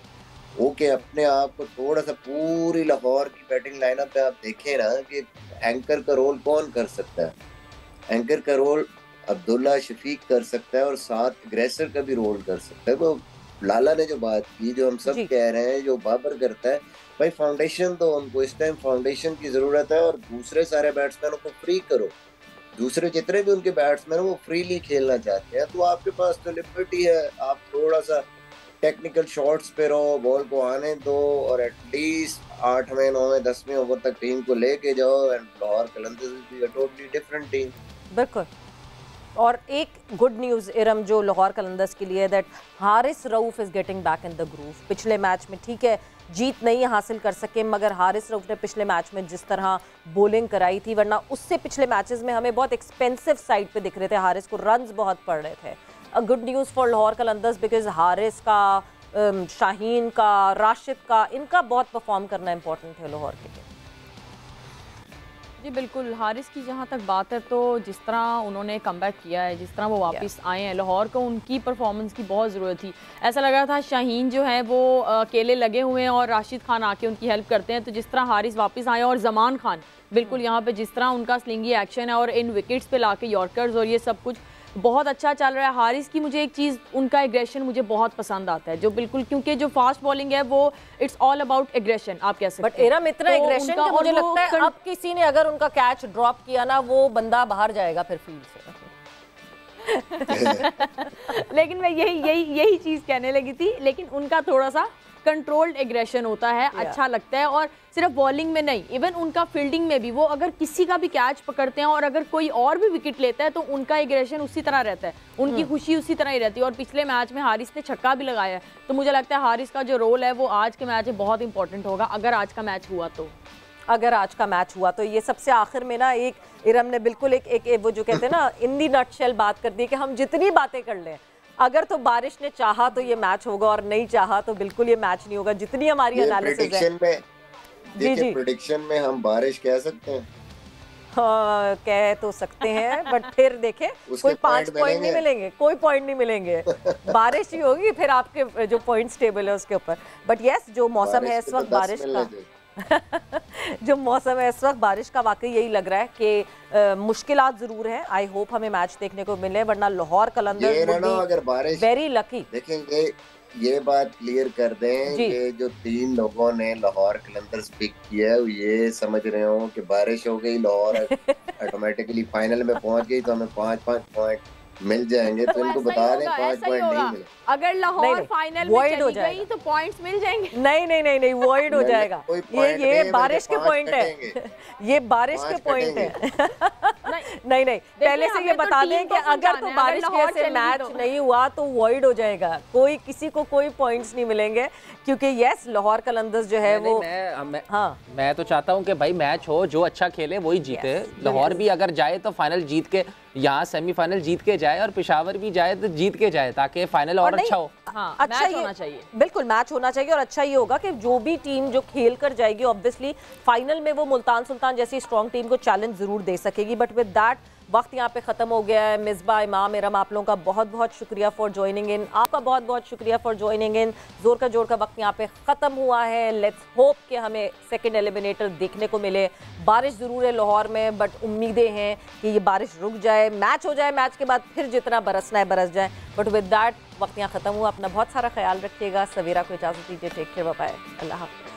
वो के अपने आप को थोड़ा सा पूरी लाहौर की बैटिंग लाइनअप पे आप देखें ना कि एंकर का रोल कौन कर सकता है। एंकर का रोल अब्दुल्ला शफीक कर सकता है और साथ अग्रेसर का भी रोल कर सकता है। तो लाला ने जो बात की, जो हम सब कह रहे हैं, जो बाबर करता है, भाई फाउंडेशन तो उनको इस टाइम फाउंडेशन की जरूरत है और दूसरे सारे बैट्समैनों को फ्री करो। दूसरे जितने भी उनके बैट्समैन वो फ्रीली खेलना चाहते हैं, तो आपके पास तो लिबर्टी है। आप थोड़ा सा टेक्निकल शॉट्स पे रहो, बॉल को आने दो और एटलीस्ट 8वें 9वें 10वें ओवर तक टीम को लेके जाओ। And Lahore Qalandars will be a totally different team. बिल्कुल। और एक गुड न्यूज़ इरम जो लाहौर कलंदर्स के लिए, that Haris Rauf is getting back in the groove. पिछले मैच में ठीक है जीत नहीं हासिल कर सके, मगर हारिस रऊफ ने पिछले मैच में जिस तरह बॉलिंग कराई थी, वरना उससे पिछले मैचेस में हमें बहुत एक्सपेंसिव साइड पे दिख रहे थे, हारिस को रन्स बहुत पड़ रहे थे। A good news for Lahore Qalandars because Haris का, शाहीन का, राशिद का, इनका बहुत परफॉर्म करना इंपॉर्टेंट है लाहौर के लिए। जी बिल्कुल, हारिस की जहाँ तक बात है तो जिस तरह उन्होंने कमबैक किया है, जिस तरह वो वापस आए हैं, लाहौर को उनकी परफॉर्मेंस की बहुत ज़रूरत थी। ऐसा लग रहा था शाहीन जो है वो अकेले लगे हुए हैं और राशिद खान आके उनकी हेल्प करते हैं। तो जिस तरह हारिस वापस आए और जमान खान बिल्कुल यहाँ पे जिस तरह उनका स्लिंगी एक्शन है और इन विकेट्स पे लाके यॉर्कर्स और ये सब कुछ बहुत अच्छा चल रहा है। हारिस की मुझे एक चीज़, उनका एग्रेशन मुझे बहुत पसंद आता है, जो बिल्कुल, क्योंकि जो फास्ट बॉलिंग है वो इट्स ऑल अबाउट एग्रेशन, आप कह सकते हैं। बट एरम इतना एग्रेशन कि मुझे लगता है अब किसी ने अगर उनका कैच ड्रॉप किया ना, वो बंदा बाहर जाएगा फिर फील्ड से। लेकिन मैं यही चीज़ कहने लगी थी, लेकिन उनका थोड़ा सा कंट्रोल्ड एग्रेशन होता है, अच्छा लगता है। और सिर्फ बॉलिंग में नहीं, इवन उनका फील्डिंग में भी, वो अगर किसी का भी कैच पकड़ते हैं और अगर कोई और भी विकेट लेता है तो उनका एग्रेशन उसी तरह रहता है, उनकी खुशी उसी तरह ही रहती है। और पिछले मैच में हारिस ने छक्का भी लगाया है, तो मुझे लगता है हारिस का जो रोल है वो आज के मैच में बहुत इंपॉर्टेंट होगा, अगर आज का मैच हुआ तो। अगर आज का मैच हुआ तो ये सबसे आखिर में ना एक इरम ने बिल्कुल एक वो जो कहते हैं ना इन दी नटशेल बात कर दी कि हम जितनी बातें कर लें, अगर तो बारिश ने चाहा तो ये मैच होगा और नहीं चाहा तो बिल्कुल ये मैच नहीं होगा। जितनी हमारी एनालिसिस है, जी प्रेडिक्शन में हम बारिश कह सकते हैं। हाँ, कह तो सकते हैं, बट फिर देखें कोई 5 पॉइंट नहीं मिलेंगे, कोई पॉइंट नहीं मिलेंगे। बारिश ही होगी फिर आपके जो पॉइंट्स टेबल है उसके ऊपर। बट यस, जो मौसम है इस वक्त बारिश का जो मौसम है इस वक्त बारिश का, वाकई यही लग रहा है कि मुश्किलात जरूर हैं। आई होप हमें मैच देखने को मिले, वरना लाहौर कलंदर्स अगर बारिश वेरी लकी। देखेंगे, ये बात क्लियर कर दें कि जो 3 लोगों ने लाहौर कलंदर्स पिक किया है ये समझ रहे हो कि बारिश हो गई, लाहौर ऑटोमेटिकली फाइनल में पहुंच गई तो हमें 5-5 पॉइंट मिल जाएंगे। तो इनको बता दें 5 पॉइंट नहीं मिले। अगर लाहौर फाइनल में चली गई तो पॉइंट्स मिल जाएंगे। नहीं वॉइड हो जाएगा। ये बारिश के पॉइंट है, ये बारिश के पॉइंट है। नहीं पहले से ये बता दें कि अगर तो बारिश के ऐसे मैच नहीं हुआ तो वॉइड हो जाएगा, कोई किसी को कोई पॉइंट्स नहीं मिलेंगे, क्योंकि यस लाहौर कलंदर्स जो है वो मैं तो चाहता हूँ कि भाई मैच हो, जो अच्छा खेले वही जीते। लाहौर भी अगर जाए तो फाइनल जीत के, यहाँ सेमीफाइनल जीत के जाए, और पेशावर भी जाए तो जीत के जाए, ताकि फाइनल और अच्छा हो। हाँ, अच्छा मैच होना चाहिए, बिल्कुल मैच होना चाहिए। और अच्छा ये होगा कि जो भी टीम जो खेल कर जाएगी ऑब्वियसली फाइनल में वो मुल्तान सुल्तान जैसी स्ट्रॉन्ग टीम को चैलेंज जरूर दे सकेगी। बट विद दैट वक्त यहाँ पे ख़त्म हो गया है। मिसबा, इमाम, इरम, आप लोगों का बहुत बहुत शुक्रिया फॉर ज्वाइनिंग इन, आपका बहुत बहुत शुक्रिया फॉर ज्वाइनिंग इन। जोर का वक्त यहाँ पे ख़त्म हुआ है। लेट्स होप कि हमें सेकंड एलिमिनेटर देखने को मिले। बारिश ज़रूर है लाहौर में, बट उम्मीदें हैं कि ये बारिश रुक जाए, मैच हो जाए, मैच के बाद फिर जितना बरसना है बरस जाए। बट विद दैट वक्त यहाँ ख़त्म हुआ। अपना बहुत सारा ख्याल रखिएगा। सवेरा को इजाज़त दीजिए। टेक केयर, बाय बाय, अल्लाह हाफ़िज़।